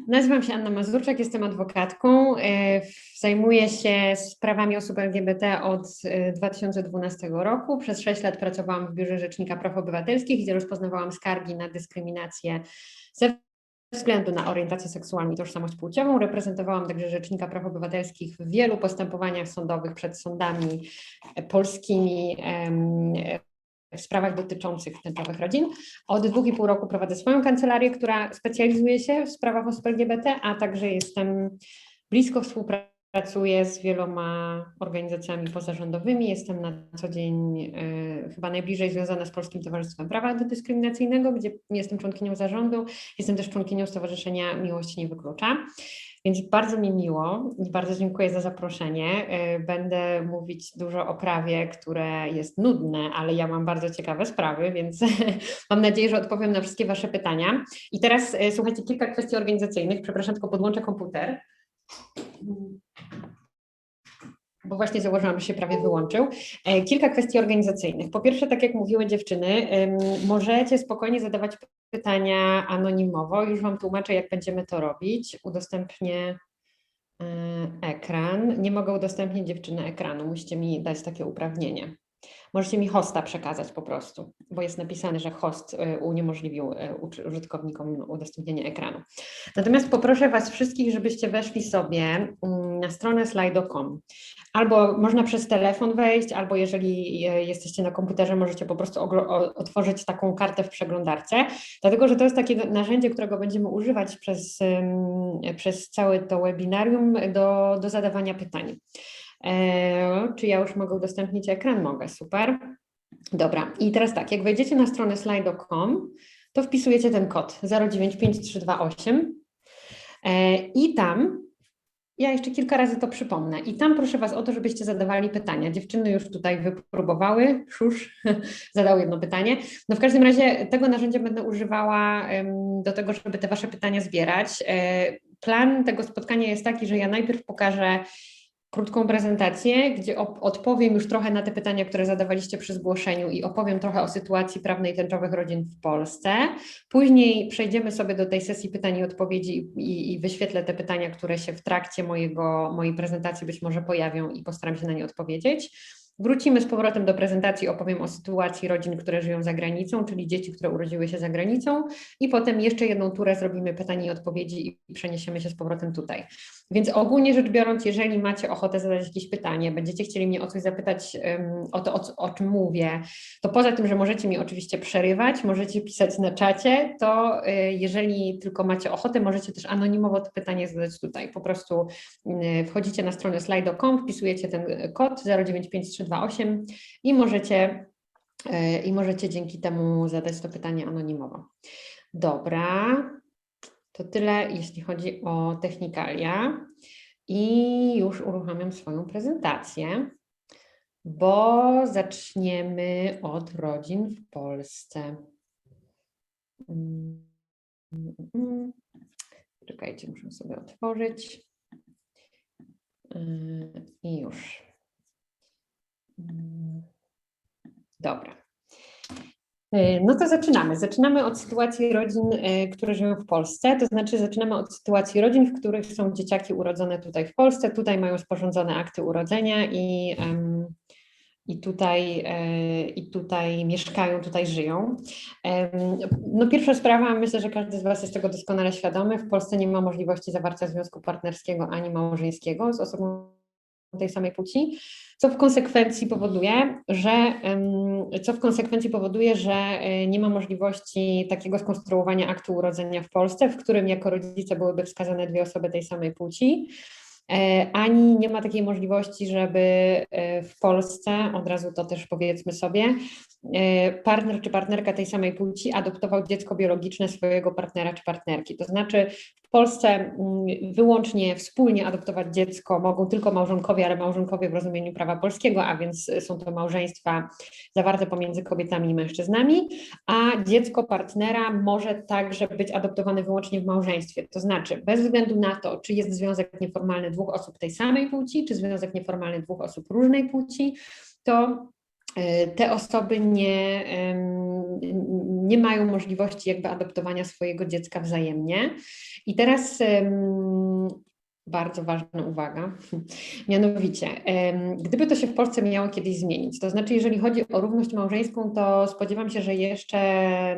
Nazywam się Anna Mazurczak, jestem adwokatką. Zajmuję się sprawami osób LGBT od 2012 roku. Przez 6 lat pracowałam w Biurze Rzecznika Praw Obywatelskich, gdzie rozpoznawałam skargi na dyskryminację ze względu na orientację seksualną i tożsamość płciową. Reprezentowałam także Rzecznika Praw Obywatelskich w wielu postępowaniach sądowych przed sądami polskimi w sprawach dotyczących tęczowych rodzin. Od 2,5 roku prowadzę swoją kancelarię, która specjalizuje się w sprawach osób LGBT, a także blisko współpracuję z wieloma organizacjami pozarządowymi. Jestem na co dzień chyba najbliżej związana z Polskim Towarzystwem Prawa Antydyskryminacyjnego, gdzie jestem członkinią zarządu. Jestem też członkinią Stowarzyszenia Miłość Nie Wyklucza. Więc bardzo mi miło i bardzo dziękuję za zaproszenie. Będę mówić dużo o prawie, które jest nudne, ale ja mam bardzo ciekawe sprawy, więc mam nadzieję, że odpowiem na wszystkie Wasze pytania. I teraz słuchajcie, kilka kwestii organizacyjnych. Przepraszam, tylko podłączę komputer, bo właśnie założyłam, że się prawie wyłączył. Kilka kwestii organizacyjnych. Po pierwsze, tak jak mówiły dziewczyny, możecie spokojnie zadawać pytania anonimowo. Już Wam tłumaczę, jak będziemy to robić. Udostępnię ekran. Nie mogę udostępnić dziewczyny ekranu. Musicie mi dać takie uprawnienie. Możecie mi hosta przekazać po prostu, bo jest napisane, że host uniemożliwił użytkownikom udostępnienie ekranu. Natomiast poproszę Was wszystkich, żebyście weszli sobie na stronę slido.com. Albo można przez telefon wejść, albo jeżeli jesteście na komputerze, możecie po prostu otworzyć taką kartę w przeglądarce, dlatego że to jest takie narzędzie, którego będziemy używać przez całe to webinarium do zadawania pytań. Czy ja już mogę udostępnić ekran? Mogę, super. Dobra, i teraz tak, jak wejdziecie na stronę slido.com, to wpisujecie ten kod 095328 i tam, ja jeszcze kilka razy to przypomnę, i tam proszę Was o to, żebyście zadawali pytania. Dziewczyny już tutaj wypróbowały, zadał jedno pytanie. No w każdym razie tego narzędzia będę używała do tego, żeby te Wasze pytania zbierać. Plan tego spotkania jest taki, że ja najpierw pokażę krótką prezentację, gdzie odpowiem już trochę na te pytania, które zadawaliście przy zgłoszeniu i opowiem trochę o sytuacji prawnej tęczowych rodzin w Polsce. Później przejdziemy sobie do tej sesji pytań i odpowiedzi i wyświetlę te pytania, które się w trakcie mojej prezentacji być może pojawią i postaram się na nie odpowiedzieć. Wrócimy z powrotem do prezentacji, opowiem o sytuacji rodzin, które żyją za granicą, czyli dzieci, które urodziły się za granicą i potem jeszcze jedną turę zrobimy pytań i odpowiedzi i przeniesiemy się z powrotem tutaj. Więc ogólnie rzecz biorąc, jeżeli macie ochotę zadać jakieś pytanie, będziecie chcieli mnie o coś zapytać, o to, o czym mówię, to poza tym, że możecie mi oczywiście przerywać, możecie pisać na czacie, to jeżeli tylko macie ochotę, możecie też anonimowo to pytanie zadać tutaj. Po prostu wchodzicie na stronę slido.com, wpisujecie ten kod 095328 i możecie dzięki temu zadać to pytanie anonimowo. Dobra. To tyle, jeśli chodzi o technikalia. I już uruchamiam swoją prezentację, bo zaczniemy od rodzin w Polsce. Czekajcie, muszę sobie otworzyć. I już. Dobra. No to zaczynamy. Zaczynamy od sytuacji rodzin, które żyją w Polsce, to znaczy zaczynamy od sytuacji rodzin, w których są dzieciaki urodzone tutaj w Polsce, tutaj mają sporządzone akty urodzenia i tutaj mieszkają, tutaj żyją. No pierwsza sprawa, myślę, że każdy z Was jest tego doskonale świadomy, w Polsce nie ma możliwości zawarcia związku partnerskiego ani małżeńskiego z osobą tej samej płci, co w konsekwencji powoduje, że nie ma możliwości takiego skonstruowania aktu urodzenia w Polsce, w którym jako rodzice byłyby wskazane dwie osoby tej samej płci, ani nie ma takiej możliwości, żeby w Polsce, od razu to też powiedzmy sobie, partner czy partnerka tej samej płci adoptował dziecko biologiczne swojego partnera czy partnerki. To znaczy w Polsce wyłącznie wspólnie adoptować dziecko mogą tylko małżonkowie, ale małżonkowie w rozumieniu prawa polskiego, a więc są to małżeństwa zawarte pomiędzy kobietami i mężczyznami, a dziecko partnera może także być adoptowane wyłącznie w małżeństwie. To znaczy bez względu na to, czy jest związek nieformalny dwóch osób tej samej płci, czy związek nieformalny dwóch osób różnej płci, to te osoby nie mają możliwości jakby adoptowania swojego dziecka wzajemnie. I teraz bardzo ważna uwaga, mianowicie, gdyby to się w Polsce miało kiedyś zmienić, to znaczy jeżeli chodzi o równość małżeńską, to spodziewam się, że jeszcze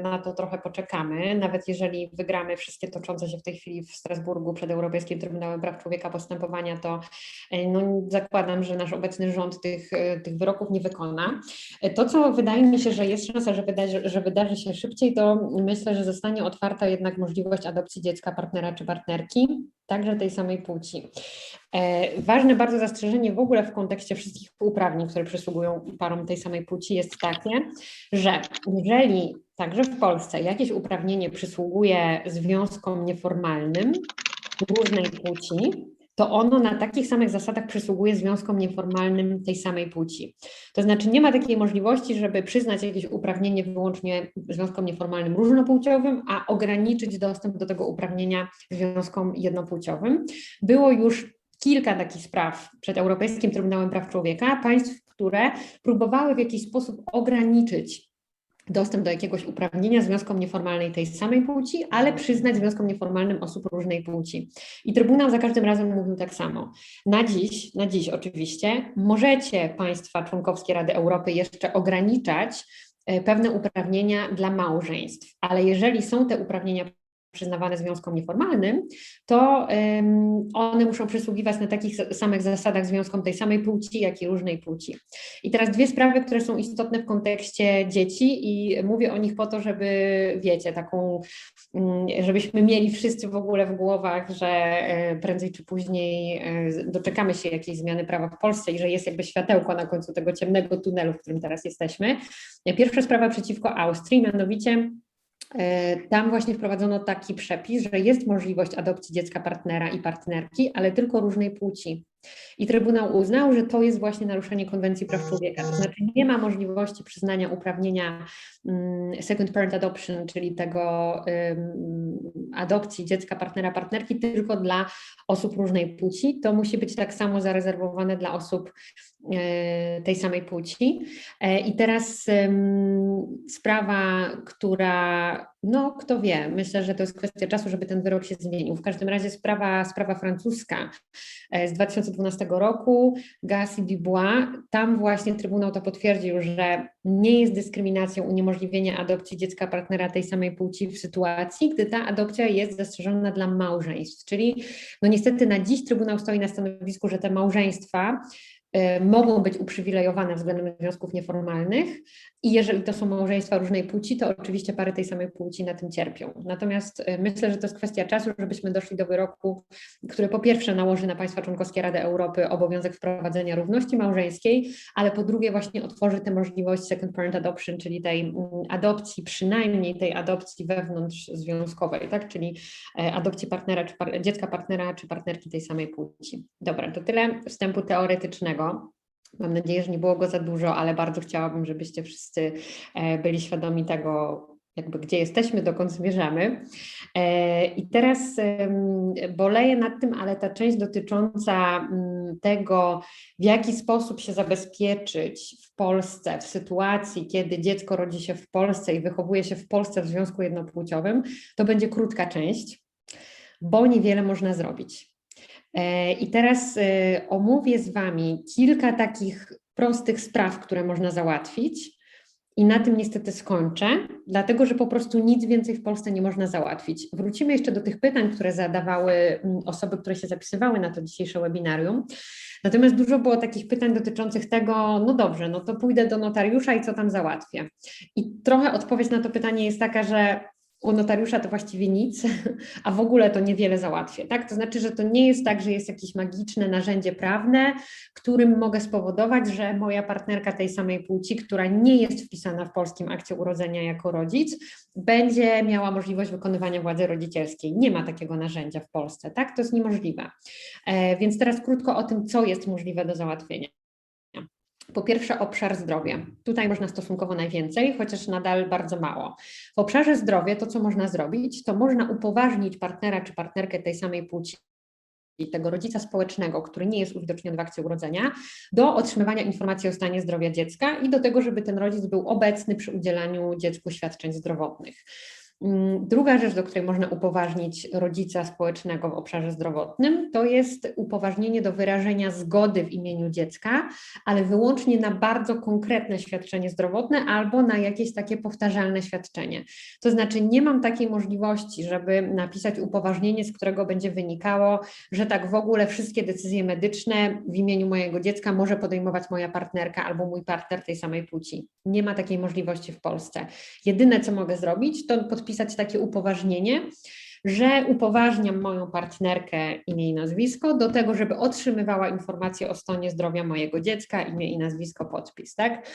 na to trochę poczekamy, nawet jeżeli wygramy wszystkie toczące się w tej chwili w Strasburgu przed Europejskim Trybunałem Praw Człowieka postępowania, to no, zakładam, że nasz obecny rząd tych wyroków nie wykona. To, co wydaje mi się, że jest szansa, że wydarzy się szybciej, to myślę, że zostanie otwarta jednak możliwość adopcji dziecka partnera czy partnerki, także tej samej płci. Ważne bardzo zastrzeżenie w ogóle w kontekście wszystkich uprawnień, które przysługują parom tej samej płci jest takie, że jeżeli także w Polsce jakieś uprawnienie przysługuje związkom nieformalnym różnej płci, to ono na takich samych zasadach przysługuje związkom nieformalnym tej samej płci. To znaczy nie ma takiej możliwości, żeby przyznać jakieś uprawnienie wyłącznie związkom nieformalnym różnopłciowym, a ograniczyć dostęp do tego uprawnienia związkom jednopłciowym. Było już kilka takich spraw przed Europejskim Trybunałem Praw Człowieka, państw, które próbowały w jakiś sposób ograniczyć dostęp do jakiegoś uprawnienia związkom nieformalnej tej samej płci, ale przyznać związkom nieformalnym osób różnej płci. I Trybunał za każdym razem mówił tak samo. Na dziś oczywiście możecie państwa członkowskie Rady Europy jeszcze ograniczać pewne uprawnienia dla małżeństw, ale jeżeli są te uprawnienia przyznawane związkom nieformalnym, to one muszą przysługiwać na takich samych zasadach związkom tej samej płci, jak i różnej płci. I teraz dwie sprawy, które są istotne w kontekście dzieci i mówię o nich po to, żeby wiecie, żebyśmy mieli wszyscy w ogóle w głowach, że prędzej czy później doczekamy się jakiejś zmiany prawa w Polsce i że jest jakby światełko na końcu tego ciemnego tunelu, w którym teraz jesteśmy. Pierwsza sprawa przeciwko Austrii, mianowicie tam właśnie wprowadzono taki przepis, że jest możliwość adopcji dziecka partnera i partnerki, ale tylko różnej płci. I Trybunał uznał, że to jest właśnie naruszenie Konwencji Praw Człowieka. To znaczy nie ma możliwości przyznania uprawnienia second parent adoption, czyli tego adopcji dziecka partnera, partnerki tylko dla osób różnej płci. To musi być tak samo zarezerwowane dla osób tej samej płci. I teraz sprawa, która, no kto wie, myślę, że to jest kwestia czasu, żeby ten wyrok się zmienił. W każdym razie sprawa francuska z 2012 roku, Gas i Dubois, tam właśnie Trybunał to potwierdził, że nie jest dyskryminacją uniemożliwienie adopcji dziecka partnera tej samej płci w sytuacji, gdy ta adopcja jest zastrzeżona dla małżeństw. Czyli no niestety na dziś Trybunał stoi na stanowisku, że te małżeństwa mogą być uprzywilejowane względem związków nieformalnych i jeżeli to są małżeństwa różnej płci, to oczywiście pary tej samej płci na tym cierpią. Natomiast myślę, że to jest kwestia czasu, żebyśmy doszli do wyroku, który po pierwsze nałoży na państwa członkowskie Rady Europy obowiązek wprowadzenia równości małżeńskiej, ale po drugie właśnie otworzy tę możliwość second parent adoption, czyli tej adopcji, przynajmniej tej adopcji wewnątrzzwiązkowej, tak? Czyli adopcji partnera, dziecka partnera czy partnerki tej samej płci. Dobra, to tyle wstępu teoretycznego. Mam nadzieję, że nie było go za dużo, ale bardzo chciałabym, żebyście wszyscy byli świadomi tego, jakby gdzie jesteśmy, dokąd zmierzamy. I teraz boleję nad tym, ale ta część dotycząca tego, w jaki sposób się zabezpieczyć w Polsce w sytuacji, kiedy dziecko rodzi się w Polsce i wychowuje się w Polsce w związku jednopłciowym, to będzie krótka część, bo niewiele można zrobić. I teraz omówię z Wami kilka takich prostych spraw, które można załatwić i na tym niestety skończę, dlatego że po prostu nic więcej w Polsce nie można załatwić. Wrócimy jeszcze do tych pytań, które zadawały osoby, które się zapisywały na to dzisiejsze webinarium. Natomiast dużo było takich pytań dotyczących tego, no dobrze, no to pójdę do notariusza i co tam załatwię. I trochę odpowiedź na to pytanie jest taka, że u notariusza to właściwie nic, a w ogóle to niewiele załatwię, tak? To znaczy, że to nie jest tak, że jest jakieś magiczne narzędzie prawne, którym mogę spowodować, że moja partnerka tej samej płci, która nie jest wpisana w polskim akcie urodzenia jako rodzic, będzie miała możliwość wykonywania władzy rodzicielskiej. Nie ma takiego narzędzia w Polsce, tak? To jest niemożliwe. Więc teraz krótko o tym, co jest możliwe do załatwienia. Po pierwsze obszar zdrowia. Tutaj można stosunkowo najwięcej, chociaż nadal bardzo mało. W obszarze zdrowia to, co można zrobić, to można upoważnić partnera czy partnerkę tej samej płci tego rodzica społecznego, który nie jest uwidoczniony w akcie urodzenia, do otrzymywania informacji o stanie zdrowia dziecka i do tego, żeby ten rodzic był obecny przy udzielaniu dziecku świadczeń zdrowotnych. Druga rzecz, do której można upoważnić rodzica społecznego w obszarze zdrowotnym, to jest upoważnienie do wyrażenia zgody w imieniu dziecka, ale wyłącznie na bardzo konkretne świadczenie zdrowotne albo na jakieś takie powtarzalne świadczenie. To znaczy nie mam takiej możliwości, żeby napisać upoważnienie, z którego będzie wynikało, że tak w ogóle wszystkie decyzje medyczne w imieniu mojego dziecka może podejmować moja partnerka albo mój partner tej samej płci. Nie ma takiej możliwości w Polsce. Jedyne, co mogę zrobić, to podpisać takie upoważnienie, że upoważniam moją partnerkę, imię i nazwisko, do tego, żeby otrzymywała informacje o stanie zdrowia mojego dziecka, imię i nazwisko, podpis, tak?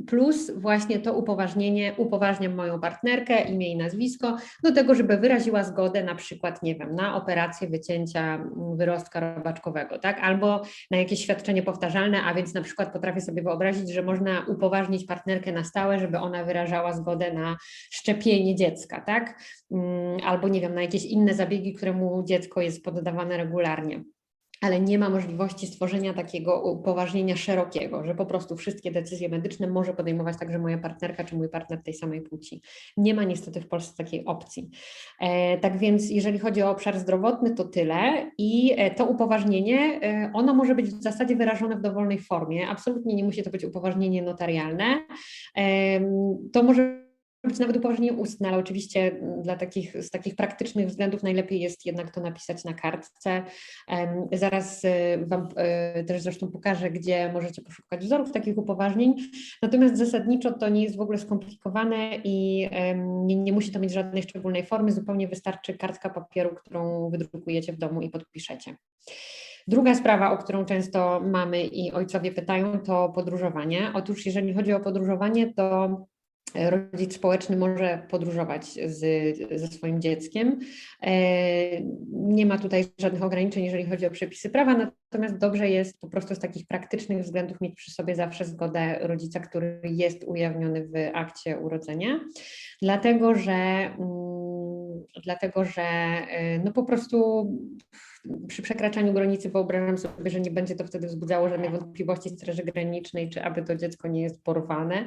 Plus właśnie to upoważnienie, upoważniam moją partnerkę, imię i nazwisko, do tego, żeby wyraziła zgodę na przykład, nie wiem, na operację wycięcia wyrostka robaczkowego, tak? Albo na jakieś świadczenie powtarzalne, a więc na przykład potrafię sobie wyobrazić, że można upoważnić partnerkę na stałe, żeby ona wyrażała zgodę na szczepienie dziecka, tak? Albo nie wiem, na jakieś inne zabiegi, któremu dziecko jest poddawane regularnie. Ale nie ma możliwości stworzenia takiego upoważnienia szerokiego, że po prostu wszystkie decyzje medyczne może podejmować także moja partnerka czy mój partner tej samej płci. Nie ma niestety w Polsce takiej opcji. Tak więc jeżeli chodzi o obszar zdrowotny, to tyle i to upoważnienie, ono może być w zasadzie wyrażone w dowolnej formie. Absolutnie nie musi to być upoważnienie notarialne. To może być nawet upoważnienie ustne, ale oczywiście z takich praktycznych względów najlepiej jest jednak to napisać na kartce. Zaraz Wam też zresztą pokażę, gdzie możecie poszukać wzorów takich upoważnień. Natomiast zasadniczo to nie jest w ogóle skomplikowane i nie musi to mieć żadnej szczególnej formy, zupełnie wystarczy kartka papieru, którą wydrukujecie w domu i podpiszecie. Druga sprawa, o którą często mamy i ojcowie pytają, to podróżowanie. Otóż jeżeli chodzi o podróżowanie, to rodzic społeczny może podróżować ze swoim dzieckiem. Nie ma tutaj żadnych ograniczeń, jeżeli chodzi o przepisy prawa, natomiast dobrze jest po prostu z takich praktycznych względów mieć przy sobie zawsze zgodę rodzica, który jest ujawniony w akcie urodzenia, dlatego że no po prostu przy przekraczaniu granicy wyobrażam sobie, że nie będzie to wtedy wzbudzało żadnych wątpliwości Straży Granicznej, czy aby to dziecko nie jest porwane.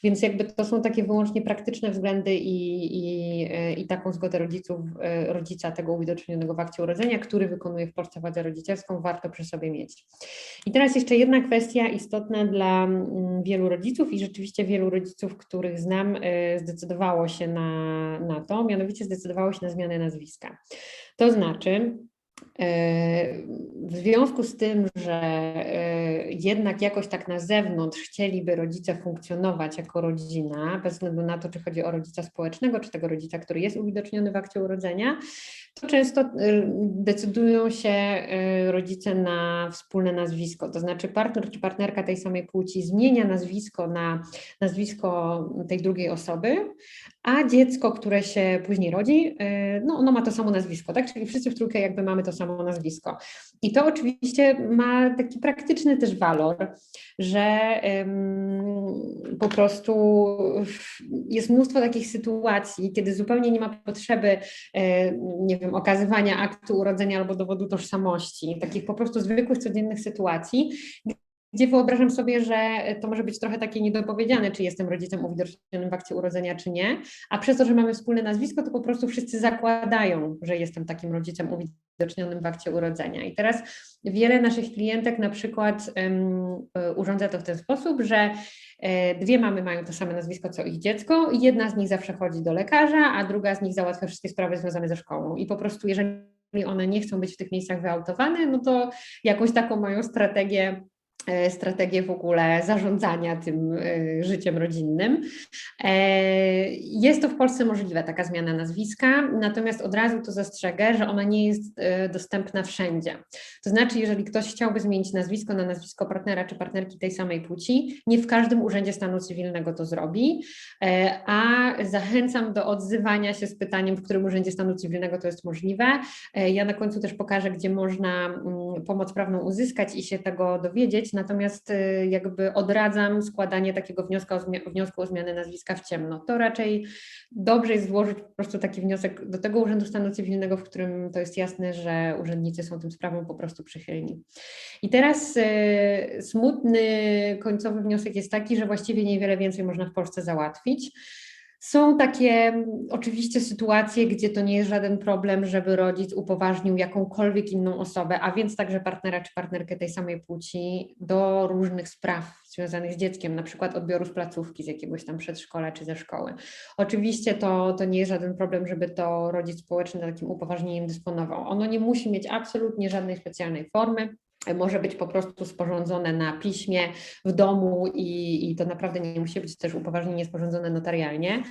Więc jakby to są takie wyłącznie praktyczne względy i taką zgodę rodzica tego uwidocznionego w akcie urodzenia, który wykonuje w Polsce władzę rodzicielską, warto przy sobie mieć. I teraz jeszcze jedna kwestia istotna dla wielu rodziców i rzeczywiście wielu rodziców, których znam, zdecydowało się na to, mianowicie zdecydowało się na zmianę nazwiska. To znaczy, w związku z tym, że jednak jakoś tak na zewnątrz chcieliby rodzice funkcjonować jako rodzina, bez względu na to, czy chodzi o rodzica społecznego, czy tego rodzica, który jest uwidoczniony w akcie urodzenia, to często decydują się rodzice na wspólne nazwisko. To znaczy partner czy partnerka tej samej płci zmienia nazwisko na nazwisko tej drugiej osoby, a dziecko, które się później rodzi, no ono ma to samo nazwisko, tak? Czyli wszyscy w trójkę jakby mamy to samo nazwisko. I to oczywiście ma taki praktyczny też walor, że po prostu jest mnóstwo takich sytuacji, kiedy zupełnie nie ma potrzeby, nie wiem, okazywania aktu urodzenia albo dowodu tożsamości, takich po prostu zwykłych, codziennych sytuacji, gdzie wyobrażam sobie, że to może być trochę takie niedopowiedziane, czy jestem rodzicem uwidocznionym w akcie urodzenia, czy nie, a przez to, że mamy wspólne nazwisko, to po prostu wszyscy zakładają, że jestem takim rodzicem uwidocznionym w akcie urodzenia. I teraz wiele naszych klientek na przykład urządza to w ten sposób, że dwie mamy mają to same nazwisko, co ich dziecko i jedna z nich zawsze chodzi do lekarza, a druga z nich załatwia wszystkie sprawy związane ze szkołą. I po prostu jeżeli one nie chcą być w tych miejscach wyautowane, no to jakąś taką mają strategię w ogóle zarządzania tym życiem rodzinnym. Jest to w Polsce możliwe, taka zmiana nazwiska, natomiast od razu to zastrzegę, że ona nie jest dostępna wszędzie. To znaczy, jeżeli ktoś chciałby zmienić nazwisko na nazwisko partnera czy partnerki tej samej płci, nie w każdym urzędzie stanu cywilnego to zrobi, a zachęcam do odzywania się z pytaniem, w którym urzędzie stanu cywilnego to jest możliwe. Ja na końcu też pokażę, gdzie można pomoc prawną uzyskać i się tego dowiedzieć. natomiast jakby odradzam składanie takiego wniosku o zmianę nazwiska w ciemno. To raczej dobrze jest złożyć po prostu taki wniosek do tego Urzędu Stanu Cywilnego, w którym to jest jasne, że urzędnicy są tym sprawom po prostu przychylni. I teraz smutny końcowy wniosek jest taki, że właściwie niewiele więcej można w Polsce załatwić. Są takie oczywiście sytuacje, gdzie to nie jest żaden problem, żeby rodzic upoważnił jakąkolwiek inną osobę, a więc także partnera czy partnerkę tej samej płci do różnych spraw związanych z dzieckiem, na przykład odbioru z placówki, z jakiegoś tam przedszkola czy ze szkoły. Oczywiście to nie jest żaden problem, żeby to rodzic społeczny takim upoważnieniem dysponował. Ono nie musi mieć absolutnie żadnej specjalnej formy. Może być po prostu sporządzone na piśmie w domu i to naprawdę nie musi być też upoważnienie sporządzone notarialnie.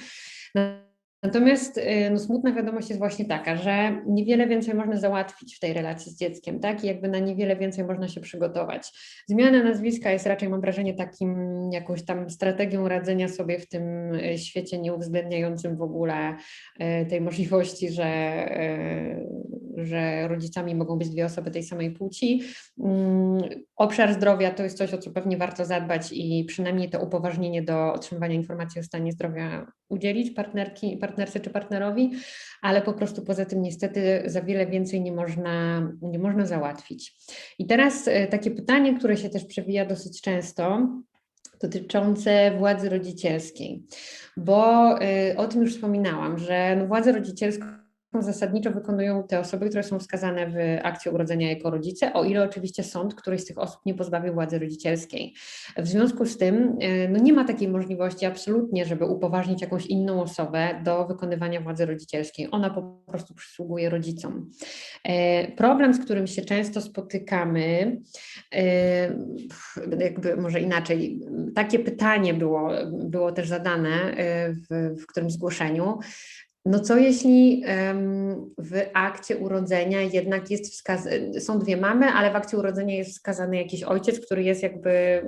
Natomiast no, smutna wiadomość jest właśnie taka, że niewiele więcej można załatwić w tej relacji z dzieckiem, tak? I jakby na niewiele więcej można się przygotować. Zmiana nazwiska jest raczej, mam wrażenie, takim jakąś tam strategią radzenia sobie w tym świecie nieuwzględniającym w ogóle tej możliwości, że rodzicami mogą być dwie osoby tej samej płci. Obszar zdrowia to jest coś, o co pewnie warto zadbać i przynajmniej to upoważnienie do otrzymywania informacji o stanie zdrowia udzielić partnerce czy partnerowi, ale po prostu poza tym niestety za wiele więcej nie można załatwić. I teraz takie pytanie, które się też przewija dosyć często, dotyczące władzy rodzicielskiej, bo o tym już wspominałam, że no, władzę rodzicielską zasadniczo wykonują te osoby, które są wskazane w akcie urodzenia jako rodzice, o ile oczywiście sąd którejś z tych osób nie pozbawił władzy rodzicielskiej. W związku z tym no nie ma takiej możliwości absolutnie, żeby upoważnić jakąś inną osobę do wykonywania władzy rodzicielskiej. Ona po prostu przysługuje rodzicom. Problem, z którym się często spotykamy, jakby może inaczej, takie pytanie było też zadane w którymś zgłoszeniu. No co jeśli w akcie urodzenia jednak jest są dwie mamy, ale w akcie urodzenia jest wskazany jakiś ojciec, który jest jakby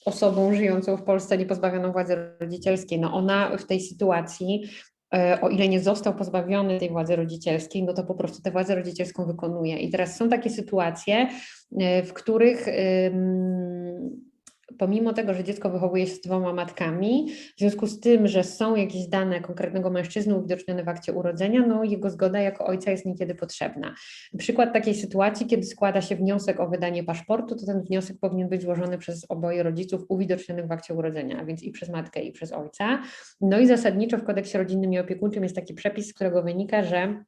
osobą żyjącą w Polsce niepozbawioną władzy rodzicielskiej. No ona w tej sytuacji, o ile nie został pozbawiony tej władzy rodzicielskiej, no to po prostu tę władzę rodzicielską wykonuje. I teraz są takie sytuacje, w których pomimo tego, że dziecko wychowuje się z dwoma matkami, w związku z tym, że są jakieś dane konkretnego mężczyzny uwidocznione w akcie urodzenia, no jego zgoda jako ojca jest niekiedy potrzebna. Przykład takiej sytuacji, kiedy składa się wniosek o wydanie paszportu, to ten wniosek powinien być złożony przez oboje rodziców uwidocznionych w akcie urodzenia, a więc i przez matkę, i przez ojca. No i zasadniczo w kodeksie rodzinnym i opiekuńczym jest taki przepis, z którego wynika, że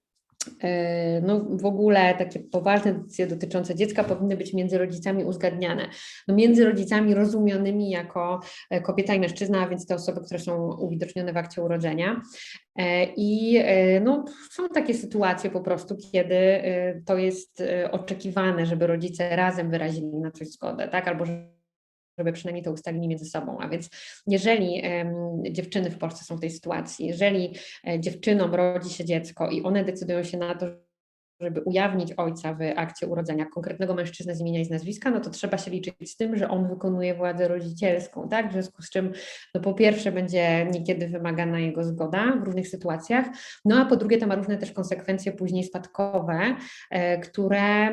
no w ogóle takie poważne decyzje dotyczące dziecka powinny być między rodzicami uzgadniane. No między rodzicami rozumianymi jako kobieta i mężczyzna, a więc te osoby, które są uwidocznione w akcie urodzenia. I no, są takie sytuacje po prostu, kiedy to jest oczekiwane, żeby rodzice razem wyrazili na coś zgodę, tak? Albo żeby przynajmniej to ustalili między sobą. A więc jeżeli dziewczyny w Polsce są w tej sytuacji, jeżeli dziewczynom rodzi się dziecko i one decydują się na to, żeby ujawnić ojca w akcie urodzenia konkretnego mężczyznę z imienia i z nazwiska, no to trzeba się liczyć z tym, że on wykonuje władzę rodzicielską, tak? W związku z czym, no po pierwsze będzie niekiedy wymagana jego zgoda w różnych sytuacjach, no a po drugie to ma różne też konsekwencje później spadkowe, które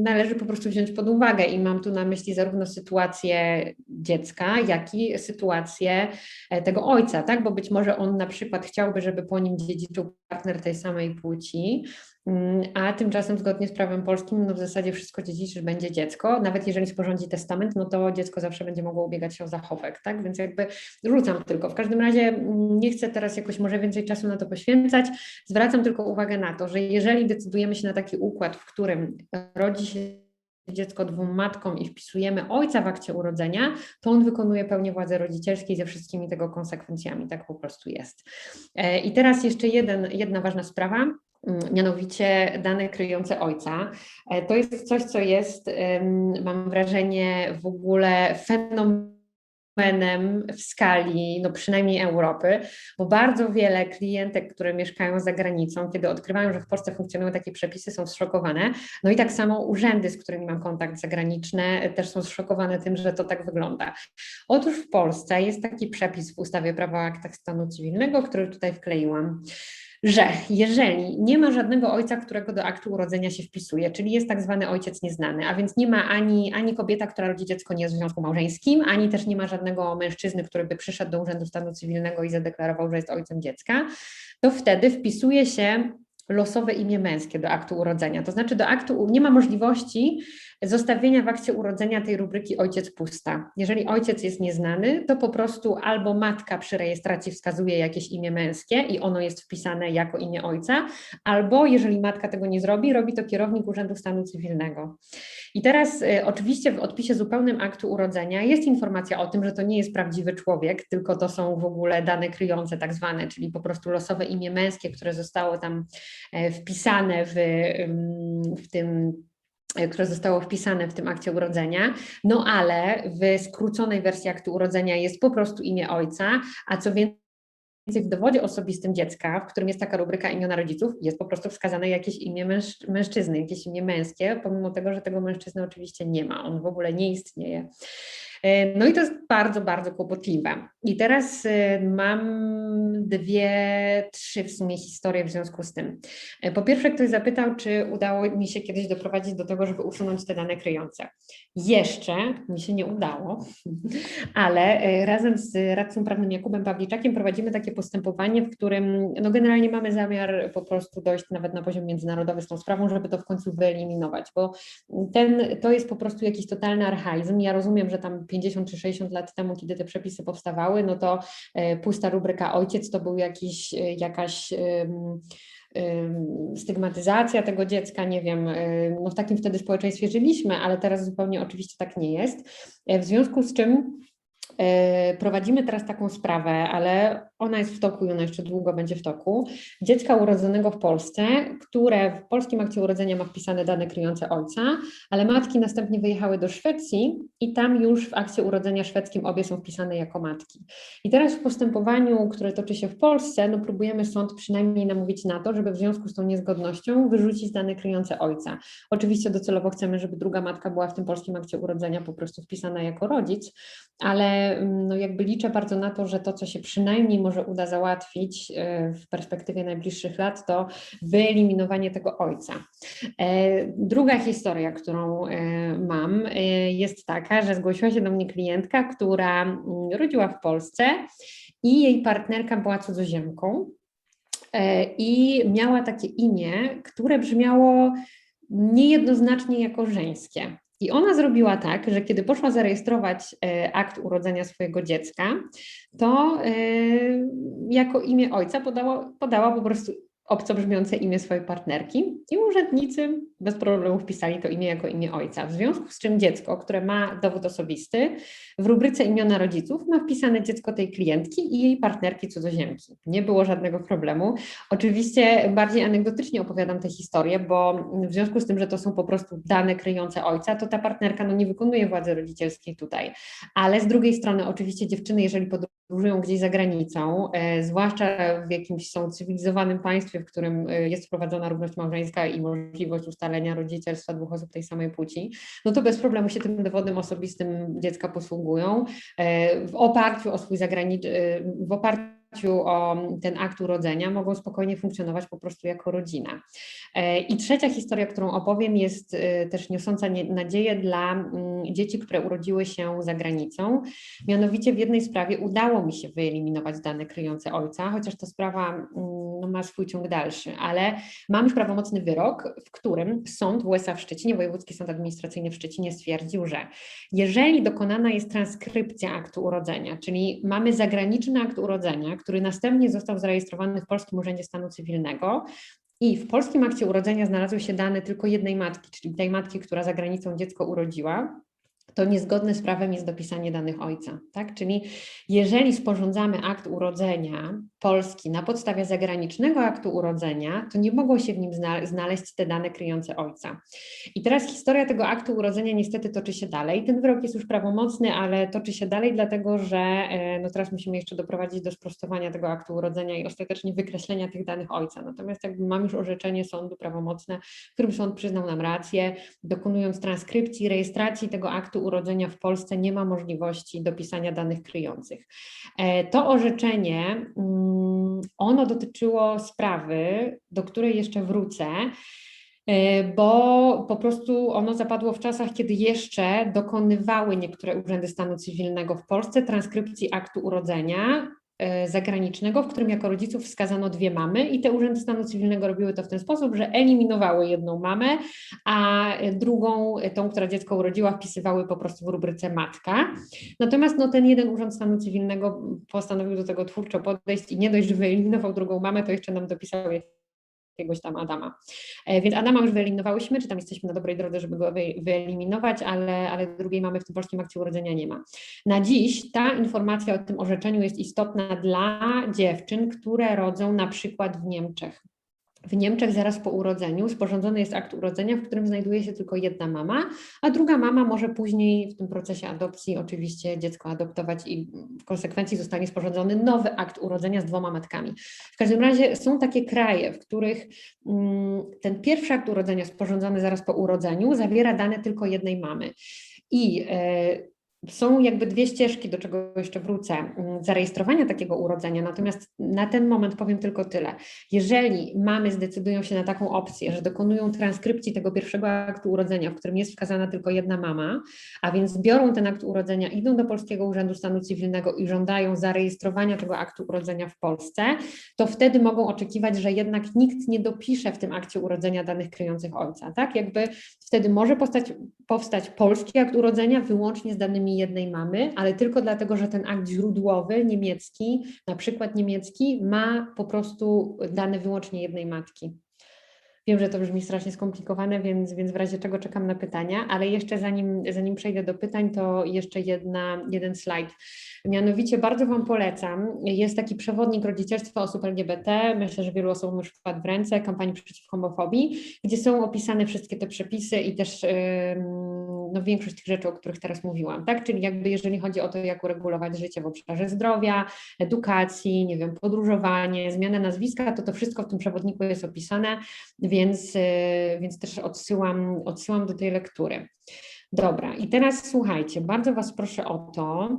należy po prostu wziąć pod uwagę i mam tu na myśli zarówno sytuację dziecka, jak i sytuację tego ojca, tak? Bo być może on na przykład chciałby, żeby po nim dziedziczył partner tej samej płci, a tymczasem zgodnie z prawem polskim no w zasadzie wszystko dziedziczyć będzie dziecko. Nawet jeżeli sporządzi testament, no to dziecko zawsze będzie mogło ubiegać się o zachowek, tak? Więc jakby rzucam tylko. W każdym razie nie chcę teraz jakoś może więcej czasu na to poświęcać. Zwracam tylko uwagę na to, że jeżeli decydujemy się na taki układ, w którym rodzi się dziecko dwóm matkom i wpisujemy ojca w akcie urodzenia, to on wykonuje pełnię władzy rodzicielskiej ze wszystkimi tego konsekwencjami. Tak po prostu jest. I teraz jeszcze jedna ważna sprawa. Mianowicie dane kryjące ojca. To jest coś, co jest, mam wrażenie, w ogóle fenomenem w skali, no przynajmniej Europy, bo bardzo wiele klientek, które mieszkają za granicą, kiedy odkrywają, że w Polsce funkcjonują takie przepisy, są zszokowane. No i tak samo urzędy, z którymi mam kontakt zagraniczny, też są zszokowane tym, że to tak wygląda. Otóż w Polsce jest taki przepis w ustawie Prawo o aktach stanu cywilnego, który tutaj wkleiłam. że jeżeli nie ma żadnego ojca, którego do aktu urodzenia się wpisuje, czyli jest tak zwany ojciec nieznany, a więc nie ma ani kobieta, która rodzi dziecko nie jest w związku małżeńskim, ani też nie ma żadnego mężczyzny, który by przyszedł do Urzędu Stanu Cywilnego i zadeklarował, że jest ojcem dziecka, to wtedy wpisuje się losowe imię męskie do aktu urodzenia. To znaczy do aktu nie ma możliwości zostawienia w akcie urodzenia tej rubryki ojciec pusta. Jeżeli ojciec jest nieznany, to po prostu albo matka przy rejestracji wskazuje jakieś imię męskie i ono jest wpisane jako imię ojca, albo jeżeli matka tego nie zrobi, robi to kierownik Urzędu Stanu Cywilnego. I teraz oczywiście w odpisie zupełnym aktu urodzenia jest informacja o tym, że to nie jest prawdziwy człowiek, tylko to są w ogóle dane kryjące tak zwane, czyli po prostu losowe imię męskie, które zostało tam wpisane w tym, które zostało wpisane w tym akcie urodzenia, no ale w skróconej wersji aktu urodzenia jest po prostu imię ojca, a co więcej w dowodzie osobistym dziecka, w którym jest taka rubryka imiona rodziców, jest po prostu wskazane jakieś imię mężczyzny, jakieś imię męskie, pomimo tego, że tego mężczyzny oczywiście nie ma, on w ogóle nie istnieje. No i to jest bardzo, bardzo kłopotliwe. I teraz mam trzy w sumie historie w związku z tym. Po pierwsze, ktoś zapytał, czy udało mi się kiedyś doprowadzić do tego, żeby usunąć te dane kryjące. Jeszcze mi się nie udało, ale razem z radcą prawnym Jakubem Pawliczakiem prowadzimy takie postępowanie, w którym no generalnie mamy zamiar po prostu dojść nawet na poziom międzynarodowy z tą sprawą, żeby to w końcu wyeliminować, bo to jest po prostu jakiś totalny archaizm. Ja rozumiem, że tam 50 czy 60 lat temu, kiedy te przepisy powstawały, no to pusta rubryka ojciec to był jakaś stygmatyzacja tego dziecka, nie wiem, no w takim wtedy społeczeństwie żyliśmy, ale teraz zupełnie oczywiście tak nie jest. W związku z czym prowadzimy teraz taką sprawę, ale ona jest w toku i ona jeszcze długo będzie w toku. Dziecka urodzonego w Polsce, które w polskim akcie urodzenia ma wpisane dane kryjące ojca, ale matki następnie wyjechały do Szwecji i tam już w akcie urodzenia szwedzkim obie są wpisane jako matki. I teraz w postępowaniu, które toczy się w Polsce, no próbujemy sąd przynajmniej namówić na to, żeby w związku z tą niezgodnością wyrzucić dane kryjące ojca. Oczywiście docelowo chcemy, żeby druga matka była w tym polskim akcie urodzenia po prostu wpisana jako rodzic, ale no jakby liczę bardzo na to, że to, co się przynajmniej może uda załatwić w perspektywie najbliższych lat, to wyeliminowanie tego ojca. Druga historia, którą mam, jest taka, że zgłosiła się do mnie klientka, która rodziła w Polsce i jej partnerka była cudzoziemką i miała takie imię, które brzmiało niejednoznacznie jako żeńskie. I ona zrobiła tak, że kiedy poszła zarejestrować akt urodzenia swojego dziecka, to jako imię ojca podała po prostu obco brzmiące imię swojej partnerki i urzędnicy bez problemu wpisali to imię jako imię ojca. W związku z czym dziecko, które ma dowód osobisty, w rubryce imiona rodziców ma wpisane dziecko tej klientki i jej partnerki cudzoziemki. Nie było żadnego problemu. Oczywiście bardziej anegdotycznie opowiadam tę historię, bo w związku z tym, że to są po prostu dane kryjące ojca, to ta partnerka no, nie wykonuje władzy rodzicielskiej tutaj. Ale z drugiej strony oczywiście dziewczyny, jeżeli podróżują gdzieś za granicą, zwłaszcza w jakimś są cywilizowanym państwie, w którym jest wprowadzona równość małżeńska i możliwość ustalenia rodzicielstwa dwóch osób tej samej płci, no to bez problemu się tym dowodem osobistym dziecka posługują w oparciu o swój w oparciu o ten akt urodzenia mogą spokojnie funkcjonować po prostu jako rodzina. I trzecia historia, którą opowiem, jest też niosąca nadzieję dla dzieci, które urodziły się za granicą. Mianowicie w jednej sprawie udało mi się wyeliminować dane kryjące ojca, chociaż ta sprawa no, ma swój ciąg dalszy, ale mam już prawomocny wyrok, w którym sąd w USA w Szczecinie, Wojewódzki Sąd Administracyjny w Szczecinie stwierdził, że jeżeli dokonana jest transkrypcja aktu urodzenia, czyli mamy zagraniczny akt urodzenia, który następnie został zarejestrowany w Polskim Urzędzie Stanu Cywilnego, i w polskim akcie urodzenia znalazły się dane tylko jednej matki, czyli tej matki, która za granicą dziecko urodziła, to niezgodne z prawem jest dopisanie danych ojca, tak? Czyli jeżeli sporządzamy akt urodzenia Polski na podstawie zagranicznego aktu urodzenia, to nie mogą się w nim znaleźć te dane kryjące ojca. I teraz historia tego aktu urodzenia niestety toczy się dalej. Ten wyrok jest już prawomocny, ale toczy się dalej, dlatego że no teraz musimy jeszcze doprowadzić do sprostowania tego aktu urodzenia i ostatecznie wykreślenia tych danych ojca. Natomiast jakby mam już orzeczenie sądu prawomocne, w którym sąd przyznał nam rację, dokonując transkrypcji, rejestracji tego aktu urodzenia w Polsce nie ma możliwości dopisania danych kryjących. To orzeczenie ono dotyczyło sprawy, do której jeszcze wrócę, bo po prostu ono zapadło w czasach, kiedy jeszcze dokonywały niektóre urzędy stanu cywilnego w Polsce transkrypcji aktu urodzenia zagranicznego, w którym jako rodziców wskazano 2 mamy i te urzędy stanu cywilnego robiły to w ten sposób, że eliminowały jedną mamę, a drugą, tą, która dziecko urodziła, wpisywały po prostu w rubryce matka. Natomiast ten jeden urząd stanu cywilnego postanowił do tego twórczo podejść i nie dość, że wyeliminował drugą mamę, to jeszcze nam dopisał jakiegoś tam Adama. Więc Adama już wyeliminowałyśmy, czy tam jesteśmy na dobrej drodze, żeby go wyeliminować, ale drugiej mamy w tym polskim akcie urodzenia nie ma. Na dziś ta informacja o tym orzeczeniu jest istotna dla dziewczyn, które rodzą na przykład w Niemczech. W Niemczech zaraz po urodzeniu sporządzony jest akt urodzenia, w którym znajduje się tylko jedna mama, a druga mama może później w tym procesie adopcji oczywiście dziecko adoptować i w konsekwencji zostanie sporządzony nowy akt urodzenia z 2 matkami. W każdym razie są takie kraje, w których ten pierwszy akt urodzenia sporządzony zaraz po urodzeniu zawiera dane tylko jednej mamy. I są jakby 2 ścieżki, do czego jeszcze wrócę, zarejestrowania takiego urodzenia, natomiast na ten moment powiem tylko tyle. Jeżeli mamy zdecydują się na taką opcję, że dokonują transkrypcji tego pierwszego aktu urodzenia, w którym jest wskazana tylko jedna mama, a więc biorą ten akt urodzenia, idą do Polskiego Urzędu Stanu Cywilnego i żądają zarejestrowania tego aktu urodzenia w Polsce, to wtedy mogą oczekiwać, że jednak nikt nie dopisze w tym akcie urodzenia danych kryjących ojca, tak? Jakby wtedy może powstać polski akt urodzenia wyłącznie z danymi jednej mamy, ale tylko dlatego, że ten akt źródłowy niemiecki, na przykład niemiecki, ma po prostu dane wyłącznie jednej matki. Wiem, że to brzmi strasznie skomplikowane, więc w razie czego czekam na pytania, ale jeszcze zanim przejdę do pytań, to jeszcze jeden slajd. Mianowicie bardzo Wam polecam, jest taki przewodnik rodzicielstwa osób LGBT, myślę, że wielu osobom już wpadł w ręce, kampanii przeciw homofobii, gdzie są opisane wszystkie te przepisy i też większość tych rzeczy, o których teraz mówiłam, tak? Czyli jakby jeżeli chodzi o to, jak uregulować życie w obszarze zdrowia, edukacji, nie wiem, podróżowanie, zmianę nazwiska, to wszystko w tym przewodniku jest opisane, więc też odsyłam do tej lektury. Dobra, i teraz słuchajcie, bardzo Was proszę o to,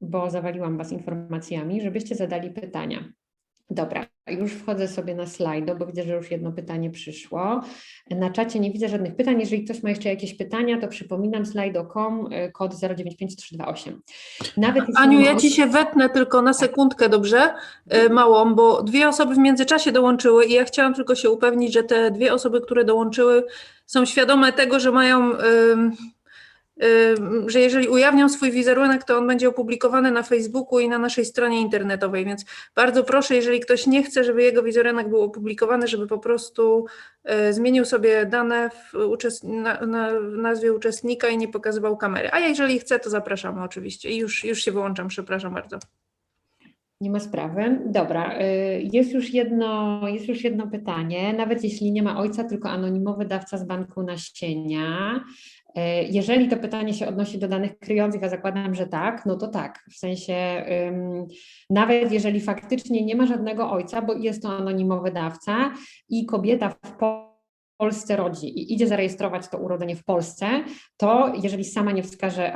bo zawaliłam Was informacjami, żebyście zadali pytania. Dobra, już wchodzę sobie na slajdo, bo widzę, że już jedno pytanie przyszło. Na czacie nie widzę żadnych pytań. Jeżeli ktoś ma jeszcze jakieś pytania, to przypominam slido.com, kod 095328. Aniu, ja Ci się wetnę tylko na sekundkę, dobrze? Małą, bo 2 osoby w międzyczasie dołączyły i ja chciałam tylko się upewnić, że te 2 osoby, które dołączyły, są świadome tego, że mają... że jeżeli ujawnią swój wizerunek, to on będzie opublikowany na Facebooku i na naszej stronie internetowej, więc bardzo proszę, jeżeli ktoś nie chce, żeby jego wizerunek był opublikowany, żeby po prostu zmienił sobie dane na nazwie uczestnika i nie pokazywał kamery. A jeżeli chce, to zapraszamy oczywiście i już się wyłączam, przepraszam bardzo. Nie ma sprawy. Dobra, jest już jedno pytanie. Nawet jeśli nie ma ojca, tylko anonimowy dawca z banku nasienia. Jeżeli to pytanie się odnosi do danych kryjących, a zakładam, że tak, no to tak. W sensie nawet jeżeli faktycznie nie ma żadnego ojca, bo jest to anonimowy dawca i kobieta w Polsce rodzi i idzie zarejestrować to urodzenie w Polsce, to jeżeli sama nie wskaże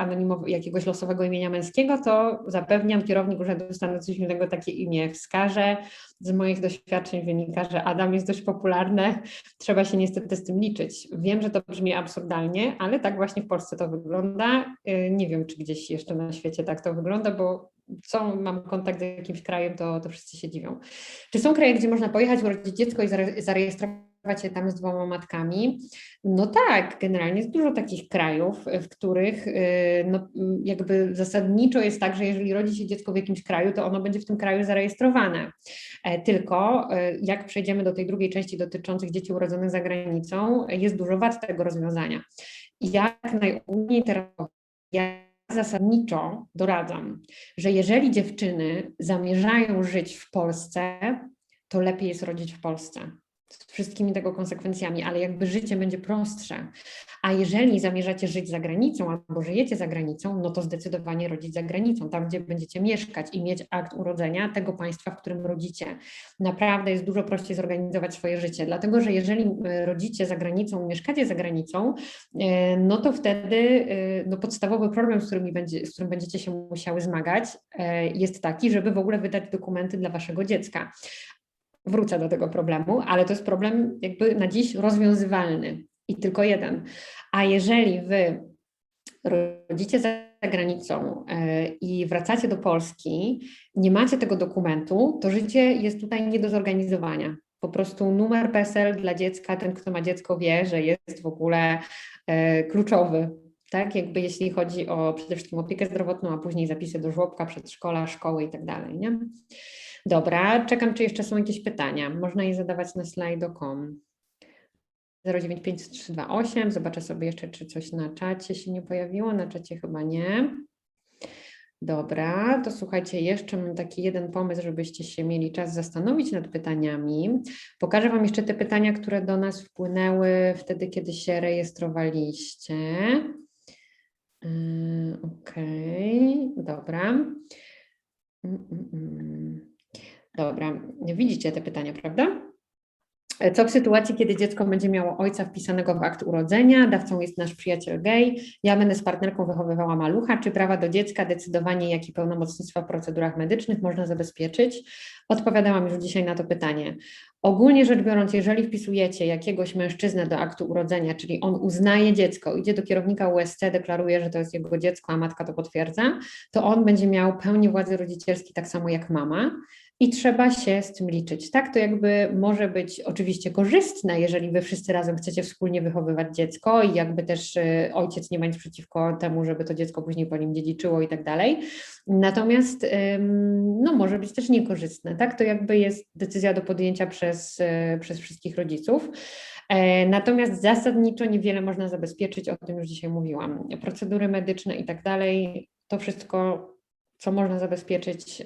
jakiegoś losowego imienia męskiego, to zapewniam, kierownik Urzędu Stanu Cywilnego takie imię wskaże. Z moich doświadczeń wynika, że Adam jest dość popularny, trzeba się niestety z tym liczyć. Wiem, że to brzmi absurdalnie, ale tak właśnie w Polsce to wygląda. Nie wiem, czy gdzieś jeszcze na świecie tak to wygląda, bo mam kontakt z jakimś krajem, to wszyscy się dziwią. Czy są kraje, gdzie można pojechać, urodzić dziecko i zarejestrować się tam z 2 matkami? No tak, generalnie jest dużo takich krajów, w których jakby zasadniczo jest tak, że jeżeli rodzi się dziecko w jakimś kraju, to ono będzie w tym kraju zarejestrowane. Tylko jak przejdziemy do tej drugiej części dotyczących dzieci urodzonych za granicą, jest dużo wad tego rozwiązania. I jak najogólniej teraz zasadniczo doradzam, że jeżeli dziewczyny zamierzają żyć w Polsce, to lepiej jest rodzić w Polsce. z wszystkimi tego konsekwencjami, ale jakby życie będzie prostsze. A jeżeli zamierzacie żyć za granicą albo żyjecie za granicą, no to zdecydowanie rodzić za granicą, tam gdzie będziecie mieszkać i mieć akt urodzenia tego państwa, w którym rodzicie. Naprawdę jest dużo prościej zorganizować swoje życie, dlatego że jeżeli rodzicie za granicą, mieszkacie za granicą, no to wtedy no podstawowy problem, z którym będziecie się musiały zmagać, jest taki, żeby w ogóle wydać dokumenty dla waszego dziecka. Wrócę do tego problemu, ale to jest problem jakby na dziś rozwiązywalny i tylko jeden. A jeżeli wy rodzicie za granicą i wracacie do Polski, nie macie tego dokumentu, to życie jest tutaj nie do zorganizowania. Po prostu numer PESEL dla dziecka, ten, kto ma dziecko, wie, że jest w ogóle kluczowy. Tak, jakby jeśli chodzi o przede wszystkim opiekę zdrowotną, a później zapisy do żłobka, przedszkola, szkoły i tak dalej, nie? Dobra, czekam, czy jeszcze są jakieś pytania. Można je zadawać na slido.com. 095328, zobaczę sobie jeszcze, czy coś na czacie się nie pojawiło. Na czacie chyba nie. Dobra, to słuchajcie, jeszcze mam taki jeden pomysł, żebyście się mieli czas zastanowić nad pytaniami. Pokażę Wam jeszcze te pytania, które do nas wpłynęły wtedy, kiedy się rejestrowaliście. Okej, dobra. Dobra, widzicie te pytania, prawda? Co w sytuacji, kiedy dziecko będzie miało ojca wpisanego w akt urodzenia, dawcą jest nasz przyjaciel gej, ja będę z partnerką wychowywała malucha, czy prawa do dziecka, decydowanie, jak i pełnomocnictwa w procedurach medycznych można zabezpieczyć? Odpowiadałam już dzisiaj na to pytanie. Ogólnie rzecz biorąc, jeżeli wpisujecie jakiegoś mężczyznę do aktu urodzenia, czyli on uznaje dziecko, idzie do kierownika USC, deklaruje, że to jest jego dziecko, a matka to potwierdza, to on będzie miał pełnię władzy rodzicielskiej tak samo jak mama. I trzeba się z tym liczyć. Tak, to jakby może być oczywiście korzystne, jeżeli wy wszyscy razem chcecie wspólnie wychowywać dziecko i jakby też ojciec nie ma nic przeciwko temu, żeby to dziecko później po nim dziedziczyło i tak dalej. Natomiast no, może być też niekorzystne. Tak, to jakby jest decyzja do podjęcia przez wszystkich rodziców. Natomiast zasadniczo niewiele można zabezpieczyć, o tym już dzisiaj mówiłam. Procedury medyczne i tak dalej, to wszystko, co można zabezpieczyć,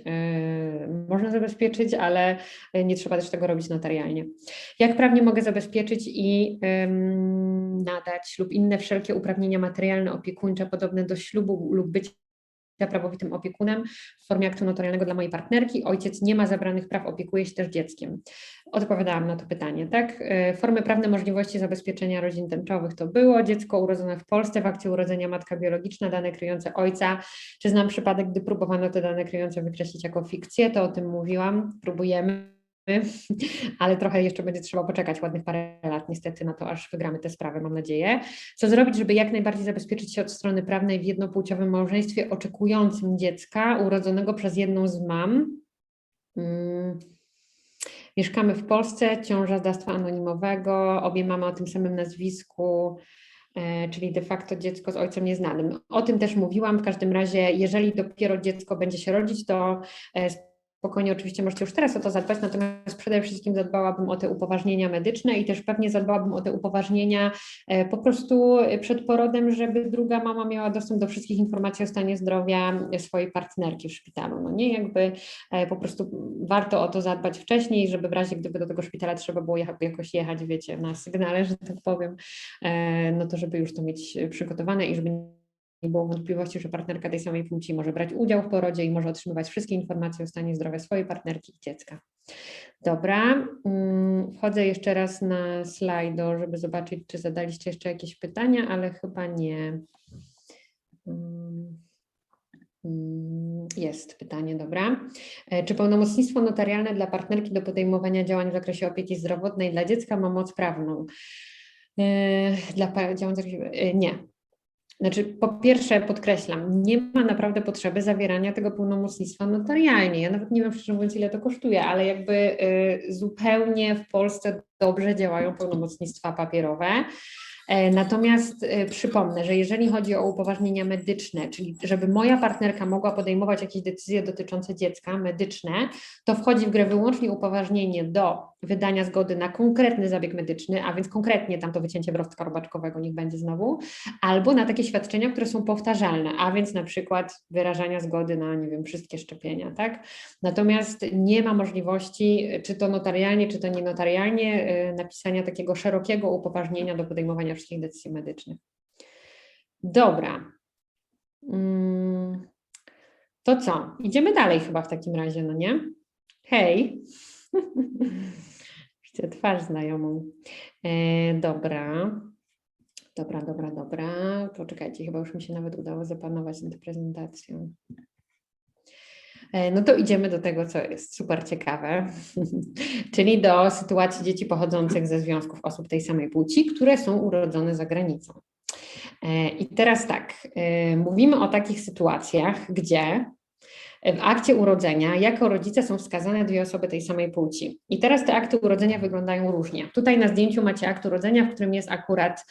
ale nie trzeba też tego robić notarialnie. Jak prawnie mogę zabezpieczyć i nadać lub inne wszelkie uprawnienia materialne, opiekuńcze, podobne do ślubu lub bycia prawowitym opiekunem w formie aktu notarialnego dla mojej partnerki? Ojciec nie ma zabranych praw, opiekuje się też dzieckiem. Odpowiadałam na to pytanie, tak? Formy prawne możliwości zabezpieczenia rodzin tęczowych to było dziecko urodzone w Polsce, w akcie urodzenia matka biologiczna, dane kryjące ojca. Czy znam przypadek, gdy próbowano te dane kryjące wykreślić jako fikcję? To o tym mówiłam, próbujemy, ale trochę jeszcze będzie trzeba poczekać ładnych parę lat niestety na to, aż wygramy tę sprawę, mam nadzieję. Co zrobić, żeby jak najbardziej zabezpieczyć się od strony prawnej w jednopłciowym małżeństwie oczekującym dziecka urodzonego przez jedną z mam? Mieszkamy w Polsce, ciąża z dawstwa anonimowego, obie mamy o tym samym nazwisku, czyli de facto dziecko z ojcem nieznanym. O tym też mówiłam, w każdym razie jeżeli dopiero dziecko będzie się rodzić, to spokojnie oczywiście możecie już teraz o to zadbać, natomiast przede wszystkim zadbałabym o te upoważnienia medyczne i też pewnie zadbałabym o te upoważnienia po prostu przed porodem, żeby druga mama miała dostęp do wszystkich informacji o stanie zdrowia swojej partnerki w szpitalu. No nie, jakby po prostu warto o to zadbać wcześniej, żeby w razie gdyby do tego szpitala trzeba było jakoś jechać, wiecie, na sygnale, że tak powiem, no to żeby już to mieć przygotowane i żeby nie było wątpliwości, że partnerka tej samej płci może brać udział w porodzie i może otrzymywać wszystkie informacje o stanie zdrowia swojej partnerki i dziecka. Dobra, wchodzę jeszcze raz na slajdo, żeby zobaczyć, czy zadaliście jeszcze jakieś pytania, ale chyba nie. Jest pytanie, dobra. Czy pełnomocnictwo notarialne dla partnerki do podejmowania działań w zakresie opieki zdrowotnej dla dziecka ma moc prawną? Dla działań w zakresie... Nie. Znaczy, po pierwsze podkreślam, nie ma naprawdę potrzeby zawierania tego pełnomocnictwa notarialnie. Ja nawet nie wiem, szczerze mówiąc, ile to kosztuje, ale jakby zupełnie w Polsce dobrze działają pełnomocnictwa papierowe. Natomiast przypomnę, że jeżeli chodzi o upoważnienia medyczne, czyli żeby moja partnerka mogła podejmować jakieś decyzje dotyczące dziecka medyczne, to wchodzi w grę wyłącznie upoważnienie do wydania zgody na konkretny zabieg medyczny, a więc konkretnie tam to wycięcie wrostka robaczkowego niech będzie znowu, albo na takie świadczenia, które są powtarzalne, a więc na przykład wyrażania zgody na, nie wiem, wszystkie szczepienia, tak? Natomiast nie ma możliwości, czy to notarialnie, czy to nienotarialnie, napisania takiego szerokiego upoważnienia do podejmowania wszystkich decyzji medycznych. Dobra. To co? Idziemy dalej chyba w takim razie, no nie? Hej. Widzę twarz znajomą. Dobra. Dobra. Poczekajcie, chyba już mi się nawet udało zapanować nad prezentacją. No to idziemy do tego, co jest super ciekawe, czyli do sytuacji dzieci pochodzących ze związków osób tej samej płci, które są urodzone za granicą. I teraz tak, mówimy o takich sytuacjach, gdzie w akcie urodzenia jako rodzice są wskazane dwie osoby tej samej płci. I teraz te akty urodzenia wyglądają różnie. Tutaj na zdjęciu macie akt urodzenia, w którym jest akurat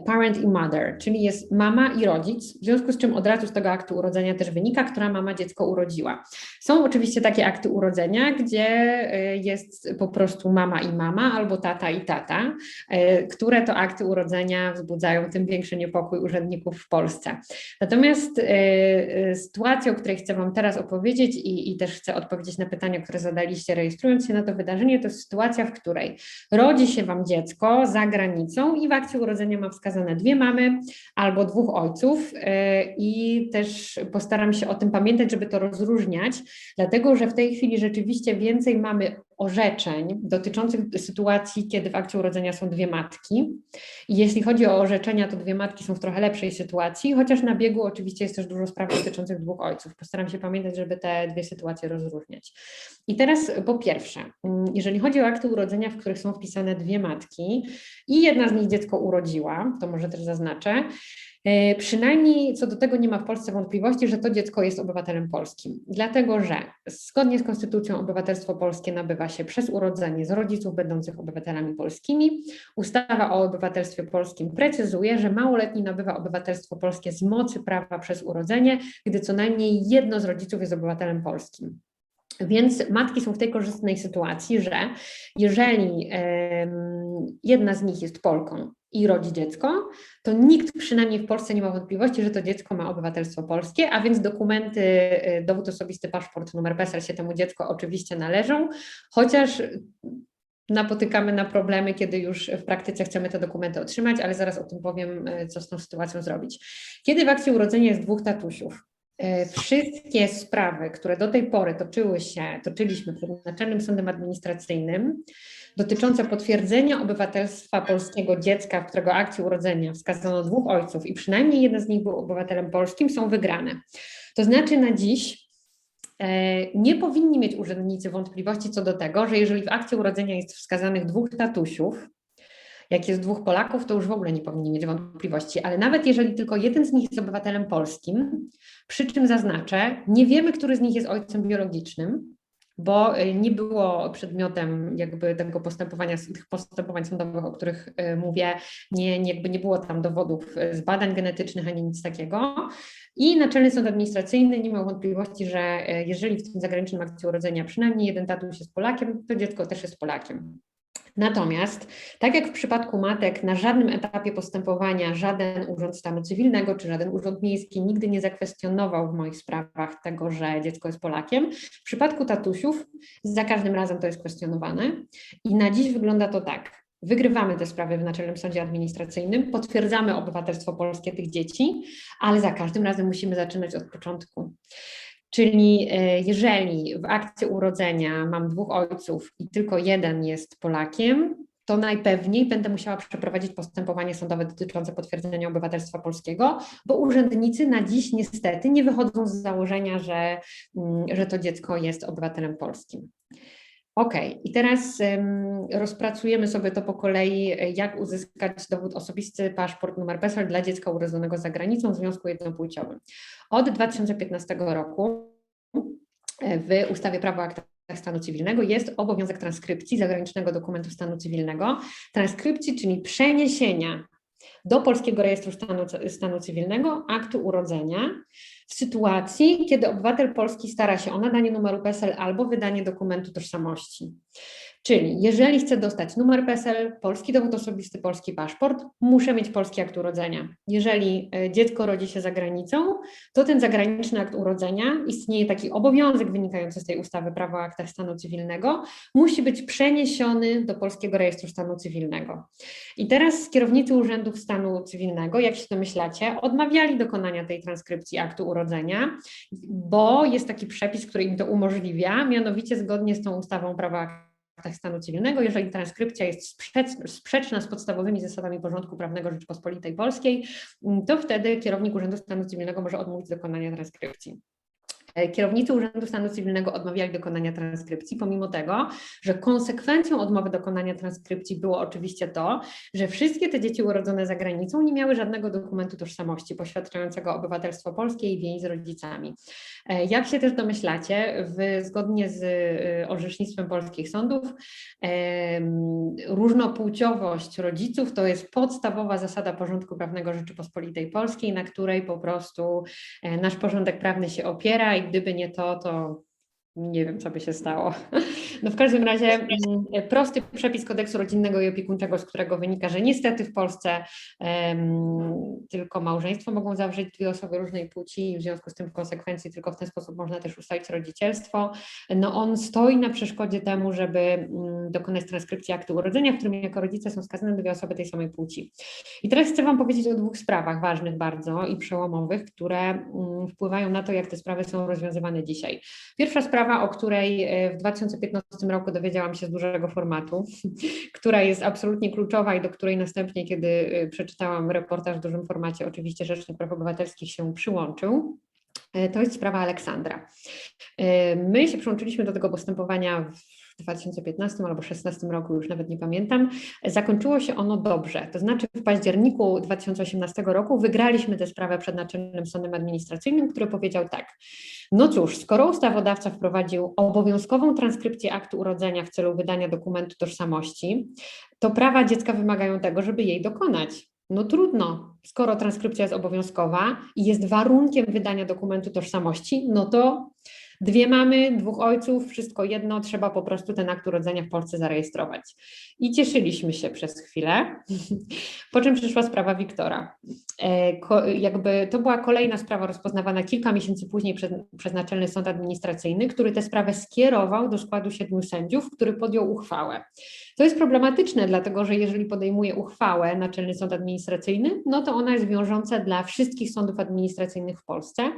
parent i mother, czyli jest mama i rodzic, w związku z czym od razu z tego aktu urodzenia też wynika, która mama dziecko urodziła. Są oczywiście takie akty urodzenia, gdzie jest po prostu mama i mama albo tata i tata, które to akty urodzenia wzbudzają tym większy niepokój urzędników w Polsce. Natomiast sytuacja, o której chcę Wam teraz opowiedzieć i też chcę odpowiedzieć na pytania, które zadaliście rejestrując się na to wydarzenie, to jest sytuacja, w której rodzi się Wam dziecko za granicą i w akcie urodzenia ma wskazane dwie mamy albo dwóch ojców i też postaram się o tym pamiętać, żeby to rozróżniać, dlatego że w tej chwili rzeczywiście więcej mamy orzeczeń dotyczących sytuacji, kiedy w akcie urodzenia są dwie matki. I jeśli chodzi o orzeczenia, to dwie matki są w trochę lepszej sytuacji, chociaż na biegu oczywiście jest też dużo spraw dotyczących dwóch ojców. Postaram się pamiętać, żeby te dwie sytuacje rozróżniać. I teraz po pierwsze, jeżeli chodzi o akty urodzenia, w których są wpisane dwie matki i jedna z nich dziecko urodziła, to może też zaznaczę, przynajmniej co do tego nie ma w Polsce wątpliwości, że to dziecko jest obywatelem polskim, dlatego że zgodnie z Konstytucją obywatelstwo polskie nabywa się przez urodzenie z rodziców będących obywatelami polskimi. Ustawa o obywatelstwie polskim precyzuje, że małoletni nabywa obywatelstwo polskie z mocy prawa przez urodzenie, gdy co najmniej jedno z rodziców jest obywatelem polskim. Więc matki są w tej korzystnej sytuacji, że jeżeli jedna z nich jest Polką i rodzi dziecko, to nikt przynajmniej w Polsce nie ma wątpliwości, że to dziecko ma obywatelstwo polskie, a więc dokumenty, dowód osobisty, paszport, numer PESEL się temu dziecku oczywiście należą, chociaż napotykamy na problemy, kiedy już w praktyce chcemy te dokumenty otrzymać, ale zaraz o tym powiem, co z tą sytuacją zrobić. Kiedy w akcie urodzenia jest dwóch tatusiów, wszystkie sprawy, które do tej pory toczyliśmy przed Naczelnym Sądem Administracyjnym, dotyczące potwierdzenia obywatelstwa polskiego dziecka, w którego akcie urodzenia wskazano dwóch ojców i przynajmniej jeden z nich był obywatelem polskim, są wygrane. To znaczy na dziś nie powinni mieć urzędnicy wątpliwości co do tego, że jeżeli w akcie urodzenia jest wskazanych dwóch tatusiów, jak jest dwóch Polaków, to już w ogóle nie powinni mieć wątpliwości, ale nawet jeżeli tylko jeden z nich jest obywatelem polskim, przy czym zaznaczę, nie wiemy, który z nich jest ojcem biologicznym, bo nie było przedmiotem jakby tego postępowania, tych postępowań sądowych, o których mówię, nie było tam dowodów z badań genetycznych ani nic takiego. I Naczelny Sąd Administracyjny nie miał wątpliwości, że jeżeli w tym zagranicznym akcie urodzenia przynajmniej jeden tatuś jest Polakiem, to dziecko też jest Polakiem. Natomiast, tak jak w przypadku matek, na żadnym etapie postępowania żaden urząd stanu cywilnego czy żaden urząd miejski nigdy nie zakwestionował w moich sprawach tego, że dziecko jest Polakiem. W przypadku tatusiów za każdym razem to jest kwestionowane i na dziś wygląda to tak. Wygrywamy te sprawy w Naczelnym Sądzie Administracyjnym, potwierdzamy obywatelstwo polskie tych dzieci, ale za każdym razem musimy zaczynać od początku. Czyli jeżeli w akcie urodzenia mam dwóch ojców i tylko jeden jest Polakiem, to najpewniej będę musiała przeprowadzić postępowanie sądowe dotyczące potwierdzenia obywatelstwa polskiego, bo urzędnicy na dziś niestety nie wychodzą z założenia, że to dziecko jest obywatelem polskim. I teraz rozpracujemy sobie to po kolei, jak uzyskać dowód osobisty, paszport, numer PESEL dla dziecka urodzonego za granicą w związku jednopłciowym. Od 2015 roku w ustawie Prawo o aktach stanu cywilnego jest obowiązek transkrypcji zagranicznego dokumentu stanu cywilnego. Transkrypcji, czyli przeniesienia do Polskiego Rejestru Stanu Cywilnego aktu urodzenia w sytuacji, kiedy obywatel polski stara się o nadanie numeru PESEL albo wydanie dokumentu tożsamości. Czyli jeżeli chcę dostać numer PESEL, polski dowód osobisty, polski paszport, muszę mieć polski akt urodzenia. Jeżeli dziecko rodzi się za granicą, to ten zagraniczny akt urodzenia, istnieje taki obowiązek wynikający z tej ustawy Prawo o aktach stanu cywilnego, musi być przeniesiony do Polskiego Rejestru Stanu Cywilnego. I teraz kierownicy urzędów stanu cywilnego, jak się domyślacie, odmawiali dokonania tej transkrypcji aktu urodzenia, bo jest taki przepis, który im to umożliwia, mianowicie zgodnie z tą ustawą Prawo o aktach stanu cywilnego, jeżeli transkrypcja jest sprzeczna z podstawowymi zasadami porządku prawnego Rzeczypospolitej Polskiej, to wtedy kierownik Urzędu Stanu Cywilnego może odmówić dokonania transkrypcji. Kierownicy Urzędu Stanu Cywilnego odmawiali dokonania transkrypcji, pomimo tego, że konsekwencją odmowy dokonania transkrypcji było oczywiście to, że wszystkie te dzieci urodzone za granicą nie miały żadnego dokumentu tożsamości poświadczającego obywatelstwo polskie i więź z rodzicami. Jak się też domyślacie, zgodnie z orzecznictwem polskich sądów, różnopłciowość rodziców to jest podstawowa zasada porządku prawnego Rzeczypospolitej Polskiej, na której po prostu nasz porządek prawny się opiera i gdyby nie to, to nie wiem, co by się stało. No w każdym razie prosty przepis kodeksu rodzinnego i opiekuńczego, z którego wynika, że niestety w Polsce tylko małżeństwo mogą zawrzeć dwie osoby różnej płci i w związku z tym w konsekwencji tylko w ten sposób można też ustalić rodzicielstwo. No on stoi na przeszkodzie temu, żeby dokonać transkrypcji aktu urodzenia, w którym jako rodzice są wskazane dwie osoby tej samej płci. I teraz chcę Wam powiedzieć o dwóch sprawach ważnych bardzo i przełomowych, które wpływają na to, jak te sprawy są rozwiązywane dzisiaj. Pierwsza sprawa, o której w 2015 roku dowiedziałam się z dużego formatu, która jest absolutnie kluczowa i do której następnie, kiedy przeczytałam reportaż w dużym formacie, oczywiście Rzecznik Praw Obywatelskich się przyłączył. To jest sprawa Aleksandra. My się przyłączyliśmy do tego postępowania w 2015 albo 2016 roku, już nawet nie pamiętam. Zakończyło się ono dobrze, to znaczy w październiku 2018 roku wygraliśmy tę sprawę przed Naczelnym Sądem Administracyjnym, który powiedział tak: no cóż, skoro ustawodawca wprowadził obowiązkową transkrypcję aktu urodzenia w celu wydania dokumentu tożsamości, to prawa dziecka wymagają tego, żeby jej dokonać. No trudno, skoro transkrypcja jest obowiązkowa i jest warunkiem wydania dokumentu tożsamości, no to dwie mamy, dwóch ojców, wszystko jedno, trzeba po prostu ten akt urodzenia w Polsce zarejestrować. I cieszyliśmy się przez chwilę, po czym przyszła sprawa Wiktora. Jakby to była kolejna sprawa rozpoznawana kilka miesięcy później przez Naczelny Sąd Administracyjny, który tę sprawę skierował do składu 7 sędziów, który podjął uchwałę. To jest problematyczne, dlatego że jeżeli podejmuje uchwałę Naczelny Sąd Administracyjny, no to ona jest wiążąca dla wszystkich sądów administracyjnych w Polsce.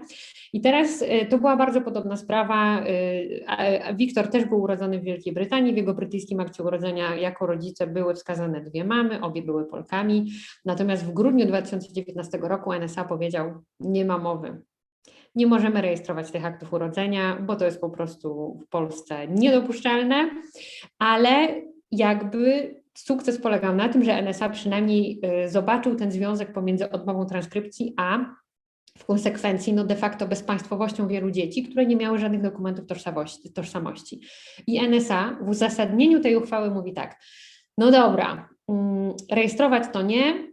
I teraz to była bardzo podobna sprawa. Wiktor też był urodzony w Wielkiej Brytanii. W jego brytyjskim akcie urodzenia jako rodzice były wskazane dwie mamy, obie były Polkami. Natomiast w grudniu 2019 roku NSA powiedział: nie ma mowy. Nie możemy rejestrować tych aktów urodzenia, bo to jest po prostu w Polsce niedopuszczalne, ale jakby sukces polegał na tym, że NSA przynajmniej zobaczył ten związek pomiędzy odmową transkrypcji, a w konsekwencji de facto bezpaństwowością wielu dzieci, które nie miały żadnych dokumentów tożsamości. I NSA w uzasadnieniu tej uchwały mówi tak: no dobra, rejestrować to nie,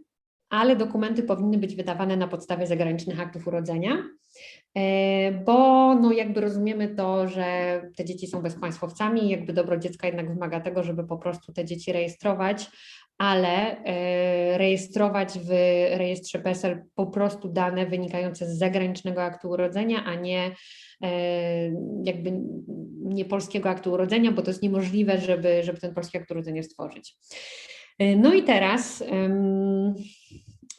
ale dokumenty powinny być wydawane na podstawie zagranicznych aktów urodzenia, bo jakby rozumiemy to, że te dzieci są bezpaństwowcami i jakby dobro dziecka jednak wymaga tego, żeby po prostu te dzieci rejestrować, ale rejestrować w rejestrze PESEL po prostu dane wynikające z zagranicznego aktu urodzenia, a nie jakby nie polskiego aktu urodzenia, bo to jest niemożliwe, żeby ten polski akt urodzenia stworzyć. No i teraz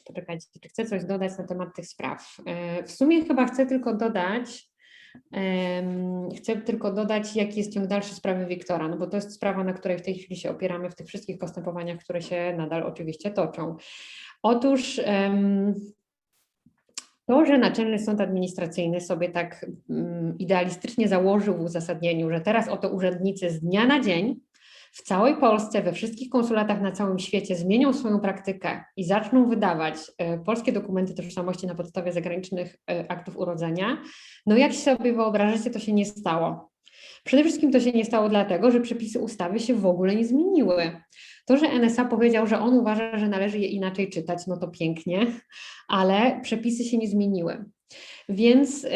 poczekajcie, czy chcę coś dodać na temat tych spraw. W sumie chyba chcę tylko dodać, jaki jest ciąg dalszy sprawy Wiktora, no bo to jest sprawa, na której w tej chwili się opieramy w tych wszystkich postępowaniach, które się nadal oczywiście toczą. Otóż to, że Naczelny Sąd Administracyjny sobie tak idealistycznie założył w uzasadnieniu, że teraz oto urzędnicy z dnia na dzień w całej Polsce, we wszystkich konsulatach na całym świecie zmienią swoją praktykę i zaczną wydawać polskie dokumenty tożsamości na podstawie zagranicznych aktów urodzenia, no jak sobie wyobrażacie, to się nie stało. Przede wszystkim to się nie stało dlatego, że przepisy ustawy się w ogóle nie zmieniły. To, że NSA powiedział, że on uważa, że należy je inaczej czytać, no to pięknie, ale przepisy się nie zmieniły. Więc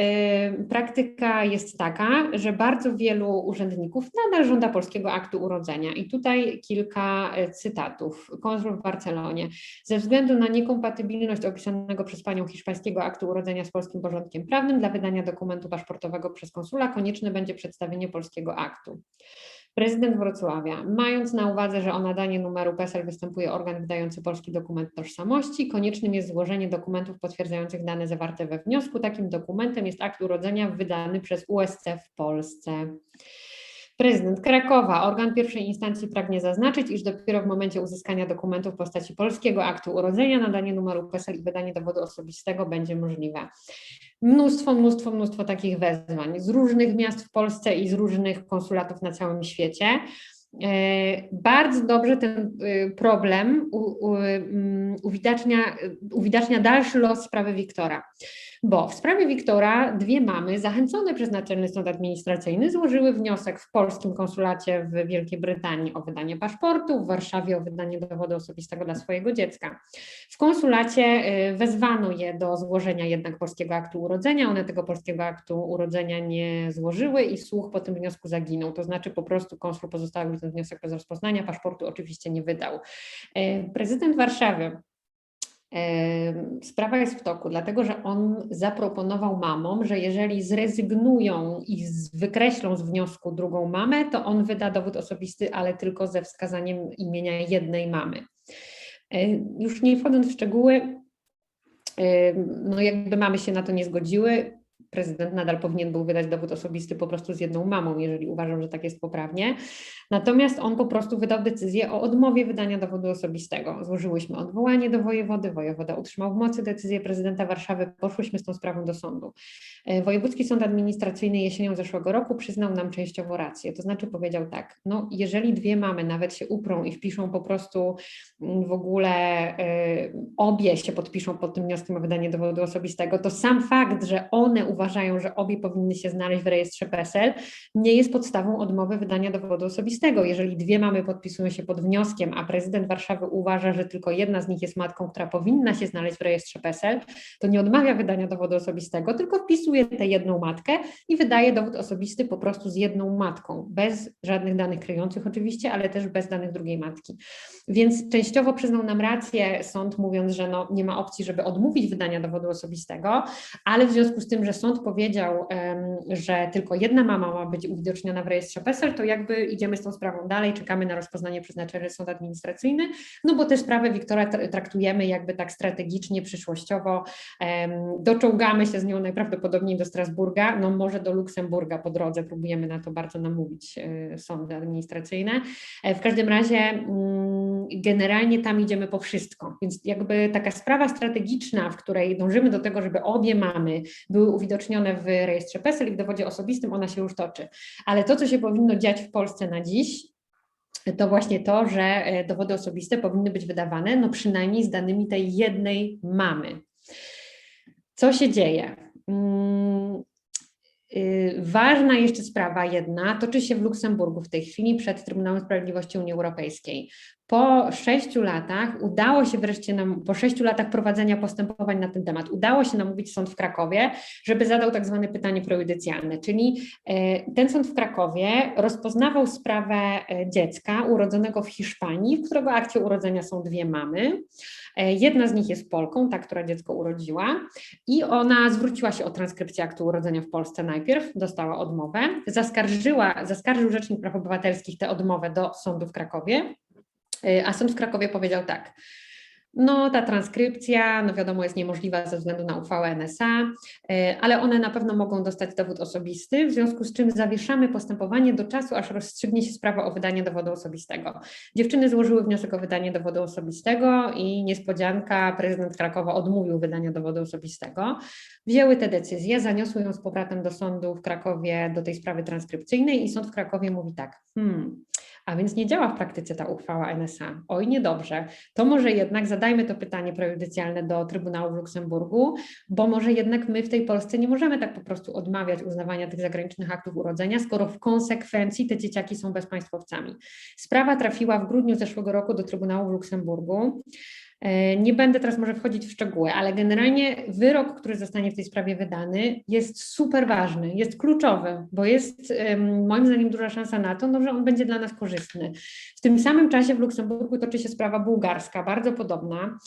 praktyka jest taka, że bardzo wielu urzędników nadal żąda polskiego aktu urodzenia. I tutaj kilka cytatów. Konsul w Barcelonie. Ze względu na niekompatybilność opisanego przez panią hiszpańskiego aktu urodzenia z polskim porządkiem prawnym, dla wydania dokumentu paszportowego przez konsula konieczne będzie przedstawienie polskiego aktu. Prezydent Wrocławia, mając na uwadze, że o nadanie numeru PESEL występuje organ wydający polski dokument tożsamości, koniecznym jest złożenie dokumentów potwierdzających dane zawarte we wniosku. Takim dokumentem jest akt urodzenia wydany przez USC w Polsce. Prezydent Krakowa, organ pierwszej instancji pragnie zaznaczyć, iż dopiero w momencie uzyskania dokumentu w postaci polskiego aktu urodzenia nadanie numeru PESEL i wydanie dowodu osobistego będzie możliwe. Mnóstwo takich wezwań z różnych miast w Polsce i z różnych konsulatów na całym świecie. Bardzo dobrze ten problem uwidacznia dalszy los sprawy Wiktora, bo w sprawie Wiktora dwie mamy zachęcone przez Naczelny Sąd Administracyjny złożyły wniosek w polskim konsulacie w Wielkiej Brytanii o wydanie paszportu, w Warszawie o wydanie dowodu osobistego dla swojego dziecka. W konsulacie wezwano je do złożenia jednak polskiego aktu urodzenia, one tego polskiego aktu urodzenia nie złożyły i słuch po tym wniosku zaginął, to znaczy po prostu konsul pozostawił ten wniosek bez rozpoznania, paszportu oczywiście nie wydał. Prezydent Warszawy, sprawa jest w toku, dlatego że on zaproponował mamom, że jeżeli zrezygnują i wykreślą z wniosku drugą mamę, to on wyda dowód osobisty, ale tylko ze wskazaniem imienia jednej mamy. Już nie wchodząc w szczegóły, no jakby mamy się na to nie zgodziły, prezydent nadal powinien był wydać dowód osobisty po prostu z jedną mamą, jeżeli uważam, że tak jest poprawnie. Natomiast on po prostu wydał decyzję o odmowie wydania dowodu osobistego. Złożyłyśmy odwołanie do wojewody, wojewoda utrzymał w mocy decyzję prezydenta Warszawy, poszłyśmy z tą sprawą do sądu. Wojewódzki Sąd Administracyjny jesienią zeszłego roku przyznał nam częściowo rację, to znaczy powiedział tak, no jeżeli dwie mamy nawet się uprą i wpiszą po prostu w ogóle obie się podpiszą pod tym wnioskiem o wydanie dowodu osobistego, to sam fakt, że one uważają, że obie powinny się znaleźć w rejestrze PESEL, nie jest podstawą odmowy wydania dowodu osobistego. Jeżeli dwie mamy podpisują się pod wnioskiem, a prezydent Warszawy uważa, że tylko jedna z nich jest matką, która powinna się znaleźć w rejestrze PESEL, to nie odmawia wydania dowodu osobistego, tylko wpisuje tę jedną matkę i wydaje dowód osobisty po prostu z jedną matką, bez żadnych danych kryjących oczywiście, ale też bez danych drugiej matki. Więc częściowo przyznał nam rację sąd, mówiąc, że no, nie ma opcji, żeby odmówić wydania dowodu osobistego, ale w związku z tym, że sąd powiedział, że tylko jedna mama ma być uwidoczniona w rejestrze PESEL, to jakby idziemy z tą sprawą dalej, czekamy na rozpoznanie przez Naczelny Sąd Administracyjny, no bo tę sprawę Wiktora traktujemy jakby tak strategicznie, przyszłościowo, doczołgamy się z nią najprawdopodobniej do Strasburga, no może do Luksemburga po drodze, próbujemy na to bardzo namówić sądy administracyjne. W każdym razie generalnie tam idziemy po wszystko, więc jakby taka sprawa strategiczna, w której dążymy do tego, żeby obie mamy były uwidocznione w rejestrze PESEL i w dowodzie osobistym, ona się już toczy. Ale to, co się powinno dziać w Polsce na dziś, to właśnie to, że dowody osobiste powinny być wydawane, no przynajmniej z danymi tej jednej mamy. Co się dzieje? Ważna jeszcze sprawa jedna toczy się w Luksemburgu w tej chwili przed Trybunałem Sprawiedliwości Unii Europejskiej. Po 6 latach udało się wreszcie po 6 latach prowadzenia postępowań na ten temat, udało się namówić sąd w Krakowie, żeby zadał tak zwane pytanie prejudycjalne, czyli ten sąd w Krakowie rozpoznawał sprawę dziecka urodzonego w Hiszpanii, w którego akcie urodzenia są dwie mamy. Jedna z nich jest Polką, ta, która dziecko urodziła, i ona zwróciła się o transkrypcję aktu urodzenia w Polsce najpierw, dostała odmowę, zaskarżył Rzecznik Praw Obywatelskich tę odmowę do sądu w Krakowie, a sąd w Krakowie powiedział tak, no ta transkrypcja, no wiadomo, jest niemożliwa ze względu na uchwałę NSA, ale one na pewno mogą dostać dowód osobisty, w związku z czym zawieszamy postępowanie do czasu, aż rozstrzygnie się sprawa o wydanie dowodu osobistego. Dziewczyny złożyły wniosek o wydanie dowodu osobistego i niespodzianka, prezydent Krakowa odmówił wydania dowodu osobistego. Wzięły tę decyzję, zaniosły ją z powrotem do sądu w Krakowie, do tej sprawy transkrypcyjnej i sąd w Krakowie mówi tak, a więc nie działa w praktyce ta uchwała NSA. Oj, niedobrze. To może jednak zadajmy to pytanie prejudycjalne do Trybunału w Luksemburgu, bo może jednak my w tej Polsce nie możemy tak po prostu odmawiać uznawania tych zagranicznych aktów urodzenia, skoro w konsekwencji te dzieciaki są bezpaństwowcami. Sprawa trafiła w grudniu zeszłego roku do Trybunału w Luksemburgu. Nie będę teraz może wchodzić w szczegóły, ale generalnie wyrok, który zostanie w tej sprawie wydany, jest super ważny, jest kluczowy, bo jest moim zdaniem duża szansa na to, no, że on będzie dla nas korzystny. W tym samym czasie w Luksemburgu toczy się sprawa bułgarska, bardzo podobna.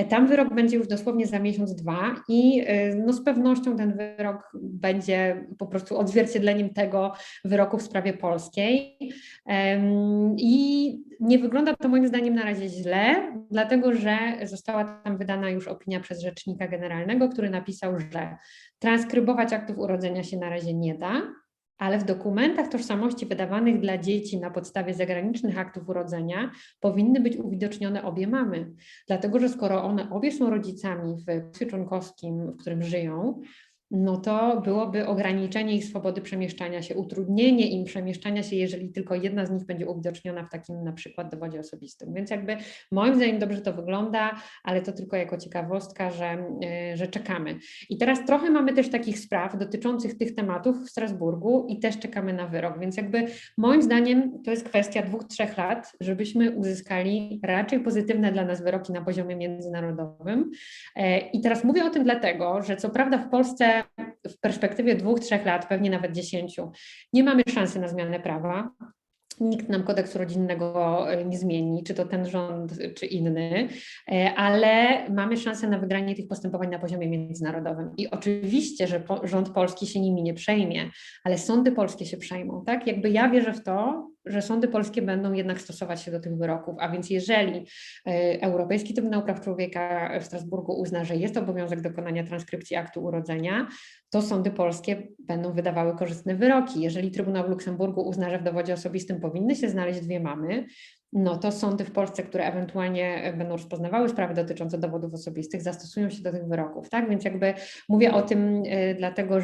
Tam wyrok będzie już dosłownie za miesiąc, dwa i no, z pewnością ten wyrok będzie po prostu odzwierciedleniem tego wyroku w sprawie polskiej. I nie wygląda to moim zdaniem na razie źle, dlatego że została tam wydana już opinia przez rzecznika generalnego, który napisał, że transkrybować aktów urodzenia się na razie nie da, ale w dokumentach tożsamości wydawanych dla dzieci na podstawie zagranicznych aktów urodzenia powinny być uwidocznione obie mamy. Dlatego, że skoro one obie są rodzicami w państwie członkowskim, w którym żyją, no to byłoby ograniczenie ich swobody przemieszczania się, utrudnienie im przemieszczania się, jeżeli tylko jedna z nich będzie uwidoczniona w takim na przykład dowodzie osobistym. Więc jakby moim zdaniem dobrze to wygląda, ale to tylko jako ciekawostka, że czekamy. I teraz trochę mamy też takich spraw dotyczących tych tematów w Strasburgu i też czekamy na wyrok, więc jakby moim zdaniem to jest kwestia 2-3 lat, żebyśmy uzyskali raczej pozytywne dla nas wyroki na poziomie międzynarodowym. I teraz mówię o tym dlatego, że co prawda w Polsce w perspektywie 2-3 lat, pewnie nawet 10, nie mamy szansy na zmianę prawa. Nikt nam kodeksu rodzinnego nie zmieni, czy to ten rząd, czy inny, ale mamy szansę na wygranie tych postępowań na poziomie międzynarodowym. I oczywiście, że rząd polski się nimi nie przejmie, ale sądy polskie się przejmą, tak? Jakby ja wierzę w to, że sądy polskie będą jednak stosować się do tych wyroków, a więc jeżeli Europejski Trybunał Praw Człowieka w Strasburgu uzna, że jest obowiązek dokonania transkrypcji aktu urodzenia, to sądy polskie będą wydawały korzystne wyroki. Jeżeli Trybunał w Luksemburgu uzna, że w dowodzie osobistym powinny się znaleźć dwie mamy, no to sądy w Polsce, które ewentualnie będą rozpoznawały sprawy dotyczące dowodów osobistych, zastosują się do tych wyroków, tak? Więc jakby mówię o tym dlatego,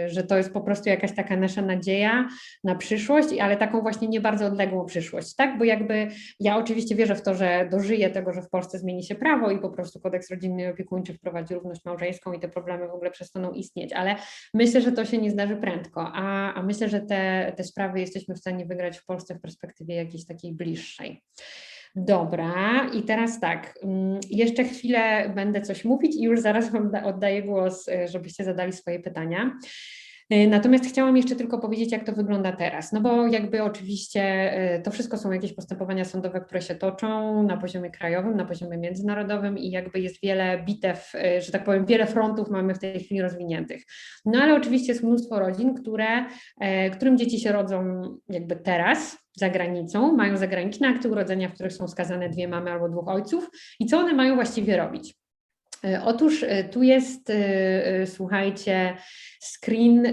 że to jest po prostu jakaś taka nasza nadzieja na przyszłość, ale taką właśnie nie bardzo odległą przyszłość, tak? Bo jakby ja oczywiście wierzę w to, że dożyję tego, że w Polsce zmieni się prawo i po prostu kodeks rodzinny i opiekuńczy wprowadzi równość małżeńską i te problemy w ogóle przestaną istnieć, ale myślę, że to się nie zdarzy prędko, a myślę, że te sprawy jesteśmy w stanie wygrać w Polsce w perspektywie jakiejś takiej bliższej. Dobra, i teraz tak, jeszcze chwilę będę coś mówić i już zaraz Wam oddaję głos, żebyście zadali swoje pytania. Natomiast chciałam jeszcze tylko powiedzieć, jak to wygląda teraz, no bo jakby oczywiście to wszystko są jakieś postępowania sądowe, które się toczą na poziomie krajowym, na poziomie międzynarodowym i jakby jest wiele bitew, że tak powiem, wiele frontów mamy w tej chwili rozwiniętych. No ale oczywiście jest mnóstwo rodzin, którym dzieci się rodzą jakby teraz za granicą, mają zagraniczne akty urodzenia, w których są wskazane dwie mamy albo dwóch ojców i co one mają właściwie robić? Otóż tu jest, słuchajcie, screen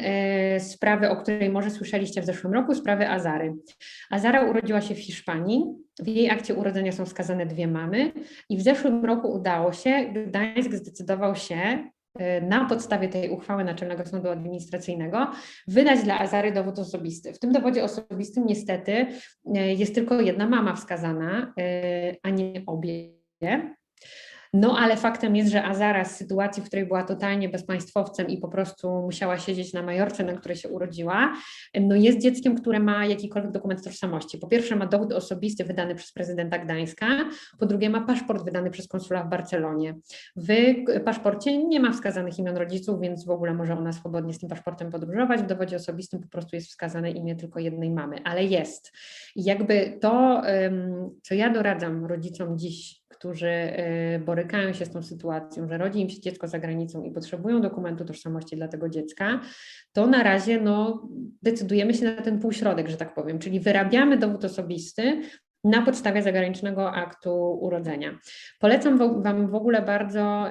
sprawy, o której może słyszeliście w zeszłym roku, sprawy Azary. Azara urodziła się w Hiszpanii, w jej akcie urodzenia są wskazane dwie mamy i w zeszłym roku udało się, Gdańsk zdecydował się na podstawie tej uchwały Naczelnego Sądu Administracyjnego wydać dla Azary dowód osobisty. W tym dowodzie osobistym niestety jest tylko jedna mama wskazana, a nie obie. No ale faktem jest, że Azara z sytuacji, w której była totalnie bezpaństwowcem i po prostu musiała siedzieć na Majorce, na której się urodziła, no jest dzieckiem, które ma jakikolwiek dokument tożsamości. Po pierwsze ma dowód osobisty wydany przez prezydenta Gdańska, po drugie ma paszport wydany przez konsula w Barcelonie. W paszporcie nie ma wskazanych imion rodziców, więc w ogóle może ona swobodnie z tym paszportem podróżować. W dowodzie osobistym po prostu jest wskazane imię tylko jednej mamy, ale jest. I jakby to, co ja doradzam rodzicom dziś, którzy borykają się z tą sytuacją, że rodzi im się dziecko za granicą i potrzebują dokumentu tożsamości dla tego dziecka, to na razie decydujemy się na ten półśrodek, że tak powiem, czyli wyrabiamy dowód osobisty, na podstawie zagranicznego aktu urodzenia. Polecam Wam w ogóle bardzo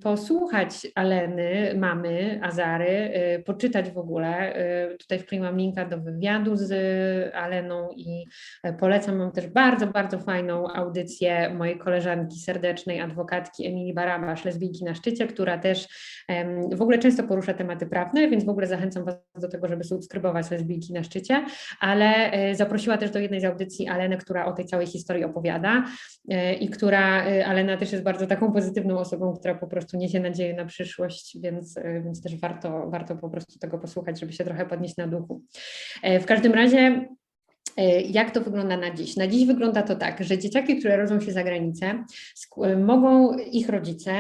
posłuchać Aleny, mamy, Azary, poczytać w ogóle. Tutaj wkleiłam linka do wywiadu z Aleną i polecam Wam też bardzo, bardzo fajną audycję mojej koleżanki serdecznej, adwokatki Emilii Barabasz, lesbijki na szczycie, która też w ogóle często porusza tematy prawne, więc w ogóle zachęcam Was do tego, żeby subskrybować lesbijki na szczycie, ale zaprosiła też do jednej z audycji Alenę, która o tej całej historii opowiada i Alena też jest bardzo taką pozytywną osobą, która po prostu niesie nadzieję na przyszłość, więc też warto po prostu tego posłuchać, żeby się trochę podnieść na duchu. W każdym razie, jak to wygląda na dziś? Na dziś wygląda to tak, że dzieciaki, które rodzą się za granicę, mogą ich rodzice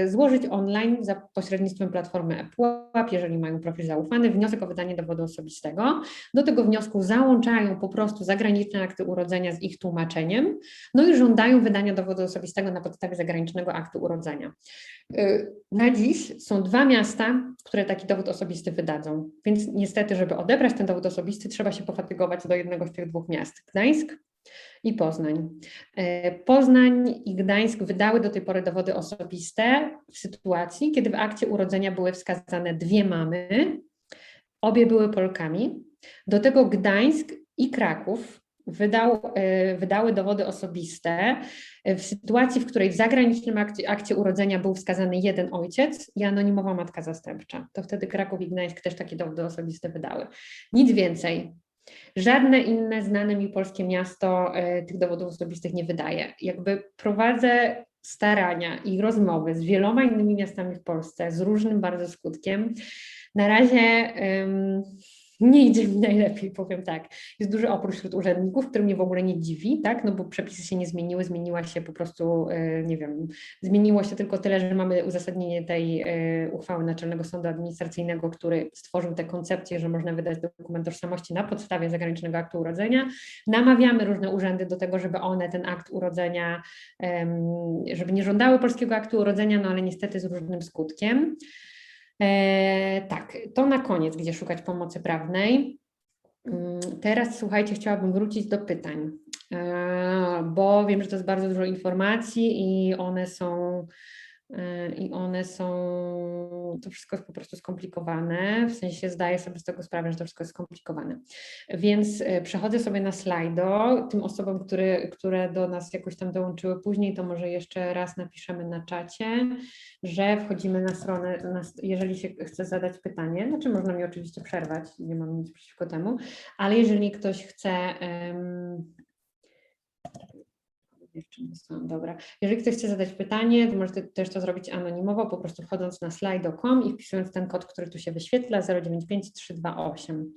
złożyć online za pośrednictwem platformy ePUAP, jeżeli mają profil zaufany, wniosek o wydanie dowodu osobistego. Do tego wniosku załączają po prostu zagraniczne akty urodzenia z ich tłumaczeniem, no i żądają wydania dowodu osobistego na podstawie zagranicznego aktu urodzenia. Na dziś są 2 miasta, które taki dowód osobisty wydadzą, więc niestety, żeby odebrać ten dowód osobisty, trzeba się pofatygować do jednego z tych 2 miast, Gdańsk i Poznań. Poznań i Gdańsk wydały do tej pory dowody osobiste w sytuacji, kiedy w akcie urodzenia były wskazane 2 mamy, obie były Polkami. Do tego Gdańsk i Kraków wydały dowody osobiste w sytuacji, w której w zagranicznym akcie urodzenia był wskazany 1 ojciec i anonimowa matka zastępcza. To wtedy Kraków i Gdańsk też takie dowody osobiste wydały. Nic więcej. Żadne inne znane mi polskie miasto tych dowodów osobistych nie wydaje. Jakby prowadzę starania i rozmowy z wieloma innymi miastami w Polsce z różnym bardzo skutkiem. Na razie nie idzie mi najlepiej, powiem tak. Jest duży opór wśród urzędników, który mnie w ogóle nie dziwi, tak? No bo przepisy się nie zmieniły, zmieniła się po prostu, nie wiem, zmieniło się tylko tyle, że mamy uzasadnienie tej uchwały Naczelnego Sądu Administracyjnego, który stworzył tę koncepcję, że można wydać dokument tożsamości na podstawie zagranicznego aktu urodzenia. Namawiamy różne urzędy do tego, żeby one ten akt urodzenia, żeby nie żądały polskiego aktu urodzenia, no ale niestety z różnym skutkiem. Tak, to na koniec, gdzie szukać pomocy prawnej. Teraz słuchajcie, chciałabym wrócić do pytań, bo wiem, że to jest bardzo dużo informacji i to wszystko jest po prostu skomplikowane, w sensie zdaję sobie z tego sprawę, że to wszystko jest skomplikowane. Więc przechodzę sobie na slajdo. Tym osobom, które do nas jakoś tam dołączyły później, to może jeszcze raz napiszemy na czacie, że wchodzimy na stronę, jeżeli się chce zadać pytanie, znaczy można mi oczywiście przerwać, nie mam nic przeciwko temu, ale jeżeli ktoś chce... Dobra. Jeżeli ktoś chce zadać pytanie, to możecie też to zrobić anonimowo, po prostu wchodząc na slido.com i wpisując ten kod, który tu się wyświetla, 095328.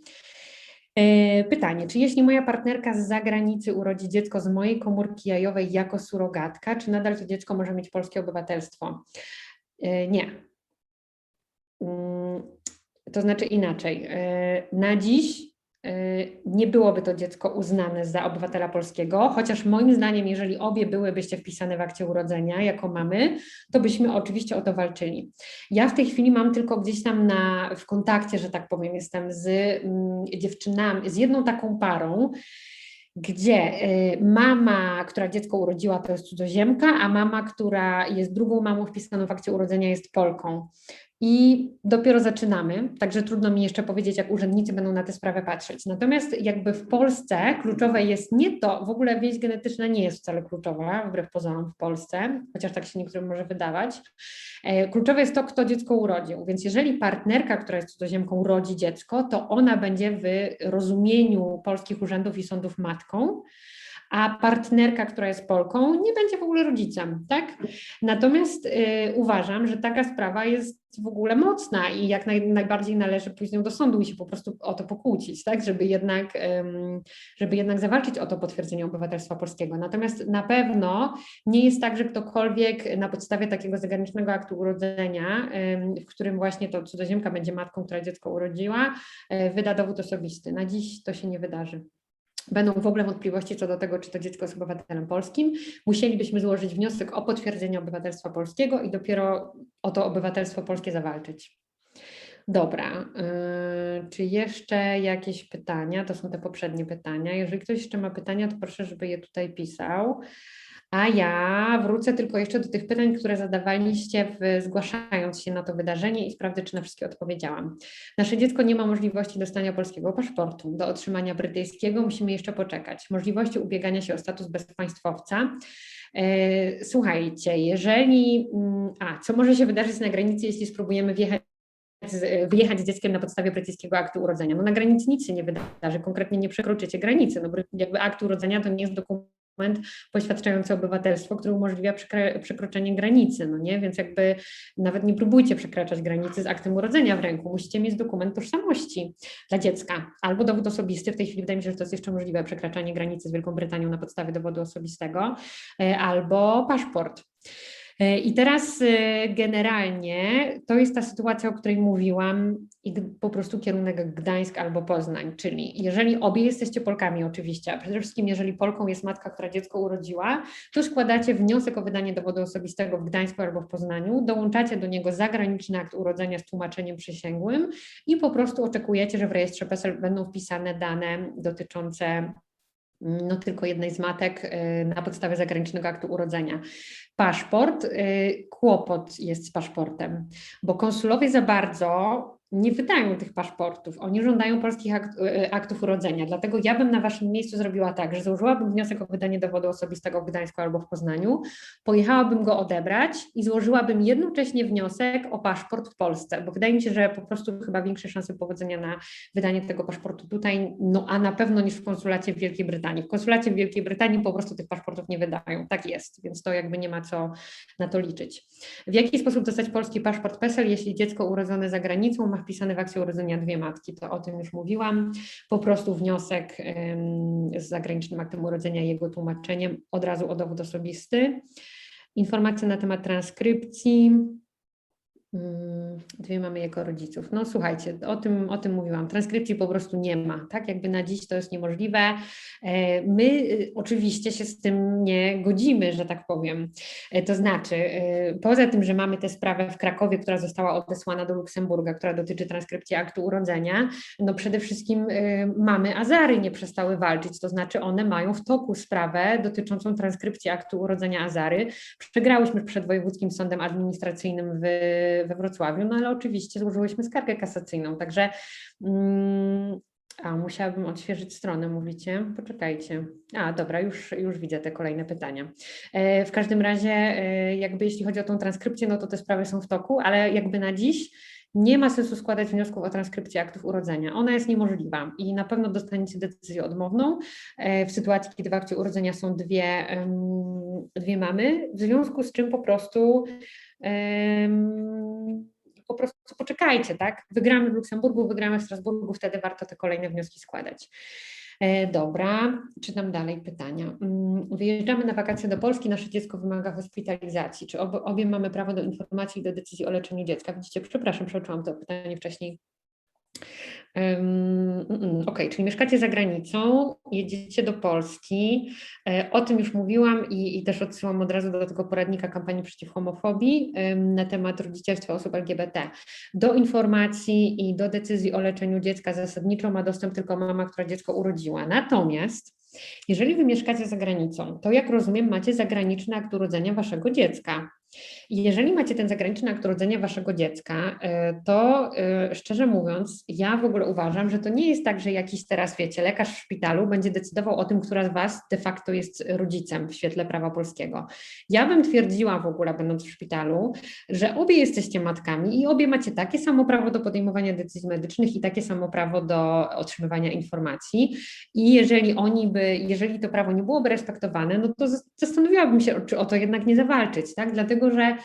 Pytanie, czy jeśli moja partnerka z zagranicy urodzi dziecko z mojej komórki jajowej jako surogatka, czy nadal to dziecko może mieć polskie obywatelstwo? Nie. To znaczy inaczej. Na dziś nie byłoby to dziecko uznane za obywatela polskiego, chociaż moim zdaniem, jeżeli obie byłybyście wpisane w akcie urodzenia jako mamy, to byśmy oczywiście o to walczyli. Ja w tej chwili mam tylko gdzieś tam w kontakcie, że tak powiem, jestem z dziewczynami, z jedną taką parą, gdzie mama, która dziecko urodziła, to jest cudzoziemka, a mama, która jest drugą mamą wpisaną w akcie urodzenia, jest Polką. I dopiero zaczynamy, także trudno mi jeszcze powiedzieć, jak urzędnicy będą na tę sprawę patrzeć. Natomiast jakby w Polsce kluczowe jest nie to, w ogóle wieść genetyczna nie jest wcale kluczowa, wbrew pozorom w Polsce, chociaż tak się niektórym może wydawać. Kluczowe jest to, kto dziecko urodził, więc jeżeli partnerka, która jest cudzoziemką, rodzi dziecko, to ona będzie w rozumieniu polskich urzędów i sądów matką, a partnerka, która jest Polką, nie będzie w ogóle rodzicem, tak? Natomiast uważam, że taka sprawa jest w ogóle mocna i jak najbardziej należy pójść z nią do sądu i się po prostu o to pokłócić, tak? Żeby jednak zawalczyć o to potwierdzenie obywatelstwa polskiego. Natomiast na pewno nie jest tak, że ktokolwiek na podstawie takiego zagranicznego aktu urodzenia, w którym właśnie to cudzoziemka będzie matką, która dziecko urodziła, wyda dowód osobisty. Na dziś to się nie wydarzy. Będą w ogóle wątpliwości co do tego, czy to dziecko jest obywatelem polskim, musielibyśmy złożyć wniosek o potwierdzenie obywatelstwa polskiego i dopiero o to obywatelstwo polskie zawalczyć. Dobra, czy jeszcze jakieś pytania? To są te poprzednie pytania. Jeżeli ktoś jeszcze ma pytania, to proszę, żeby je tutaj pisał. A ja wrócę tylko jeszcze do tych pytań, które zadawaliście, zgłaszając się na to wydarzenie i sprawdzę, czy na wszystkie odpowiedziałam. Nasze dziecko nie ma możliwości dostania polskiego paszportu. Do otrzymania brytyjskiego musimy jeszcze poczekać. Możliwości ubiegania się o status bezpaństwowca. Słuchajcie, jeżeli... co może się wydarzyć na granicy, jeśli spróbujemy wyjechać z dzieckiem na podstawie brytyjskiego aktu urodzenia? No na granicy nic się nie wydarzy, konkretnie nie przekroczycie granicy, no bo jakby akt urodzenia to nie jest dokument poświadczający obywatelstwo, który umożliwia przekroczenie granicy, no nie? Więc jakby nawet nie próbujcie przekraczać granicy z aktem urodzenia w ręku, musicie mieć dokument tożsamości dla dziecka, albo dowód osobisty, w tej chwili wydaje mi się, że to jest jeszcze możliwe, przekraczanie granicy z Wielką Brytanią na podstawie dowodu osobistego, albo paszport. I teraz generalnie to jest ta sytuacja, o której mówiłam, i po prostu kierunek Gdańsk albo Poznań, czyli jeżeli obie jesteście Polkami oczywiście, a przede wszystkim jeżeli Polką jest matka, która dziecko urodziła, to składacie wniosek o wydanie dowodu osobistego w Gdańsku albo w Poznaniu, dołączacie do niego zagraniczny akt urodzenia z tłumaczeniem przysięgłym i po prostu oczekujecie, że w rejestrze PESEL będą wpisane dane dotyczące tylko jednej z matek na podstawie zagranicznego aktu urodzenia. Paszport, kłopot jest z paszportem, bo konsulowie za bardzo nie wydają tych paszportów. Oni żądają polskich aktów urodzenia. Dlatego ja bym na waszym miejscu zrobiła tak, że złożyłabym wniosek o wydanie dowodu osobistego w Gdańsku albo w Poznaniu, pojechałabym go odebrać i złożyłabym jednocześnie wniosek o paszport w Polsce, bo wydaje mi się, że po prostu chyba większe szanse powodzenia na wydanie tego paszportu tutaj, no a na pewno niż w konsulacie w Wielkiej Brytanii. W konsulacie w Wielkiej Brytanii po prostu tych paszportów nie wydają. Tak jest, więc to jakby nie ma co na to liczyć. W jaki sposób dostać polski paszport PESEL, jeśli dziecko urodzone za granicą ma wpisane w akcie urodzenia dwie matki? To o tym już mówiłam. Po prostu wniosek z zagranicznym aktem urodzenia i jego tłumaczeniem, od razu o dowód osobisty. Informacje na temat transkrypcji. Dwie mamy jego rodziców. No słuchajcie, o tym mówiłam. Transkrypcji po prostu nie ma, tak? Jakby na dziś to jest niemożliwe. My oczywiście się z tym nie godzimy, że tak powiem. To znaczy, poza tym, że mamy tę sprawę w Krakowie, która została odesłana do Luksemburga, która dotyczy transkrypcji aktu urodzenia, no przede wszystkim mamy Azary nie przestały walczyć, to znaczy one mają w toku sprawę dotyczącą transkrypcji aktu urodzenia Azary. Przegrałyśmy przed Wojewódzkim Sądem Administracyjnym we Wrocławiu, no ale oczywiście złożyłyśmy skargę kasacyjną, także musiałabym odświeżyć stronę, mówicie? Poczekajcie. Dobra, już widzę te kolejne pytania. W każdym razie jakby jeśli chodzi o tą transkrypcję, no to te sprawy są w toku, ale jakby na dziś nie ma sensu składać wniosków o transkrypcję aktów urodzenia. Ona jest niemożliwa i na pewno dostaniecie decyzję odmowną w sytuacji, kiedy w akcie urodzenia są dwie mamy, w związku z czym po prostu poczekajcie, tak? Wygramy w Luksemburgu, wygramy w Strasburgu, wtedy warto te kolejne wnioski składać. Dobra, czytam dalej pytania. Wyjeżdżamy na wakacje do Polski, nasze dziecko wymaga hospitalizacji. Czy obie mamy prawo do informacji i do decyzji o leczeniu dziecka? Widzicie, przepraszam, przeoczyłam to pytanie wcześniej. Okej, czyli mieszkacie za granicą, jedziecie do Polski, o tym już mówiłam i też odsyłam od razu do tego poradnika kampanii przeciw homofobii na temat rodzicielstwa osób LGBT. Do informacji i do decyzji o leczeniu dziecka zasadniczo ma dostęp tylko mama, która dziecko urodziła. Natomiast jeżeli wy mieszkacie za granicą, to jak rozumiem macie zagraniczny akt urodzenia waszego dziecka. I jeżeli macie ten zagraniczny akt urodzenia waszego dziecka, to szczerze mówiąc, ja w ogóle uważam, że to nie jest tak, że jakiś teraz, wiecie, lekarz w szpitalu będzie decydował o tym, która z was de facto jest rodzicem w świetle prawa polskiego. Ja bym twierdziła w ogóle, będąc w szpitalu, że obie jesteście matkami i obie macie takie samo prawo do podejmowania decyzji medycznych i takie samo prawo do otrzymywania informacji. I jeżeli to prawo nie byłoby respektowane, no to zastanowiłabym się, czy o to jednak nie zawalczyć, tak? Dlatego, że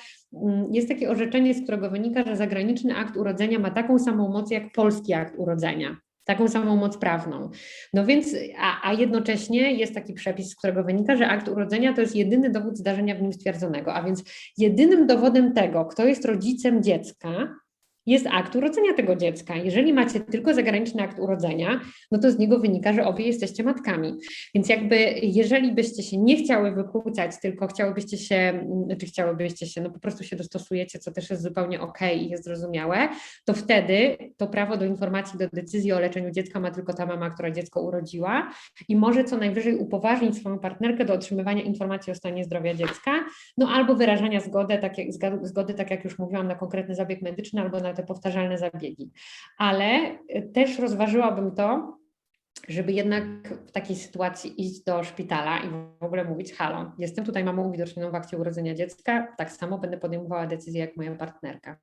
jest takie orzeczenie, z którego wynika, że zagraniczny akt urodzenia ma taką samą moc jak polski akt urodzenia, taką samą moc prawną. No więc, a jednocześnie jest taki przepis, z którego wynika, że akt urodzenia to jest jedyny dowód zdarzenia w nim stwierdzonego, a więc jedynym dowodem tego, kto jest rodzicem dziecka, jest akt urodzenia tego dziecka. Jeżeli macie tylko zagraniczny akt urodzenia, no to z niego wynika, że obie jesteście matkami. Więc jakby jeżeli byście się nie chciały wykłócać, tylko chciałybyście się, no po prostu się dostosujecie, co też jest zupełnie okej i jest zrozumiałe, to wtedy to prawo do informacji, do decyzji o leczeniu dziecka ma tylko ta mama, która dziecko urodziła i może co najwyżej upoważnić swoją partnerkę do otrzymywania informacji o stanie zdrowia dziecka, no albo wyrażania zgody, tak jak już mówiłam, na konkretny zabieg medyczny albo na te powtarzalne zabiegi. Ale też rozważyłabym to, żeby jednak w takiej sytuacji iść do szpitala i w ogóle mówić: halo, jestem tutaj mamą uwidocznioną w akcie urodzenia dziecka, tak samo będę podejmowała decyzję jak moja partnerka.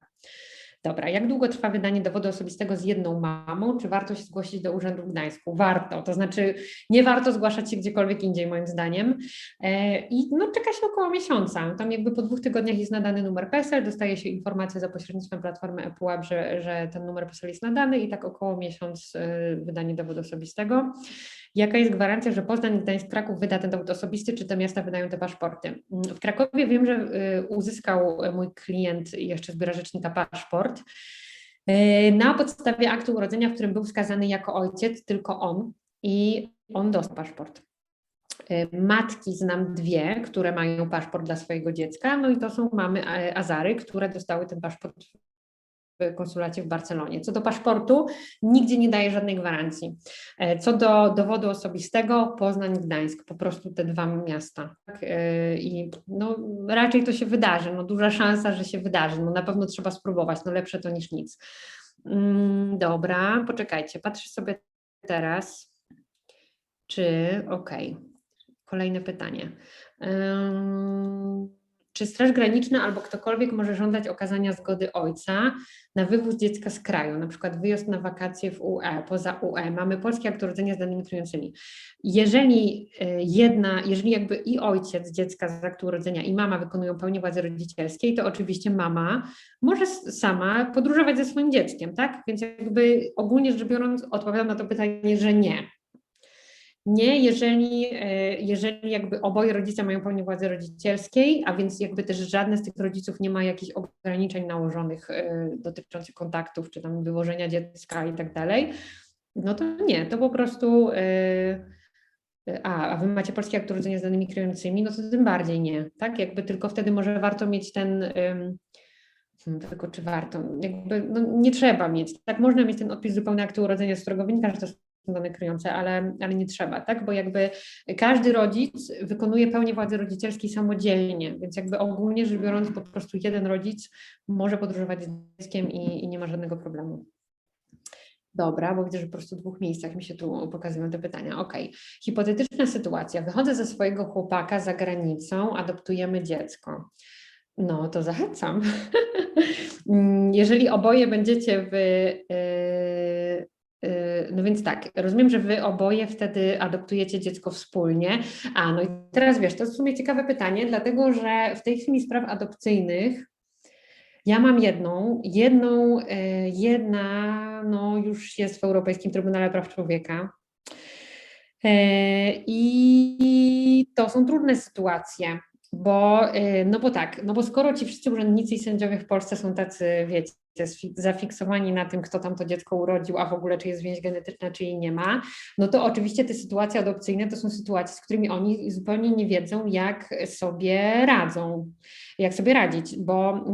Dobra, jak długo trwa wydanie dowodu osobistego z jedną mamą? Czy warto się zgłosić do urzędu w Gdańsku? Warto, to znaczy nie warto zgłaszać się gdziekolwiek indziej moim zdaniem. I no, czeka się około miesiąca. Tam jakby po 2 tygodniach jest nadany numer PESEL, dostaje się informację za pośrednictwem platformy ePUAP, że ten numer PESEL jest nadany i tak około miesiąc wydanie dowodu osobistego. Jaka jest gwarancja, że Poznań, Gdańsk, Kraków wyda ten dowód osobisty, czy te miasta wydają te paszporty? W Krakowie wiem, że uzyskał mój klient, jeszcze zbiera rzecznika, paszport na podstawie aktu urodzenia, w którym był wskazany jako ojciec, tylko on, i on dostał paszport. Matki znam 2, które mają paszport dla swojego dziecka, no i to są mamy Azary, które dostały ten paszport w konsulacie w Barcelonie. Co do paszportu, nigdzie nie daje żadnej gwarancji. Co do dowodu osobistego, Poznań, Gdańsk, po prostu te 2 miasta. I no, raczej to się wydarzy, no, duża szansa, że się wydarzy, no, na pewno trzeba spróbować, no, lepsze to niż nic. Dobra, poczekajcie, patrzę sobie teraz, kolejne pytanie. Czy Straż Graniczna albo ktokolwiek może żądać okazania zgody ojca na wywóz dziecka z kraju, na przykład wyjazd na wakacje w UE, poza UE? Mamy polskie akt urodzenia z danymi kryjącymi. Jeżeli jakby i ojciec dziecka z aktu urodzenia i mama wykonują pełnię władzy rodzicielskiej, to oczywiście mama może sama podróżować ze swoim dzieckiem, tak? Więc jakby ogólnie rzecz biorąc odpowiadam na to pytanie, że nie. Nie, jeżeli jakby oboje rodzice mają pełnię władzy rodzicielskiej, a więc jakby też żadne z tych rodziców nie ma jakichś ograniczeń nałożonych dotyczących kontaktów, czy tam wywożenia dziecka i tak dalej, no to nie, to po prostu, a wy macie polskie akt urodzenia z danymi kryjącymi, no to tym bardziej nie, tak? Jakby tylko wtedy może warto mieć tylko czy warto, jakby no nie trzeba mieć, tak? Można mieć ten odpis zupełny aktu urodzenia, z którego wynika, że to dane kryjące, ale nie trzeba, tak? Bo jakby każdy rodzic wykonuje pełnię władzy rodzicielskiej samodzielnie, więc jakby ogólnie rzecz biorąc po prostu jeden rodzic może podróżować z dzieckiem i nie ma żadnego problemu. Dobra, bo widzę, że po prostu w 2 miejscach mi się tu pokazują te pytania. Okej. Hipotetyczna sytuacja. Wychodzę ze swojego chłopaka za granicą, adoptujemy dziecko. No to zachęcam. Jeżeli oboje będziecie no więc tak, rozumiem, że wy oboje wtedy adoptujecie dziecko wspólnie. No i teraz wiesz, to jest w sumie ciekawe pytanie, dlatego że w tej chwili spraw adopcyjnych ja mam jedna no już jest w Europejskim Trybunale Praw Człowieka. I to są trudne sytuacje, bo skoro ci wszyscy urzędnicy i sędziowie w Polsce są tacy, wiecie, zafiksowani na tym, kto tam to dziecko urodził, a w ogóle czy jest więź genetyczna, czy jej nie ma, no to oczywiście te sytuacje adopcyjne to są sytuacje, z którymi oni zupełnie nie wiedzą, jak sobie radzić, bo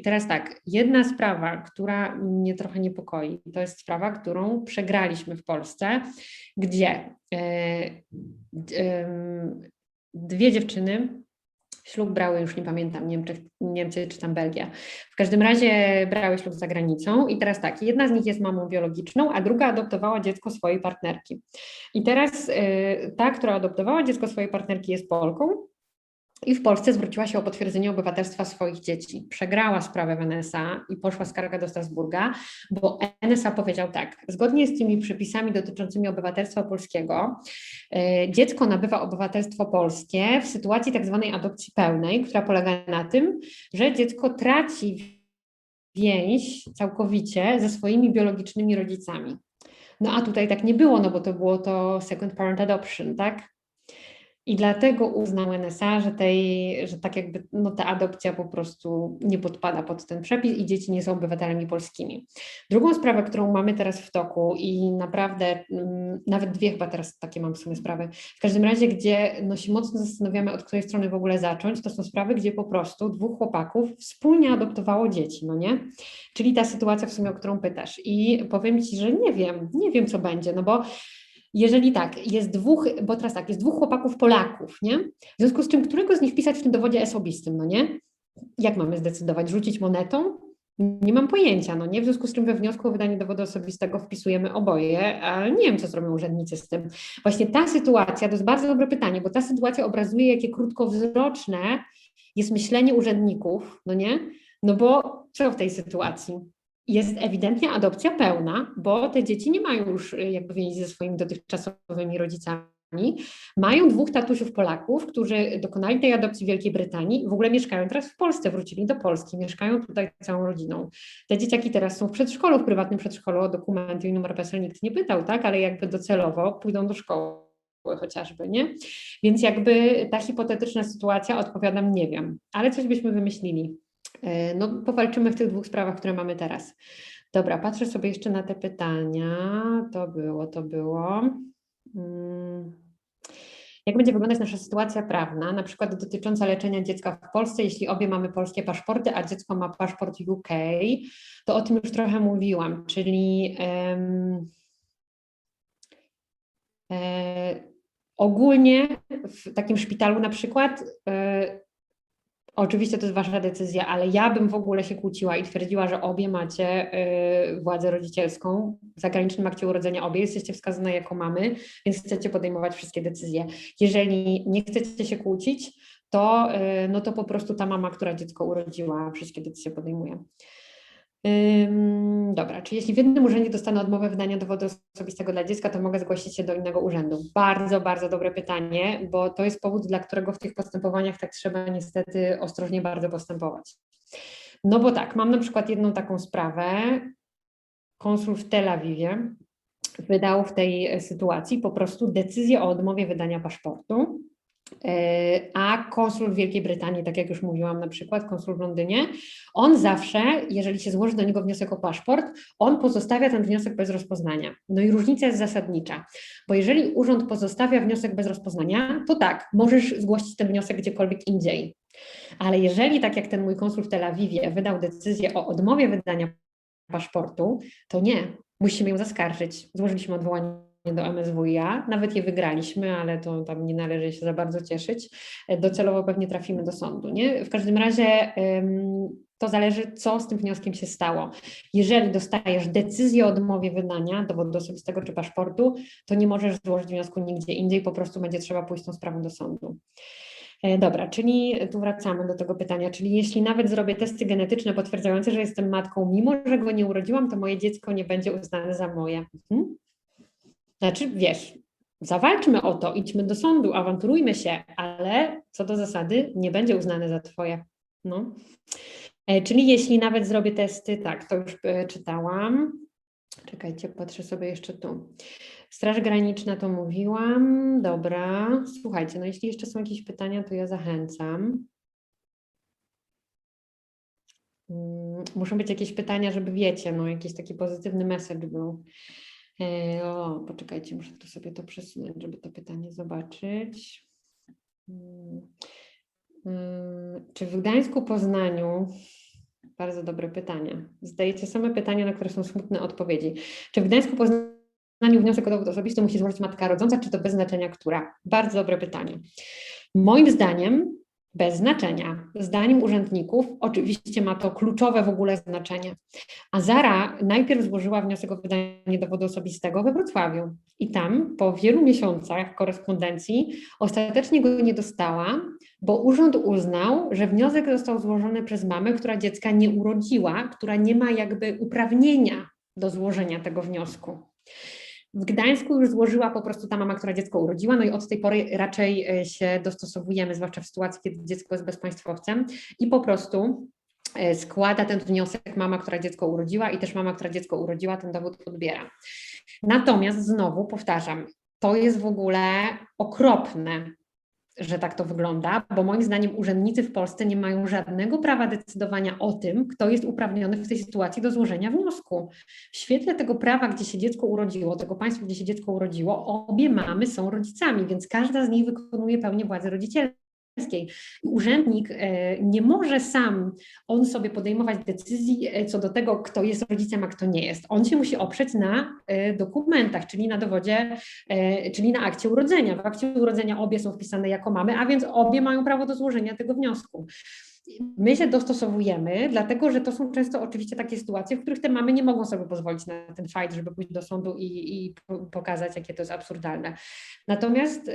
teraz tak, jedna sprawa, która mnie trochę niepokoi, to jest sprawa, którą przegraliśmy w Polsce, gdzie 2 dziewczyny ślub brały, już nie pamiętam, Niemcy czy tam Belgia. W każdym razie brały ślub za granicą i teraz tak, jedna z nich jest mamą biologiczną, a druga adoptowała dziecko swojej partnerki. I teraz ta, która adoptowała dziecko swojej partnerki, jest Polką i w Polsce zwróciła się o potwierdzenie obywatelstwa swoich dzieci. Przegrała sprawę w NSA i poszła skarga do Strasburga, bo NSA powiedział tak, zgodnie z tymi przepisami dotyczącymi obywatelstwa polskiego, dziecko nabywa obywatelstwo polskie w sytuacji tak zwanej adopcji pełnej, która polega na tym, że dziecko traci więź całkowicie ze swoimi biologicznymi rodzicami. No a tutaj tak nie było, no bo to było to second parent adoption, tak? I dlatego uznał NSA, że tak jakby ta adopcja po prostu nie podpada pod ten przepis i dzieci nie są obywatelami polskimi. Drugą sprawę, którą mamy teraz w toku i naprawdę nawet dwie chyba teraz takie mam w sumie sprawy, w każdym razie, gdzie się mocno zastanawiamy, od której strony w ogóle zacząć, to są sprawy, gdzie po prostu dwóch chłopaków wspólnie adoptowało dzieci, no nie? Czyli ta sytuacja w sumie, o którą pytasz. I powiem Ci, że nie wiem co będzie, no bo jeżeli tak, jest dwóch chłopaków Polaków, nie? W związku z czym, którego z nich wpisać w tym dowodzie osobistym, no nie? Jak mamy zdecydować? Rzucić monetą? Nie mam pojęcia, no nie? W związku z czym we wniosku o wydanie dowodu osobistego wpisujemy oboje, ale nie wiem, co zrobią urzędnicy z tym. Właśnie ta sytuacja, to jest bardzo dobre pytanie, bo ta sytuacja obrazuje, jakie krótkowzroczne jest myślenie urzędników, no nie? No bo co w tej sytuacji? Jest ewidentnie adopcja pełna, bo te dzieci nie mają już jakby więzi ze swoimi dotychczasowymi rodzicami. Mają dwóch tatusiów Polaków, którzy dokonali tej adopcji w Wielkiej Brytanii, w ogóle mieszkają teraz w Polsce, wrócili do Polski, mieszkają tutaj całą rodziną. Te dzieciaki teraz są w przedszkolu, w prywatnym przedszkolu, o dokumenty i numer PESEL nikt nie pytał, tak, ale jakby docelowo pójdą do szkoły chociażby, nie? Więc jakby ta hipotetyczna sytuacja, odpowiadam, nie wiem, ale coś byśmy wymyślili. No, powalczymy w tych dwóch sprawach, które mamy teraz. Dobra, patrzę sobie jeszcze na te pytania. To było. Jak będzie wyglądać nasza sytuacja prawna, na przykład dotycząca leczenia dziecka w Polsce, jeśli obie mamy polskie paszporty, a dziecko ma paszport UK, to o tym już trochę mówiłam, czyli ogólnie w takim szpitalu na przykład oczywiście to jest wasza decyzja, ale ja bym w ogóle się kłóciła i twierdziła, że obie macie władzę rodzicielską, w zagranicznym akcie urodzenia obie jesteście wskazane jako mamy, więc chcecie podejmować wszystkie decyzje. Jeżeli nie chcecie się kłócić, to po prostu ta mama, która dziecko urodziła, wszystkie decyzje podejmuje. Dobra, czy jeśli w jednym urzędzie dostanę odmowę wydania dowodu osobistego dla dziecka, to mogę zgłosić się do innego urzędu? Bardzo, bardzo dobre pytanie, bo to jest powód, dla którego w tych postępowaniach tak trzeba niestety ostrożnie bardzo postępować. No bo tak, mam na przykład jedną taką sprawę. Konsul w Tel Awiwie wydał w tej sytuacji po prostu decyzję o odmowie wydania paszportu, a konsul w Wielkiej Brytanii, tak jak już mówiłam, na przykład konsul w Londynie, on zawsze, jeżeli się złoży do niego wniosek o paszport, on pozostawia ten wniosek bez rozpoznania. No i różnica jest zasadnicza, bo jeżeli urząd pozostawia wniosek bez rozpoznania, to tak, możesz zgłosić ten wniosek gdziekolwiek indziej. Ale jeżeli, tak jak ten mój konsul w Tel Awiwie, wydał decyzję o odmowie wydania paszportu, to nie, musimy ją zaskarżyć. Złożyliśmy odwołanie do MSWiA, nawet je wygraliśmy, ale to tam nie należy się za bardzo cieszyć. Docelowo pewnie trafimy do sądu, nie? W każdym razie to zależy, co z tym wnioskiem się stało. Jeżeli dostajesz decyzję o odmowie wydania dowodu osobistego czy paszportu, to nie możesz złożyć wniosku nigdzie indziej, po prostu będzie trzeba pójść z tą sprawą do sądu. Dobra, czyli tu wracamy do tego pytania, czyli jeśli nawet zrobię testy genetyczne potwierdzające, że jestem matką, mimo że go nie urodziłam, to moje dziecko nie będzie uznane za moje. Znaczy, wiesz, zawalczmy o to, idźmy do sądu, awanturujmy się, ale co do zasady nie będzie uznane za twoje. No. Czyli jeśli nawet zrobię testy, tak, to już czytałam. Czekajcie, patrzę sobie jeszcze tu. Straż Graniczna to mówiłam. Dobra, słuchajcie, no jeśli jeszcze są jakieś pytania, to ja zachęcam. Muszą być jakieś pytania, żeby wiecie, no jakiś taki pozytywny message był. Poczekajcie, muszę tu sobie to przesunąć, żeby to pytanie zobaczyć. Czy w Gdańsku, Poznaniu, bardzo dobre pytanie, zdajecie same pytania, na które są smutne odpowiedzi. Czy w Gdańsku, Poznaniu wniosek o dowód osobisty musi złożyć matka rodząca, czy to bez znaczenia która? Bardzo dobre pytanie. Moim zdaniem bez znaczenia. Zdaniem urzędników oczywiście ma to kluczowe w ogóle znaczenie. A Zara najpierw złożyła wniosek o wydanie dowodu osobistego we Wrocławiu i tam po wielu miesiącach korespondencji ostatecznie go nie dostała, bo urząd uznał, że wniosek został złożony przez mamę, która dziecka nie urodziła, która nie ma jakby uprawnienia do złożenia tego wniosku. W Gdańsku już złożyła po prostu ta mama, która dziecko urodziła, no i od tej pory raczej się dostosowujemy, zwłaszcza w sytuacji, kiedy dziecko jest bezpaństwowcem i po prostu składa ten wniosek mama, która dziecko urodziła i też mama, która dziecko urodziła, ten dowód odbiera. Natomiast znowu powtarzam, to jest w ogóle okropne, że tak to wygląda, bo moim zdaniem urzędnicy w Polsce nie mają żadnego prawa decydowania o tym, kto jest uprawniony w tej sytuacji do złożenia wniosku. W świetle tego prawa, gdzie się dziecko urodziło, tego państwa, gdzie się dziecko urodziło, obie mamy są rodzicami, więc każda z nich wykonuje pełnię władzy rodzicielskiej. Urzędnik nie może sam on sobie podejmować decyzji co do tego, kto jest rodzicem, a kto nie jest. On się musi oprzeć na dokumentach, czyli na dowodzie, czyli na akcie urodzenia. W akcie urodzenia obie są wpisane jako mamy, a więc obie mają prawo do złożenia tego wniosku. My się dostosowujemy, dlatego że to są często oczywiście takie sytuacje, w których te mamy nie mogą sobie pozwolić na ten fight, żeby pójść do sądu i pokazać, jakie to jest absurdalne. Natomiast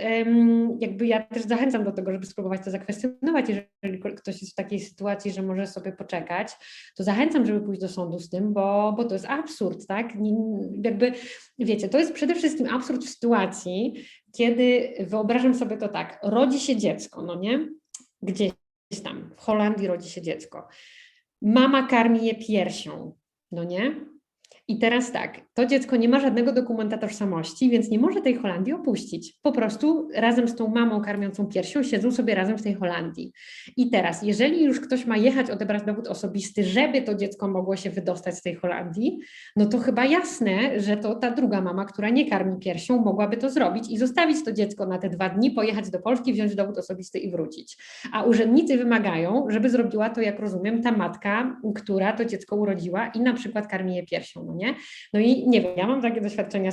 jakby ja też zachęcam do tego, żeby spróbować to zakwestionować. Jeżeli ktoś jest w takiej sytuacji, że może sobie poczekać, to zachęcam, żeby pójść do sądu z tym, bo to jest absurd, tak? Jakby, wiecie, to jest przede wszystkim absurd w sytuacji, kiedy wyobrażam sobie to tak, rodzi się dziecko, no nie? Gdzieś tam, w Holandii rodzi się dziecko. Mama karmi je piersią, no nie? I teraz tak, to dziecko nie ma żadnego dokumenta tożsamości, więc nie może tej Holandii opuścić. Po prostu razem z tą mamą karmiącą piersią siedzą sobie razem w tej Holandii. I teraz, jeżeli już ktoś ma jechać odebrać dowód osobisty, żeby to dziecko mogło się wydostać z tej Holandii, no to chyba jasne, że to ta druga mama, która nie karmi piersią, mogłaby to zrobić i zostawić to dziecko na te 2 dni, pojechać do Polski, wziąć dowód osobisty i wrócić. A urzędnicy wymagają, żeby zrobiła to, jak rozumiem, ta matka, która to dziecko urodziła i na przykład karmi je piersią. Nie? No i nie wiem, ja mam takie doświadczenia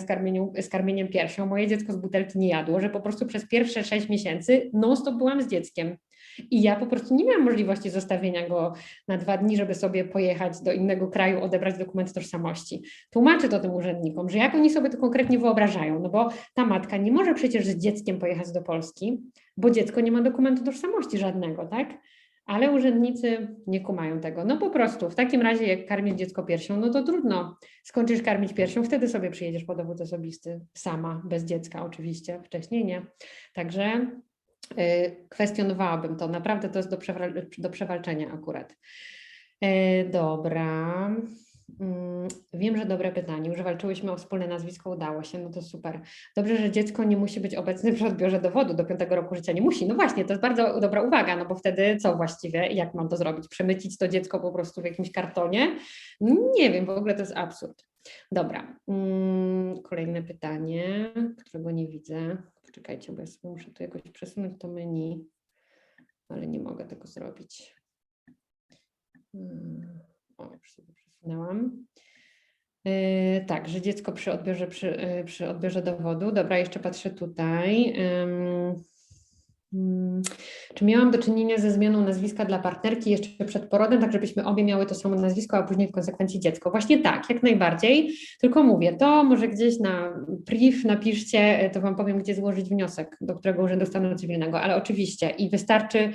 z karmieniem piersią. Moje dziecko z butelki nie jadło, że po prostu przez pierwsze 6 miesięcy non-stop byłam z dzieckiem. I ja po prostu nie miałam możliwości zostawienia go na 2 dni, żeby sobie pojechać do innego kraju, odebrać dokument tożsamości. Tłumaczę to tym urzędnikom, że jak oni sobie to konkretnie wyobrażają, no bo ta matka nie może przecież z dzieckiem pojechać do Polski, bo dziecko nie ma dokumentu tożsamości żadnego, tak? Ale urzędnicy nie kumają tego. No po prostu, w takim razie jak karmisz dziecko piersią, no to trudno. Skończysz karmić piersią, wtedy sobie przyjedziesz po dowód osobisty, sama, bez dziecka oczywiście, wcześniej nie. Także kwestionowałabym to. Naprawdę to jest do przewalczenia akurat. Dobra. Wiem, że dobre pytanie. Już walczyłyśmy o wspólne nazwisko, udało się, no to super. Dobrze, że dziecko nie musi być obecne przy odbiorze dowodu do 5 roku życia. Nie musi. No właśnie, to jest bardzo dobra uwaga, no bo wtedy co właściwie, jak mam to zrobić? Przemycić to dziecko po prostu w jakimś kartonie? Nie wiem, w ogóle to jest absurd. Dobra. Kolejne pytanie, którego nie widzę. Poczekajcie, bo ja sobie muszę tu jakoś przesunąć to menu, ale nie mogę tego zrobić. O, już sobie przesunęłam. Tak, że dziecko przy odbiorze dowodu. Dobra, jeszcze patrzę tutaj. Czy miałam do czynienia ze zmianą nazwiska dla partnerki jeszcze przed porodem, tak żebyśmy obie miały to samo nazwisko, a później w konsekwencji dziecko? Właśnie tak, jak najbardziej, tylko mówię, to może gdzieś na priv napiszcie, to Wam powiem, gdzie złożyć wniosek, do którego Urzędu Stanu Cywilnego, ale oczywiście i wystarczy,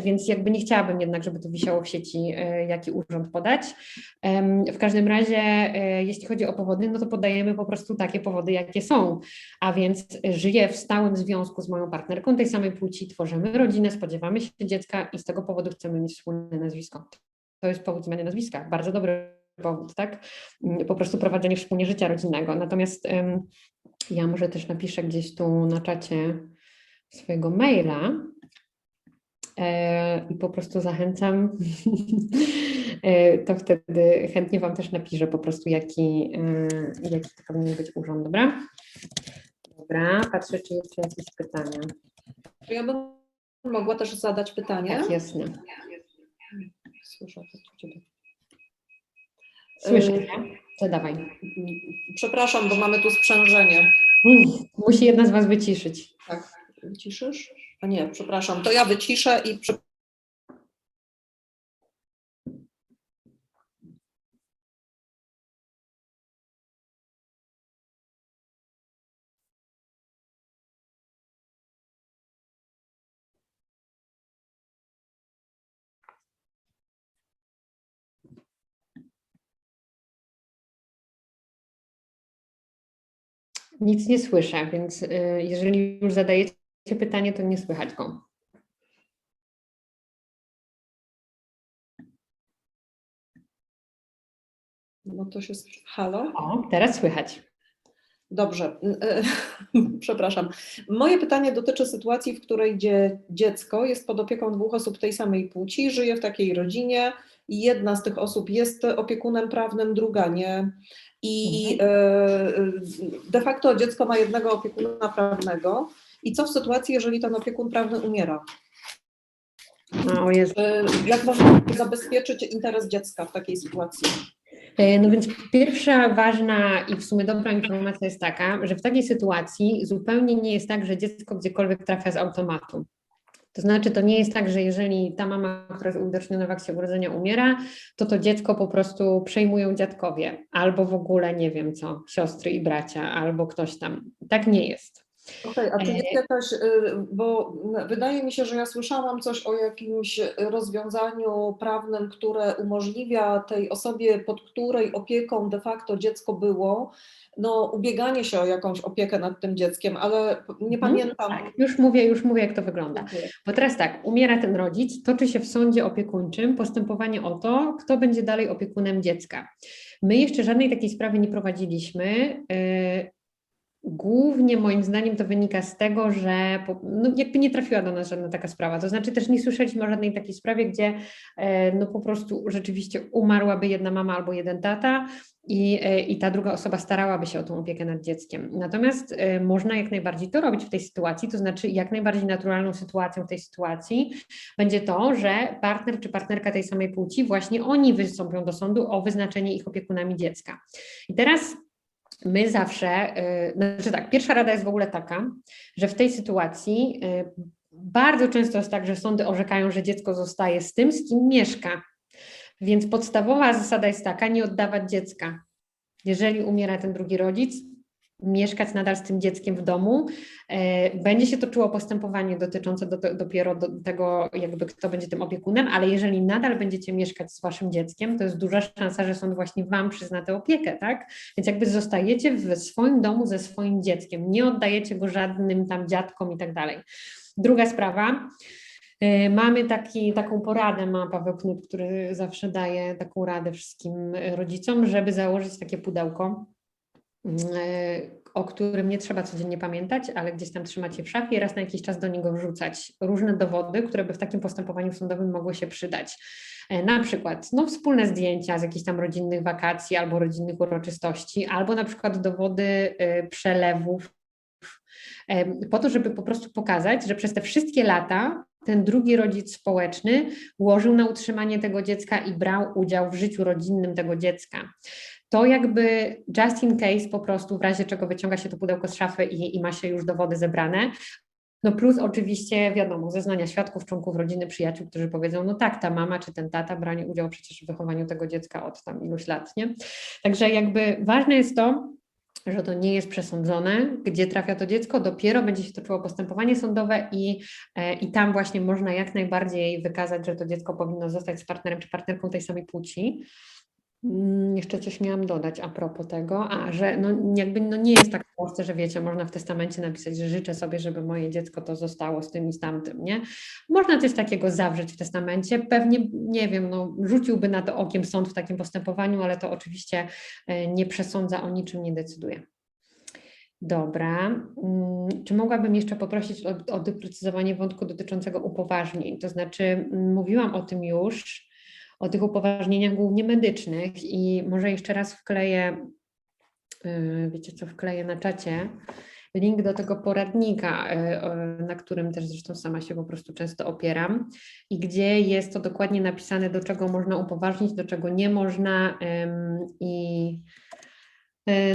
więc jakby nie chciałabym jednak, żeby to wisiało w sieci, jaki urząd podać. W każdym razie, jeśli chodzi o powody, no to podajemy po prostu takie powody, jakie są, a więc żyję w stałym związku z moją partnerką tej samej płci, tworzymy rodzinę, spodziewamy się dziecka i z tego powodu chcemy mieć wspólne nazwisko. To jest powód zmiany nazwiska, bardzo dobry powód, tak? Po prostu prowadzenie wspólnie życia rodzinnego. Natomiast ja może też napiszę gdzieś tu na czacie swojego maila i po prostu zachęcam, to wtedy chętnie Wam też napiszę po prostu jaki to powinien być urząd, dobra? Dobra, patrzę, czy jeszcze jakieś pytania. Ja bym mogła też zadać pytanie. Tak, jasne. Słyszę to Ciebie. Słyszę, to dawaj. Przepraszam, bo mamy tu sprzężenie. Musi jedna z Was wyciszyć. Tak, wyciszysz? A nie, przepraszam, to ja wyciszę i Nic nie słyszę, więc jeżeli już zadajecie pytanie, to nie słychać go. No to się... Halo? O, teraz słychać. Dobrze, przepraszam. Moje pytanie dotyczy sytuacji, w której dziecko jest pod opieką dwóch osób tej samej płci, żyje w takiej rodzinie i jedna z tych osób jest opiekunem prawnym, druga nie. I de facto dziecko ma jednego opiekuna prawnego. I co w sytuacji, jeżeli ten opiekun prawny umiera? O Jezu. Jak można zabezpieczyć interes dziecka w takiej sytuacji? No więc pierwsza ważna i w sumie dobra informacja jest taka, że w takiej sytuacji zupełnie nie jest tak, że dziecko gdziekolwiek trafia z automatu. To znaczy, to nie jest tak, że jeżeli ta mama, która jest uwidoczniona w akcie urodzenia, umiera, to dziecko po prostu przejmują dziadkowie, albo w ogóle nie wiem co, siostry i bracia, albo ktoś tam. Tak nie jest. Okej, a czy jest jakaś, bo wydaje mi się, że ja słyszałam coś o jakimś rozwiązaniu prawnym, które umożliwia tej osobie, pod której opieką de facto dziecko było, no ubieganie się o jakąś opiekę nad tym dzieckiem, ale nie pamiętam. Tak, już mówię, jak to wygląda. Bo teraz tak, umiera ten rodzic, toczy się w sądzie opiekuńczym postępowanie o to, kto będzie dalej opiekunem dziecka. My jeszcze żadnej takiej sprawy nie prowadziliśmy. Głównie moim zdaniem to wynika z tego, że no jakby nie trafiła do nas żadna taka sprawa. To znaczy też nie słyszeliśmy o żadnej takiej sprawie, gdzie no po prostu rzeczywiście umarłaby jedna mama albo jeden tata i ta druga osoba starałaby się o tą opiekę nad dzieckiem. Natomiast można jak najbardziej to robić w tej sytuacji, to znaczy jak najbardziej naturalną sytuacją w tej sytuacji będzie to, że partner czy partnerka tej samej płci, właśnie oni wystąpią do sądu o wyznaczenie ich opiekunami dziecka. I teraz my zawsze, znaczy tak, pierwsza rada jest w ogóle taka, że w tej sytuacji bardzo często jest tak, że sądy orzekają, że dziecko zostaje z tym, z kim mieszka. Więc podstawowa zasada jest taka, nie oddawać dziecka. Jeżeli umiera ten drugi rodzic, mieszkać nadal z tym dzieckiem w domu. Będzie się toczyło postępowanie dotyczące dopiero do tego, jakby kto będzie tym opiekunem, ale jeżeli nadal będziecie mieszkać z waszym dzieckiem, to jest duża szansa, że sąd właśnie wam przyzna tę opiekę, tak? Więc jakby zostajecie w swoim domu ze swoim dzieckiem, nie oddajecie go żadnym tam dziadkom i tak dalej. Druga sprawa. Mamy taką poradę, ma Paweł Knut, który zawsze daje taką radę wszystkim rodzicom, żeby założyć takie pudełko, o którym nie trzeba codziennie pamiętać, ale gdzieś tam trzymać je w szafie i raz na jakiś czas do niego wrzucać różne dowody, które by w takim postępowaniu sądowym mogły się przydać. Na przykład wspólne zdjęcia z jakichś tam rodzinnych wakacji albo rodzinnych uroczystości, albo na przykład dowody przelewów, po to, żeby po prostu pokazać, że przez te wszystkie lata ten drugi rodzic społeczny łożył na utrzymanie tego dziecka i brał udział w życiu rodzinnym tego dziecka. To jakby just in case po prostu w razie czego wyciąga się to pudełko z szafy i ma się już dowody zebrane. No plus oczywiście wiadomo, zeznania świadków, członków rodziny, przyjaciół, którzy powiedzą, no tak, ta mama czy ten tata brali udział przecież w wychowaniu tego dziecka od tam iluś lat, nie? Także jakby ważne jest to, że to nie jest przesądzone, gdzie trafia to dziecko, dopiero będzie się toczyło postępowanie sądowe i tam właśnie można jak najbardziej wykazać, że to dziecko powinno zostać z partnerem czy partnerką tej samej płci. Jeszcze coś miałam dodać a propos tego, że no jakby no nie jest tak w Polsce, że wiecie, można w testamencie napisać, że życzę sobie, żeby moje dziecko to zostało z tym i z tamtym, nie? Można coś takiego zawrzeć w testamencie, pewnie, nie wiem, no rzuciłby na to okiem sąd w takim postępowaniu, ale to oczywiście nie przesądza o niczym, nie decyduje. Dobra. Czy mogłabym jeszcze poprosić o doprecyzowanie wątku dotyczącego upoważnień? To znaczy, mówiłam o tym już, o tych upoważnieniach głównie medycznych i może jeszcze raz wkleję, wiecie co, wkleję na czacie link do tego poradnika, na którym też zresztą sama się po prostu często opieram i gdzie jest to dokładnie napisane, do czego można upoważnić, do czego nie można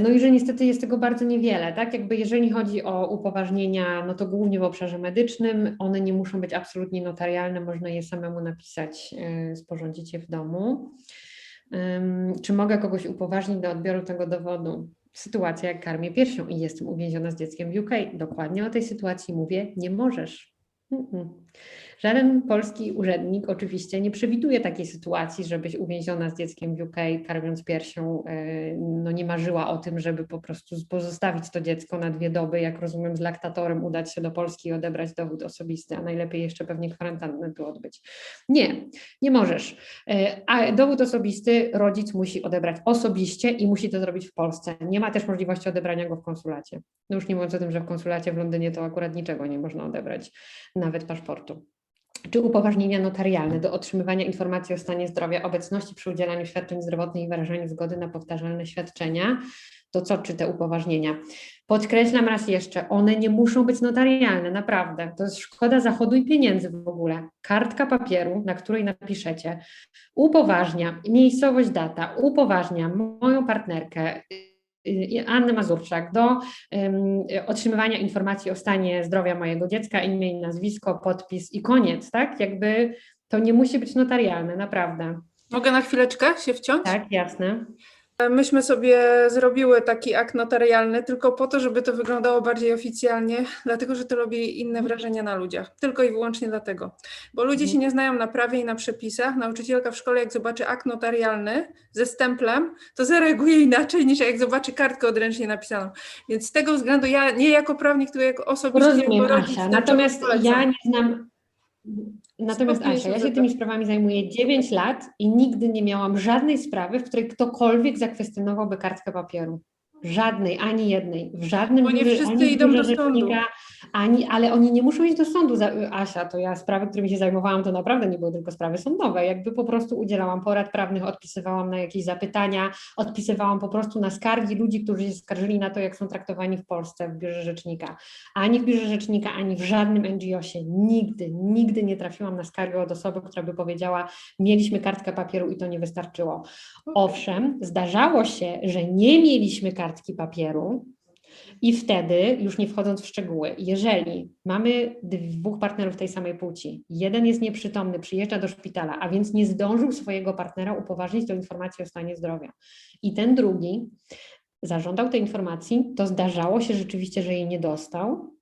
no i że niestety jest tego bardzo niewiele, tak? Jakby jeżeli chodzi o upoważnienia, no to głównie w obszarze medycznym, one nie muszą być absolutnie notarialne, można je samemu napisać, sporządzić je w domu. Czy mogę kogoś upoważnić do odbioru tego dowodu? Sytuacja jak karmię piersią i jestem uwięziona z dzieckiem w UK. Dokładnie o tej sytuacji mówię, nie możesz. Żaden polski urzędnik oczywiście nie przewiduje takiej sytuacji, żebyś uwięziona z dzieckiem w UK, karmiąc piersią, no nie marzyła o tym, żeby po prostu pozostawić to dziecko na 2 doby, jak rozumiem, z laktatorem, udać się do Polski i odebrać dowód osobisty, a najlepiej jeszcze pewnie kwarantannę tu odbyć. Nie możesz. A dowód osobisty rodzic musi odebrać osobiście i musi to zrobić w Polsce. Nie ma też możliwości odebrania go w konsulacie. No już nie mówiąc o tym, że w konsulacie w Londynie to akurat niczego nie można odebrać, nawet paszportu. Czy upoważnienia notarialne do otrzymywania informacji o stanie zdrowia, obecności przy udzielaniu świadczeń zdrowotnych i wyrażaniu zgody na powtarzalne świadczenia. To co, czy te upoważnienia? Podkreślam raz jeszcze, one nie muszą być notarialne, naprawdę. To jest szkoda zachodu i pieniędzy w ogóle. Kartka papieru, na której napiszecie, upoważnia, miejscowość, data, upoważnia moją partnerkę, Annę Mazurczak, do otrzymywania informacji o stanie zdrowia mojego dziecka, imię i nazwisko, podpis i koniec, tak? Jakby to nie musi być notarialne, naprawdę. Mogę na chwileczkę się wciąć? Tak, jasne. Myśmy sobie zrobiły taki akt notarialny tylko po to, żeby to wyglądało bardziej oficjalnie, dlatego że to robi inne wrażenie na ludziach. Tylko i wyłącznie dlatego. Bo ludzie się nie znają na prawie i na przepisach. Nauczycielka w szkole, jak zobaczy akt notarialny ze stemplem, to zareaguje inaczej niż jak zobaczy kartkę odręcznie napisaną. Więc z tego względu ja nie jako prawnik, tylko jako osobiście. Rozumiem, jako rodzic, Asia. Natomiast ja nie znam... Natomiast Spokojnie Asia, ja się się tymi sprawami zajmuję 9 lat i nigdy nie miałam żadnej sprawy, w której ktokolwiek zakwestionowałby kartkę papieru. Żadnej, ani jednej. W żadnym Bo nie biurze, wszyscy ani w idą biurze do sądu. rzecznika, ale oni nie muszą iść do sądu. Asia, to ja sprawy, którymi się zajmowałam, to naprawdę nie były tylko sprawy sądowe. Jakby po prostu udzielałam porad prawnych, odpisywałam na jakieś zapytania, odpisywałam po prostu na skargi ludzi, którzy się skarżyli na to, jak są traktowani w Polsce w biurze rzecznika. Ani w biurze rzecznika, ani w żadnym NGO-sie nigdy nie trafiłam na skargę od osoby, która by powiedziała, mieliśmy kartkę papieru i to nie wystarczyło. Owszem, zdarzało się, że nie mieliśmy kartki papieru i wtedy, już nie wchodząc w szczegóły, jeżeli mamy 2 partnerów tej samej płci, jeden jest nieprzytomny, przyjeżdża do szpitala, a więc nie zdążył swojego partnera upoważnić do informacji o stanie zdrowia i ten drugi zażądał tej informacji, to zdarzało się rzeczywiście, że jej nie dostał,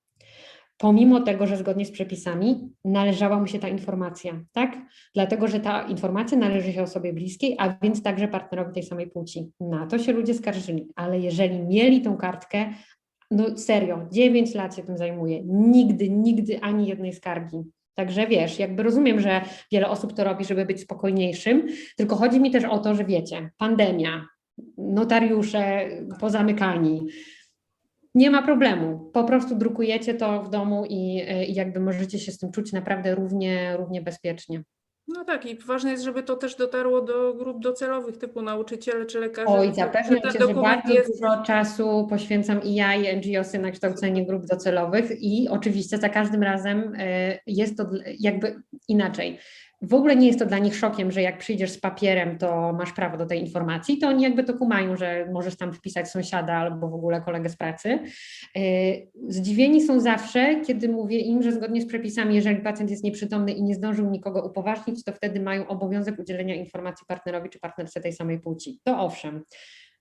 pomimo tego, że zgodnie z przepisami należała mu się ta informacja, tak? Dlatego, że ta informacja należy się osobie bliskiej, a więc także partnerowi tej samej płci. Na to się ludzie skarżyli, ale jeżeli mieli tą kartkę, no serio, 9 lat się tym zajmuję, nigdy ani jednej skargi. Także wiesz, jakby rozumiem, że wiele osób to robi, żeby być spokojniejszym, tylko chodzi mi też o to, że wiecie, pandemia, notariusze pozamykani, nie ma problemu, po prostu drukujecie to w domu i jakby możecie się z tym czuć naprawdę równie bezpiecznie. No tak, i ważne jest, żeby to też dotarło do grup docelowych typu nauczyciele czy lekarze. Oj, zapewniam ten Cię, że dokument bardzo jest... dużo czasu poświęcam i ja, i NGO-sy na kształcenie grup docelowych i oczywiście za każdym razem jest to jakby inaczej. W ogóle nie jest to dla nich szokiem, że jak przyjdziesz z papierem, to masz prawo do tej informacji, to oni jakby to kumają, że możesz tam wpisać sąsiada albo w ogóle kolegę z pracy. Zdziwieni są zawsze, kiedy mówię im, że zgodnie z przepisami, jeżeli pacjent jest nieprzytomny i nie zdążył nikogo upoważnić, to wtedy mają obowiązek udzielenia informacji partnerowi czy partnerce tej samej płci. To owszem.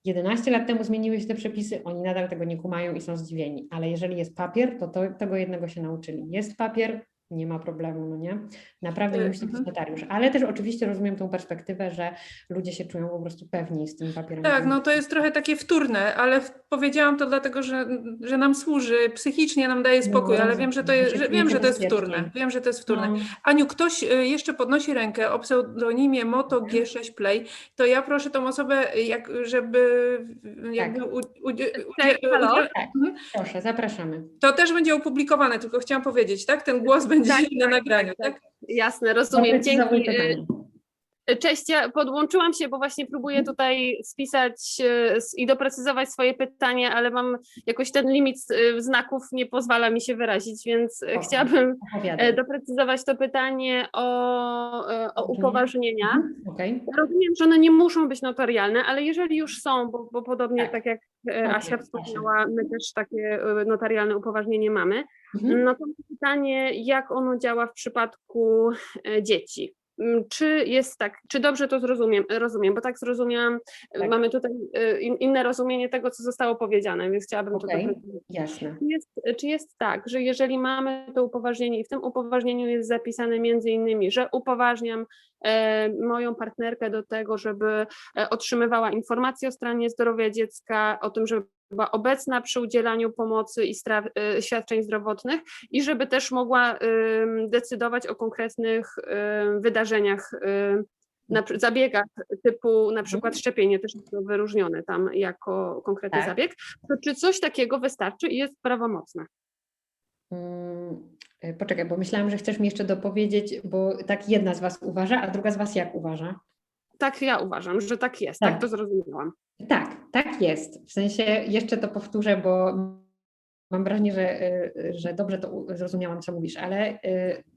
11 lat temu zmieniły się te przepisy, oni nadal tego nie kumają i są zdziwieni, ale jeżeli jest papier, to tego jednego się nauczyli. Jest papier, nie ma problemu, no nie? Naprawdę nie musi być notariusz, ale też oczywiście rozumiem tą perspektywę, że ludzie się czują po prostu pewniej z tym papierem. Tak, no to jest trochę takie wtórne, ale powiedziałam to dlatego, że nam służy, psychicznie nam daje spokój, ale wiem, że to jest, wiem, że to jest wtórne. Wiem, że to jest wtórne. Aniu, ktoś jeszcze podnosi rękę o pseudonimie Moto G6 Play, to ja proszę tą osobę, Halo? Tak, proszę, zapraszamy. To też będzie opublikowane, tylko chciałam powiedzieć, tak? Ten głos będzie na nagraniu, tak? Jasne, rozumiem. Dzięki. Cześć, ja podłączyłam się, bo właśnie próbuję tutaj spisać i doprecyzować swoje pytanie, ale mam jakoś ten limit znaków nie pozwala mi się wyrazić, więc chciałabym doprecyzować to pytanie o upoważnienia. Rozumiem, że one nie muszą być notarialne, ale jeżeli już są, bo podobnie tak jak Asia wspomniała, my też takie notarialne upoważnienie mamy, no to pytanie, jak ono działa w przypadku dzieci. czy jest tak, czy dobrze to rozumiem, bo tak zrozumiałam, Tak. mamy tutaj inne rozumienie tego, co zostało powiedziane, więc chciałabym to Okej, doprecyzować. jasne. Czy jest tak, że jeżeli mamy to upoważnienie i w tym upoważnieniu jest zapisane między innymi, że upoważniam moją partnerkę do tego, żeby otrzymywała informacje o stanie zdrowia dziecka, o tym, żeby była obecna przy udzielaniu pomocy i świadczeń zdrowotnych i żeby też mogła decydować o konkretnych wydarzeniach, zabiegach typu na przykład szczepienie, też jest to wyróżnione tam jako konkretny Tak. zabieg, to czy coś takiego wystarczy i jest prawomocne? Poczekaj, bo myślałam, że chcesz mi jeszcze dopowiedzieć, bo tak jedna z Was uważa, a druga z Was jak uważa? Tak ja uważam, że tak jest, tak to zrozumiałam. Tak jest. W sensie jeszcze to powtórzę, bo mam wrażenie, że dobrze to zrozumiałam, co mówisz, ale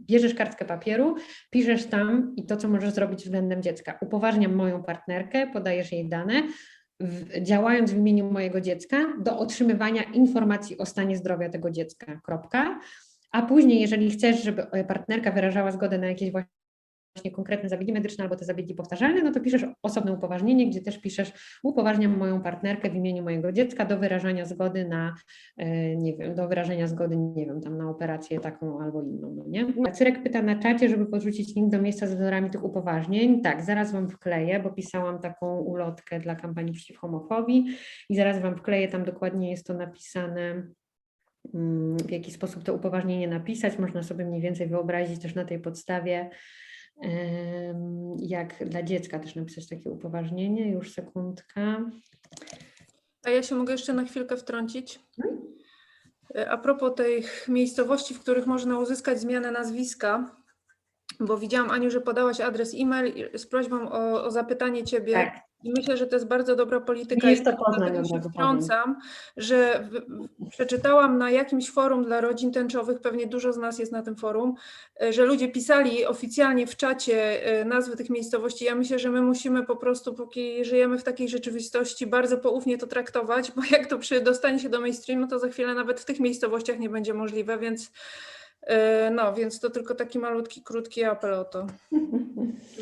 bierzesz kartkę papieru, piszesz tam i to, co możesz zrobić względem dziecka. Upoważniam moją partnerkę, podajesz jej dane, działając w imieniu mojego dziecka do otrzymywania informacji o stanie zdrowia tego dziecka, kropka. A później, jeżeli chcesz, żeby partnerka wyrażała zgodę na jakieś właśnie konkretne zabiegi medyczne albo te zabiegi powtarzalne, no to piszesz osobne upoważnienie, gdzie też piszesz: upoważniam moją partnerkę w imieniu mojego dziecka do wyrażania zgody na, nie wiem, tam na operację taką albo inną, no nie? Cyrek pyta na czacie, żeby podrzucić link do miejsca z wzorami tych upoważnień. Tak, zaraz Wam wkleję, bo pisałam taką ulotkę dla kampanii przeciw homofobii i zaraz Wam wkleję, tam dokładnie jest to napisane, w jaki sposób to upoważnienie napisać. Można sobie mniej więcej wyobrazić też na tej podstawie, jak dla dziecka też napisać takie upoważnienie. Już sekundka. A ja się mogę jeszcze na chwilkę wtrącić? A propos tych miejscowości, w których można uzyskać zmianę nazwiska, bo widziałam, Aniu, że podałaś adres e-mail z prośbą o zapytanie Ciebie. Tak. I myślę, że to jest bardzo dobra polityka. Nie jest to Poznań, dlatego się od razu wtrącam, że przeczytałam na jakimś forum dla rodzin tęczowych, pewnie dużo z nas jest na tym forum, że ludzie pisali oficjalnie w czacie nazwy tych miejscowości. Ja myślę, że my musimy po prostu, póki żyjemy w takiej rzeczywistości, bardzo poufnie to traktować, bo jak to dostanie się do mainstreamu, to za chwilę nawet w tych miejscowościach nie będzie możliwe, więc więc to tylko taki malutki, krótki apel o to,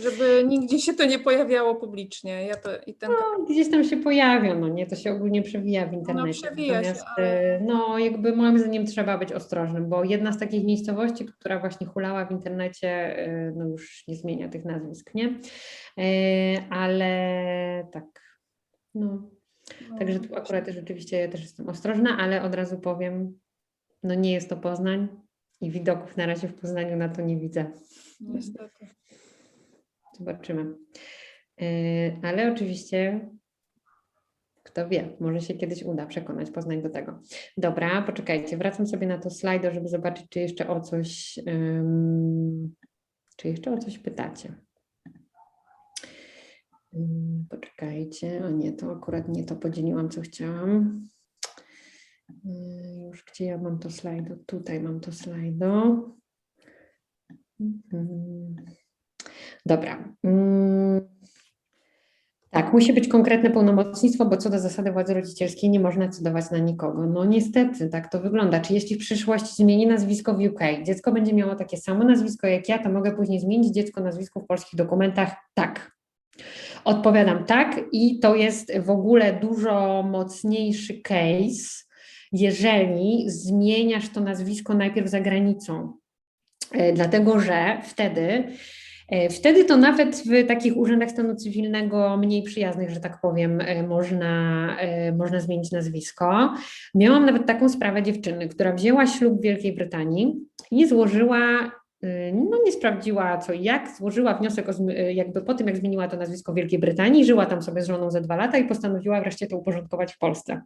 żeby nigdzie się to nie pojawiało publicznie. Gdzieś tam się pojawia, no nie, to się ogólnie przewija w internecie. Przewija się, Natomiast ale... jakby moim zdaniem trzeba być ostrożnym, bo jedna z takich miejscowości, która właśnie hulała w internecie, no już nie zmienia tych nazwisk, nie? Ale tak, Także tu akurat rzeczywiście ja też jestem ostrożna, ale od razu powiem, no nie jest to Poznań i widoków na razie w Poznaniu na to nie widzę. Niestety. Zobaczymy. Ale oczywiście, kto wie, może się kiedyś uda przekonać Poznań do tego. Dobra, poczekajcie, wracam sobie na to slajdo, żeby zobaczyć, czy jeszcze o coś pytacie. Poczekajcie, o nie, to akurat nie to podzieliłam, co chciałam. Już gdzie ja mam to slajdo? Tutaj mam to slajdo. Dobra. Tak, musi być konkretne pełnomocnictwo, bo co do zasady władzy rodzicielskiej nie można decydować na nikogo. No niestety, tak to wygląda. Czy jeśli w przyszłości zmieni nazwisko w UK, dziecko będzie miało takie samo nazwisko jak ja, to mogę później zmienić dziecko nazwisko w polskich dokumentach? Tak. Odpowiadam tak i to jest w ogóle dużo mocniejszy case, jeżeli zmieniasz to nazwisko najpierw za granicą. Dlatego, że wtedy to nawet w takich urzędach stanu cywilnego mniej przyjaznych, że tak powiem, można zmienić nazwisko. Miałam nawet taką sprawę dziewczyny, która wzięła ślub w Wielkiej Brytanii i złożyła, nie sprawdziła co i jak, złożyła wniosek jakby po tym, jak zmieniła to nazwisko w Wielkiej Brytanii, żyła tam sobie z żoną ze 2 lata i postanowiła wreszcie to uporządkować w Polsce.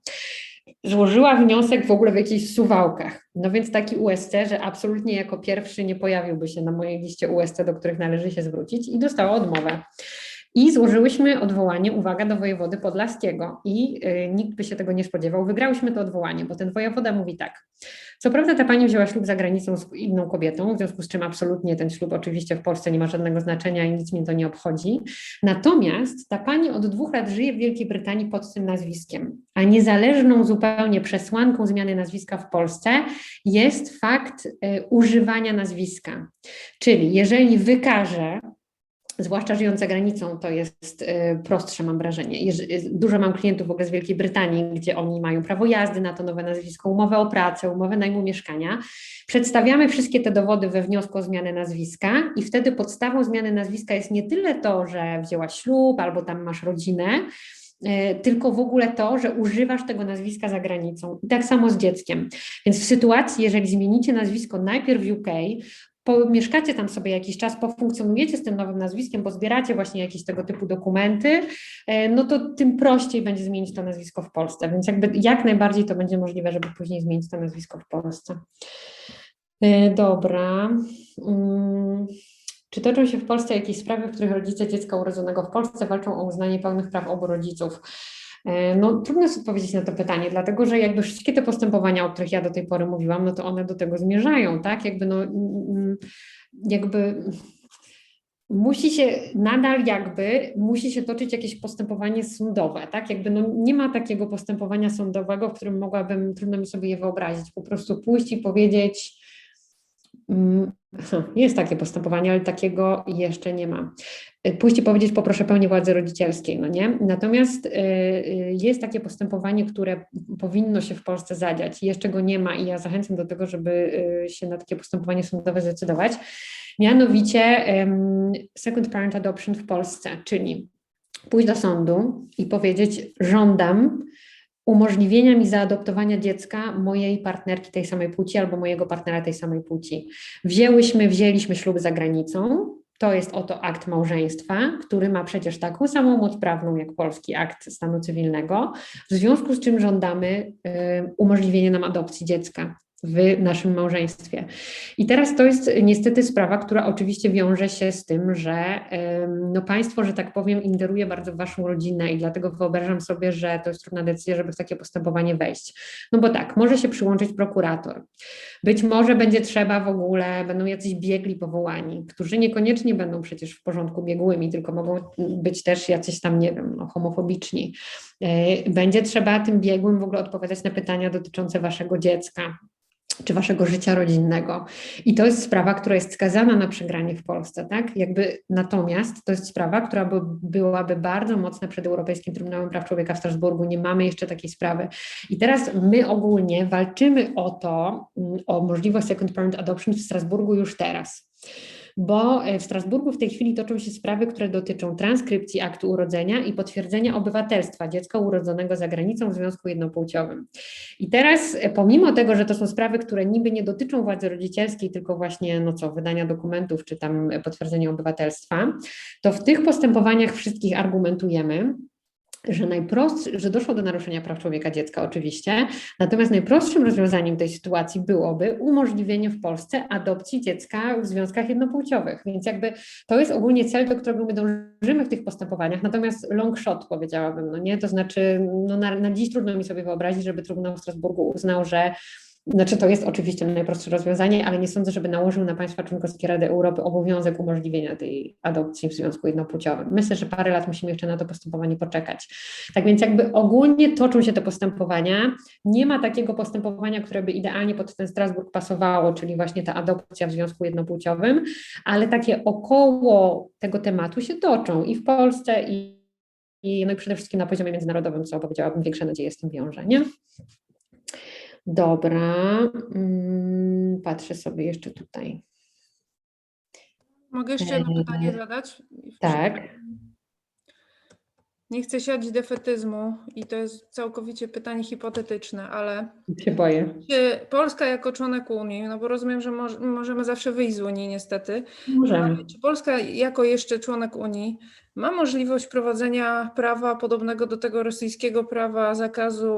Złożyła wniosek w ogóle w jakichś Suwałkach. No więc taki USC, że absolutnie jako pierwszy nie pojawiłby się na mojej liście USC, do których należy się zwrócić, i dostała odmowę. I złożyłyśmy odwołanie, uwaga, do wojewody podlaskiego i nikt by się tego nie spodziewał. Wygrałyśmy to odwołanie, bo ten wojewoda mówi tak. Co prawda ta pani wzięła ślub za granicą z inną kobietą, w związku z czym absolutnie ten ślub oczywiście w Polsce nie ma żadnego znaczenia i nic mnie to nie obchodzi. Natomiast ta pani od 2 lat żyje w Wielkiej Brytanii pod tym nazwiskiem, a niezależną zupełnie przesłanką zmiany nazwiska w Polsce jest fakt używania nazwiska. Czyli jeżeli wykaże zwłaszcza żyjąc za granicą, to jest prostsze, mam wrażenie. Dużo mam klientów w ogóle z Wielkiej Brytanii, gdzie oni mają prawo jazdy na to nowe nazwisko, umowę o pracę, umowę najmu mieszkania. Przedstawiamy wszystkie te dowody we wniosku o zmianę nazwiska i wtedy podstawą zmiany nazwiska jest nie tyle to, że wzięłaś ślub albo tam masz rodzinę, tylko w ogóle to, że używasz tego nazwiska za granicą. I tak samo z dzieckiem. Więc w sytuacji, jeżeli zmienicie nazwisko najpierw w UK, pomieszkacie tam sobie jakiś czas, pofunkcjonujecie z tym nowym nazwiskiem, bo zbieracie właśnie jakieś tego typu dokumenty, no to tym prościej będzie zmienić to nazwisko w Polsce. Więc jakby jak najbardziej to będzie możliwe, żeby później zmienić to nazwisko w Polsce. Dobra. Czy toczą się w Polsce jakieś sprawy, w których rodzice dziecka urodzonego w Polsce walczą o uznanie pełnych praw obu rodziców? No trudno jest odpowiedzieć na to pytanie, dlatego że jakby wszystkie te postępowania, o których ja do tej pory mówiłam, no to one do tego zmierzają, tak? Musi się toczyć jakieś postępowanie sądowe, tak? Nie ma takiego postępowania sądowego, w którym trudno mi sobie je wyobrazić, po prostu pójść i powiedzieć, jest takie postępowanie, ale takiego jeszcze nie ma. Pójść i powiedzieć, poproszę pełnię władzy rodzicielskiej, no nie? Natomiast jest takie postępowanie, które powinno się w Polsce zadziać i jeszcze go nie ma i ja zachęcam do tego, żeby się na takie postępowanie sądowe zdecydować. Mianowicie second parent adoption w Polsce, czyli pójść do sądu i powiedzieć, żądam umożliwienia mi zaadoptowania dziecka mojej partnerki tej samej płci albo mojego partnera tej samej płci. Wzięliśmy ślub za granicą, to jest oto akt małżeństwa, który ma przecież taką samą moc prawną jak polski akt stanu cywilnego, w związku z czym żądamy umożliwienia nam adopcji dziecka w naszym małżeństwie. I teraz to jest niestety sprawa, która oczywiście wiąże się z tym, że no państwo, że tak powiem, ingeruje bardzo w waszą rodzinę i dlatego wyobrażam sobie, że to jest trudna decyzja, żeby w takie postępowanie wejść. No bo tak, może się przyłączyć prokurator. Być może będzie trzeba w ogóle, będą jacyś biegli powołani, którzy niekoniecznie będą przecież w porządku biegłymi, tylko mogą być też jacyś tam, nie wiem, homofobiczni. Będzie trzeba tym biegłym w ogóle odpowiadać na pytania dotyczące waszego dziecka czy waszego życia rodzinnego. I to jest sprawa, która jest skazana na przegranie w Polsce, tak? Natomiast to jest sprawa, która byłaby bardzo mocna przed Europejskim Trybunałem Praw Człowieka w Strasburgu. Nie mamy jeszcze takiej sprawy. I teraz my ogólnie walczymy o możliwość second parent adoption w Strasburgu już teraz. Bo w Strasburgu w tej chwili toczą się sprawy, które dotyczą transkrypcji aktu urodzenia i potwierdzenia obywatelstwa dziecka urodzonego za granicą w związku jednopłciowym. I teraz pomimo tego, że to są sprawy, które niby nie dotyczą władzy rodzicielskiej, tylko właśnie wydania dokumentów czy tam potwierdzenia obywatelstwa, to w tych postępowaniach wszystkich argumentujemy, że doszło do naruszenia praw człowieka dziecka oczywiście, natomiast najprostszym rozwiązaniem tej sytuacji byłoby umożliwienie w Polsce adopcji dziecka w związkach jednopłciowych, więc to jest ogólnie cel, do którego my dążymy w tych postępowaniach, natomiast long shot powiedziałabym, no nie, to znaczy na dziś trudno mi sobie wyobrazić, żeby Trybunał w Strasburgu uznał, że to jest oczywiście najprostsze rozwiązanie, ale nie sądzę, żeby nałożył na państwa członkowskie Rady Europy obowiązek umożliwienia tej adopcji w związku jednopłciowym. Myślę, że parę lat musimy jeszcze na to postępowanie poczekać. Tak więc ogólnie toczą się te postępowania. Nie ma takiego postępowania, które by idealnie pod ten Strasburg pasowało, czyli właśnie ta adopcja w związku jednopłciowym, ale takie około tego tematu się toczą i w Polsce i przede wszystkim na poziomie międzynarodowym, co powiedziałabym, większe nadzieje z tym wiąże, nie? Dobra, patrzę sobie jeszcze tutaj. Mogę jeszcze jedno pytanie zadać? Tak. Nie chcę siać defetyzmu i to jest całkowicie pytanie hipotetyczne, ale Się boję. czy Polska jako członek Unii, no bo rozumiem, że możemy zawsze wyjść z Unii niestety, Możemy. ale czy Polska jako jeszcze członek Unii ma możliwość prowadzenia prawa podobnego do tego rosyjskiego prawa zakazu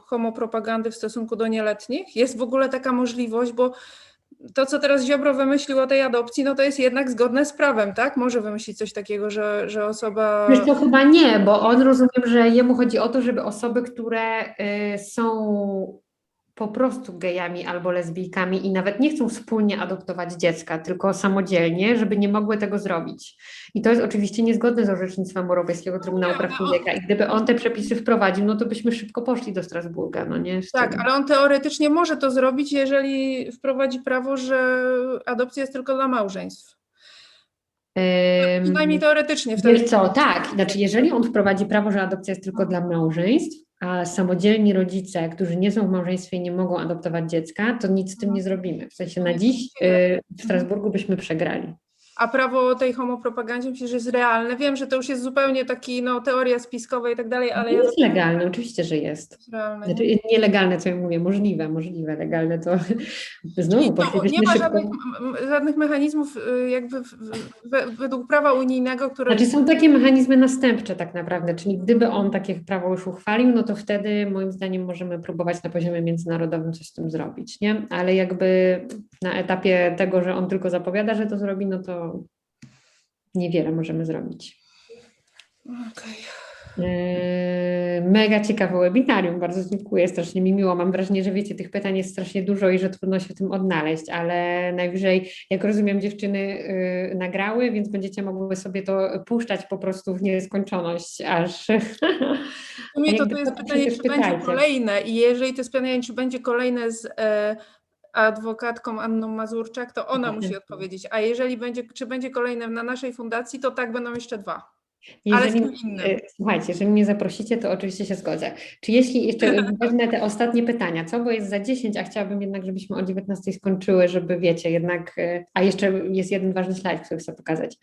homopropagandy w stosunku do nieletnich? Jest w ogóle taka możliwość, bo to, co teraz Ziobro wymyślił o tej adopcji, no to jest jednak zgodne z prawem, tak? Może wymyślić coś takiego, że osoba... Wiesz, to chyba nie, bo on rozumiem, że jemu chodzi o to, żeby osoby, które są po prostu gejami albo lesbijkami i nawet nie chcą wspólnie adoptować dziecka, tylko samodzielnie, żeby nie mogły tego zrobić. I to jest oczywiście niezgodne z orzecznictwem Europejskiego Trybunału Praw Człowieka. I gdyby on te przepisy wprowadził, no to byśmy szybko poszli do Strasburga, no nie? Tak, ale on teoretycznie może to zrobić, jeżeli wprowadzi prawo, że adopcja jest tylko dla małżeństw. Przynajmniej teoretycznie wtedy. Wiesz co, tak, znaczy jeżeli on wprowadzi prawo, że adopcja jest tylko dla małżeństw, a samodzielni rodzice, którzy nie są w małżeństwie i nie mogą adoptować dziecka, to nic z tym nie zrobimy. W sensie na dziś w Strasburgu byśmy przegrali. A prawo tej homopropagandzie myślę, że jest realne. Wiem, że to już jest zupełnie taki, teoria spiskowa i tak dalej, ale ja Jest legalne, oczywiście, że jest. jest realne. Znaczy, nielegalne, co ja mówię, możliwe, legalne to znowu Nie poszlibyśmy ma szybko. żadnych mechanizmów jakby według prawa unijnego, które... Znaczy są takie mechanizmy następcze tak naprawdę, czyli gdyby on takie prawo już uchwalił, no to wtedy moim zdaniem możemy próbować na poziomie międzynarodowym coś z tym zrobić, nie? Ale jakby na etapie tego, że on tylko zapowiada, że to zrobi, no to niewiele możemy zrobić. Okej. Mega ciekawe webinarium, bardzo dziękuję, strasznie mi miło. Mam wrażenie, że wiecie, tych pytań jest strasznie dużo i że trudno się w tym odnaleźć, ale najwyżej, jak rozumiem, dziewczyny nagrały, więc będziecie mogły sobie to puszczać po prostu w nieskończoność, aż... U mnie to jakby jest to pytanie, przecież czy będzie pytajcie. kolejne i jeżeli to jest pytanie, czy będzie kolejne z adwokatką Anną Mazurczak, to ona musi odpowiedzieć, a jeżeli będzie, czy będzie kolejne na naszej fundacji, to tak, będą jeszcze 2. Ale z kim innym. Słuchajcie, jeżeli mnie zaprosicie, to oczywiście się zgodzę. Czy jeśli jeszcze wezmę te ostatnie pytania, co? Bo jest za 10, a chciałabym jednak, żebyśmy o 19 skończyły, żeby wiecie, jednak, a jeszcze jest jeden ważny slajd, który chcę pokazać.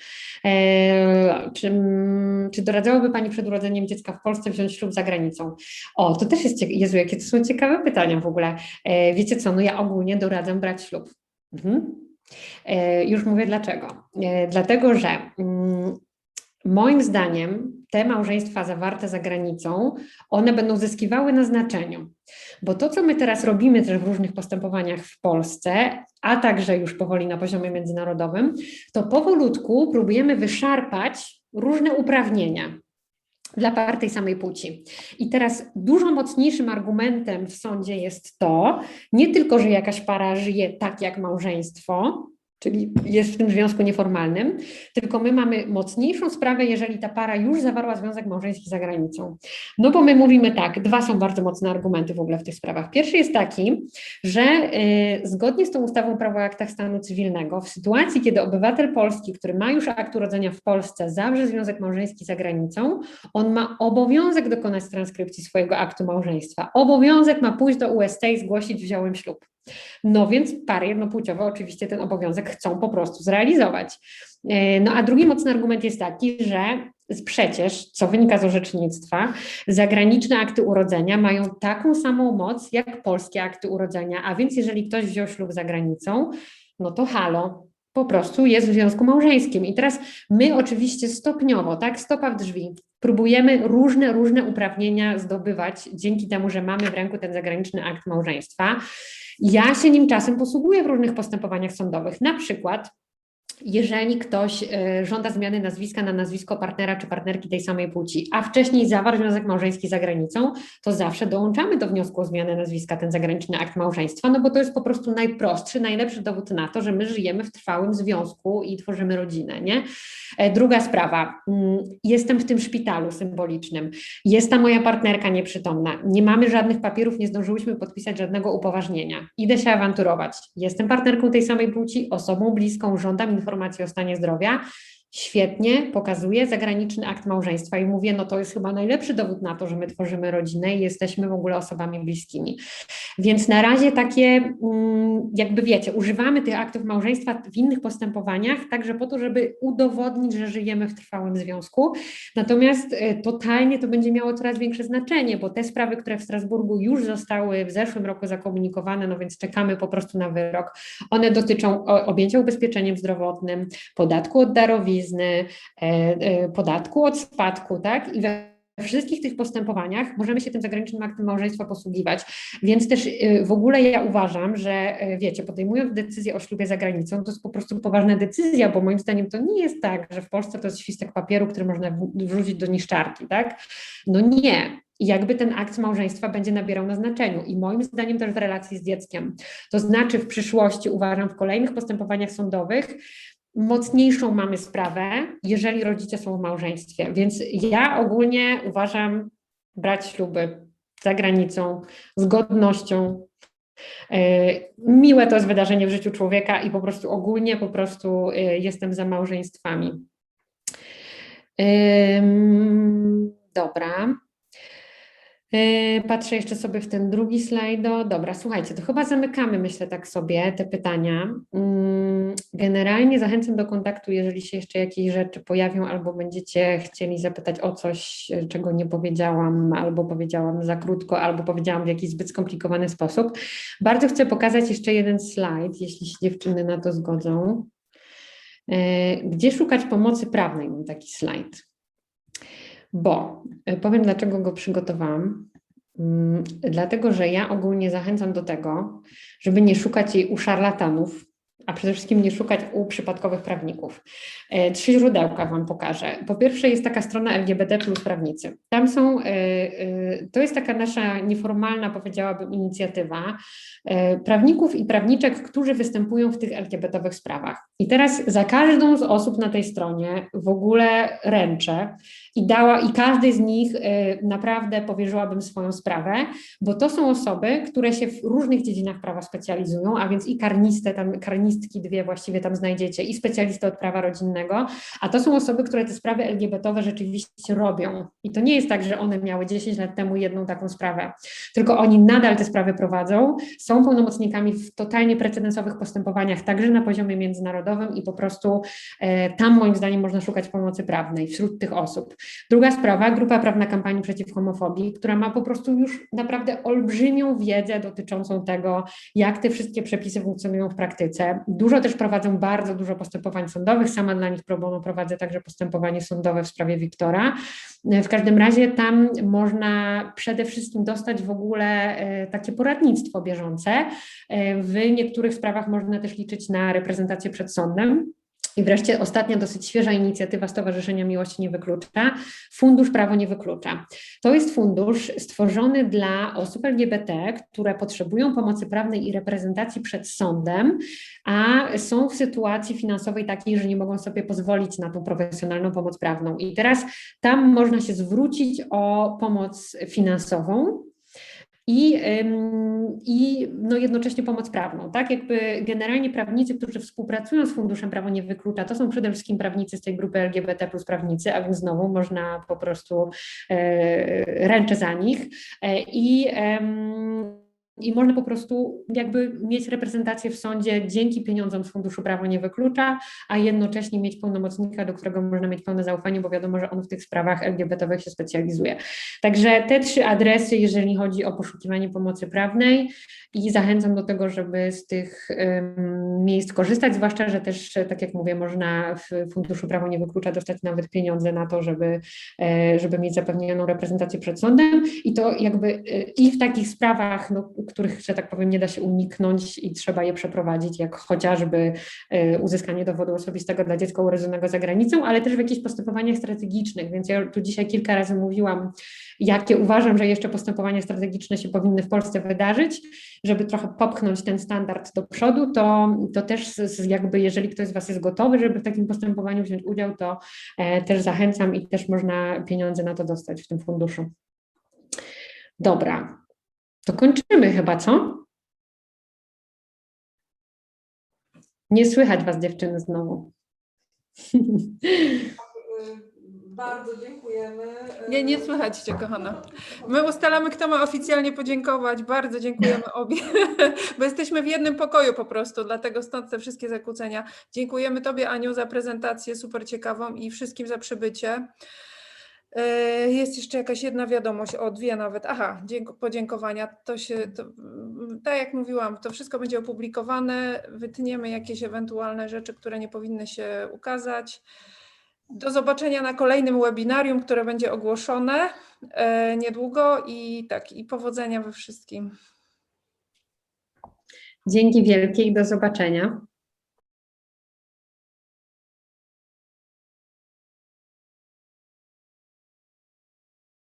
Czy doradzałaby Pani przed urodzeniem dziecka w Polsce wziąć ślub za granicą? O, to też jest ciekawe. Jezu, jakie to są ciekawe pytania w ogóle. Wiecie co, no ja ogólnie doradzam brać ślub. Już mówię dlaczego. Dlatego, że moim zdaniem te małżeństwa zawarte za granicą, one będą zyskiwały na znaczeniu, bo to, co my teraz robimy też w różnych postępowaniach w Polsce, a także już powoli na poziomie międzynarodowym, to powolutku próbujemy wyszarpać różne uprawnienia dla par tej samej płci. I teraz dużo mocniejszym argumentem w sądzie jest to, nie tylko, że jakaś para żyje tak jak małżeństwo, czyli jest w tym związku nieformalnym, tylko my mamy mocniejszą sprawę, jeżeli ta para już zawarła związek małżeński za granicą. No bo my mówimy tak, 2 są bardzo mocne argumenty w ogóle w tych sprawach. Pierwszy jest taki, że zgodnie z tą ustawą Prawo o aktach stanu cywilnego, w sytuacji, kiedy obywatel polski, który ma już akt urodzenia w Polsce, zawrze związek małżeński za granicą, on ma obowiązek dokonać transkrypcji swojego aktu małżeństwa. Obowiązek ma pójść do UST i zgłosić wziąłem ślub. No więc pary jednopłciowe oczywiście ten obowiązek chcą po prostu zrealizować. No a drugi mocny argument jest taki, że przecież, co wynika z orzecznictwa, zagraniczne akty urodzenia mają taką samą moc jak polskie akty urodzenia, a więc jeżeli ktoś wziął ślub za granicą, no to halo, po prostu jest w związku małżeńskim. I teraz my oczywiście stopniowo, tak, stopa w drzwi, próbujemy różne uprawnienia zdobywać dzięki temu, że mamy w ręku ten zagraniczny akt małżeństwa. Ja się nim czasem posługuję w różnych postępowaniach sądowych. Na przykład, jeżeli ktoś żąda zmiany nazwiska na nazwisko partnera czy partnerki tej samej płci, a wcześniej zawarł związek małżeński za granicą, to zawsze dołączamy do wniosku o zmianę nazwiska ten zagraniczny akt małżeństwa, no bo to jest po prostu najprostszy, najlepszy dowód na to, że my żyjemy w trwałym związku i tworzymy rodzinę, nie? Druga sprawa, jestem w tym szpitalu symbolicznym, jest ta moja partnerka nieprzytomna, nie mamy żadnych papierów, nie zdążyłyśmy podpisać żadnego upoważnienia, idę się awanturować, jestem partnerką tej samej płci, osobą bliską, żądam informacji o stanie zdrowia, świetnie pokazuje zagraniczny akt małżeństwa i mówię, no to jest chyba najlepszy dowód na to, że my tworzymy rodzinę i jesteśmy w ogóle osobami bliskimi. Więc na razie takie, jakby wiecie, używamy tych aktów małżeństwa w innych postępowaniach, także po to, żeby udowodnić, że żyjemy w trwałym związku. Natomiast totalnie to będzie miało coraz większe znaczenie, bo te sprawy, które w Strasburgu już zostały w zeszłym roku zakomunikowane, no więc czekamy po prostu na wyrok, one dotyczą objęcia ubezpieczeniem zdrowotnym, podatku od darowizny, podatku od spadku, tak? I we wszystkich tych postępowaniach możemy się tym zagranicznym aktem małżeństwa posługiwać, więc też w ogóle ja uważam, że wiecie, podejmując decyzję o ślubie za granicą, to jest po prostu poważna decyzja, bo moim zdaniem to nie jest tak, że w Polsce to jest świstek papieru, który można wrzucić do niszczarki, tak? No nie. I jakby ten akt małżeństwa będzie nabierał na znaczeniu i moim zdaniem też w relacji z dzieckiem. To znaczy w przyszłości, uważam, w kolejnych postępowaniach sądowych mocniejszą mamy sprawę, jeżeli rodzice są w małżeństwie. Więc ja ogólnie uważam brać śluby za granicą z godnością, Miłe to jest wydarzenie w życiu człowieka i po prostu ogólnie po prostu jestem za małżeństwami. Dobra. Patrzę jeszcze sobie w ten drugi slajdo. Dobra, słuchajcie, to chyba zamykamy, myślę tak sobie, te pytania. Generalnie zachęcam do kontaktu, jeżeli się jeszcze jakieś rzeczy pojawią albo będziecie chcieli zapytać o coś, czego nie powiedziałam, albo powiedziałam za krótko, albo powiedziałam w jakiś zbyt skomplikowany sposób. Bardzo chcę pokazać jeszcze jeden slajd, jeśli się dziewczyny na to zgodzą. Gdzie szukać pomocy prawnej? Mam taki slajd. Bo powiem, dlaczego go przygotowałam. Dlatego, że ja ogólnie zachęcam do tego, żeby nie szukać jej u szarlatanów, a przede wszystkim nie szukać u przypadkowych prawników. 3 źródełka Wam pokażę. Po pierwsze jest taka strona LGBT plus prawnicy. Tam są, to jest taka nasza nieformalna, powiedziałabym, inicjatywa prawników i prawniczek, którzy występują w tych LGBT-owych sprawach. I teraz za każdą z osób na tej stronie w ogóle ręczę i każdej z nich naprawdę powierzyłabym swoją sprawę, bo to są osoby, które się w różnych dziedzinach prawa specjalizują, a więc i karnistki 2 właściwie tam znajdziecie, i specjalistę od prawa rodzinnego, a to są osoby, które te sprawy LGBT-owe rzeczywiście robią. I to nie jest tak, że one miały 10 lat temu jedną taką sprawę, tylko oni nadal te sprawy prowadzą, są pełnomocnikami w totalnie precedensowych postępowaniach, także na poziomie międzynarodowym i po prostu tam moim zdaniem można szukać pomocy prawnej wśród tych osób. Druga sprawa, Grupa Prawna Kampanii Przeciw Homofobii, która ma po prostu już naprawdę olbrzymią wiedzę dotyczącą tego, jak te wszystkie przepisy funkcjonują w praktyce. Dużo też prowadzą bardzo dużo postępowań sądowych, sama dla nich pro bono prowadzę także postępowanie sądowe w sprawie Wiktora. W każdym razie tam można przede wszystkim dostać w ogóle takie poradnictwo bieżące. W niektórych sprawach można też liczyć na reprezentację przed sądem. I wreszcie ostatnia dosyć świeża inicjatywa Stowarzyszenia Miłości Nie Wyklucza, Fundusz Prawo Nie Wyklucza. To jest fundusz stworzony dla osób LGBT, które potrzebują pomocy prawnej i reprezentacji przed sądem, a są w sytuacji finansowej takiej, że nie mogą sobie pozwolić na tą profesjonalną pomoc prawną. I teraz tam można się zwrócić o pomoc finansową i no jednocześnie pomoc prawną, tak? Jakby generalnie prawnicy, którzy współpracują z Funduszem Prawo Nie Wyklucza, to są przede wszystkim prawnicy z tej grupy LGBT plus prawnicy, a więc znowu można po prostu ręczę za nich i można po prostu jakby mieć reprezentację w sądzie dzięki pieniądzom z Funduszu Prawo Nie Wyklucza, a jednocześnie mieć pełnomocnika, do którego można mieć pełne zaufanie, bo wiadomo, że on w tych sprawach LGBT-owych się specjalizuje. Także te 3 adresy, jeżeli chodzi o poszukiwanie pomocy prawnej, i zachęcam do tego, żeby z tych miejsc korzystać, zwłaszcza, że też, tak jak mówię, można w Funduszu Prawo Nie Wyklucza dostać nawet pieniądze na to, żeby mieć zapewnioną reprezentację przed sądem, i to jakby i w takich sprawach, no, których, że tak powiem, nie da się uniknąć i trzeba je przeprowadzić, jak chociażby uzyskanie dowodu osobistego dla dziecka urodzonego za granicą, ale też w jakichś postępowaniach strategicznych, więc ja tu dzisiaj kilka razy mówiłam, jakie uważam, że jeszcze postępowania strategiczne się powinny w Polsce wydarzyć, żeby trochę popchnąć ten standard do przodu, to też jakby jeżeli ktoś z Was jest gotowy, żeby w takim postępowaniu wziąć udział, to też zachęcam i też można pieniądze na to dostać w tym funduszu. Dobra, to kończymy chyba, co? Nie słychać Was, dziewczyny, znowu. Bardzo dziękujemy. Nie słychać Cię, kochana. My ustalamy, kto ma oficjalnie podziękować. Bardzo dziękujemy obie, bo jesteśmy w jednym pokoju po prostu, dlatego stąd te wszystkie zakłócenia. Dziękujemy Tobie, Aniu, za prezentację super ciekawą i wszystkim za przybycie. Jest jeszcze jakaś jedna wiadomość, 2 nawet. Aha, podziękowania. Tak jak mówiłam, to wszystko będzie opublikowane. Wytniemy jakieś ewentualne rzeczy, które nie powinny się ukazać. Do zobaczenia na kolejnym webinarium, które będzie ogłoszone niedługo i powodzenia we wszystkim. Dzięki wielkie i do zobaczenia.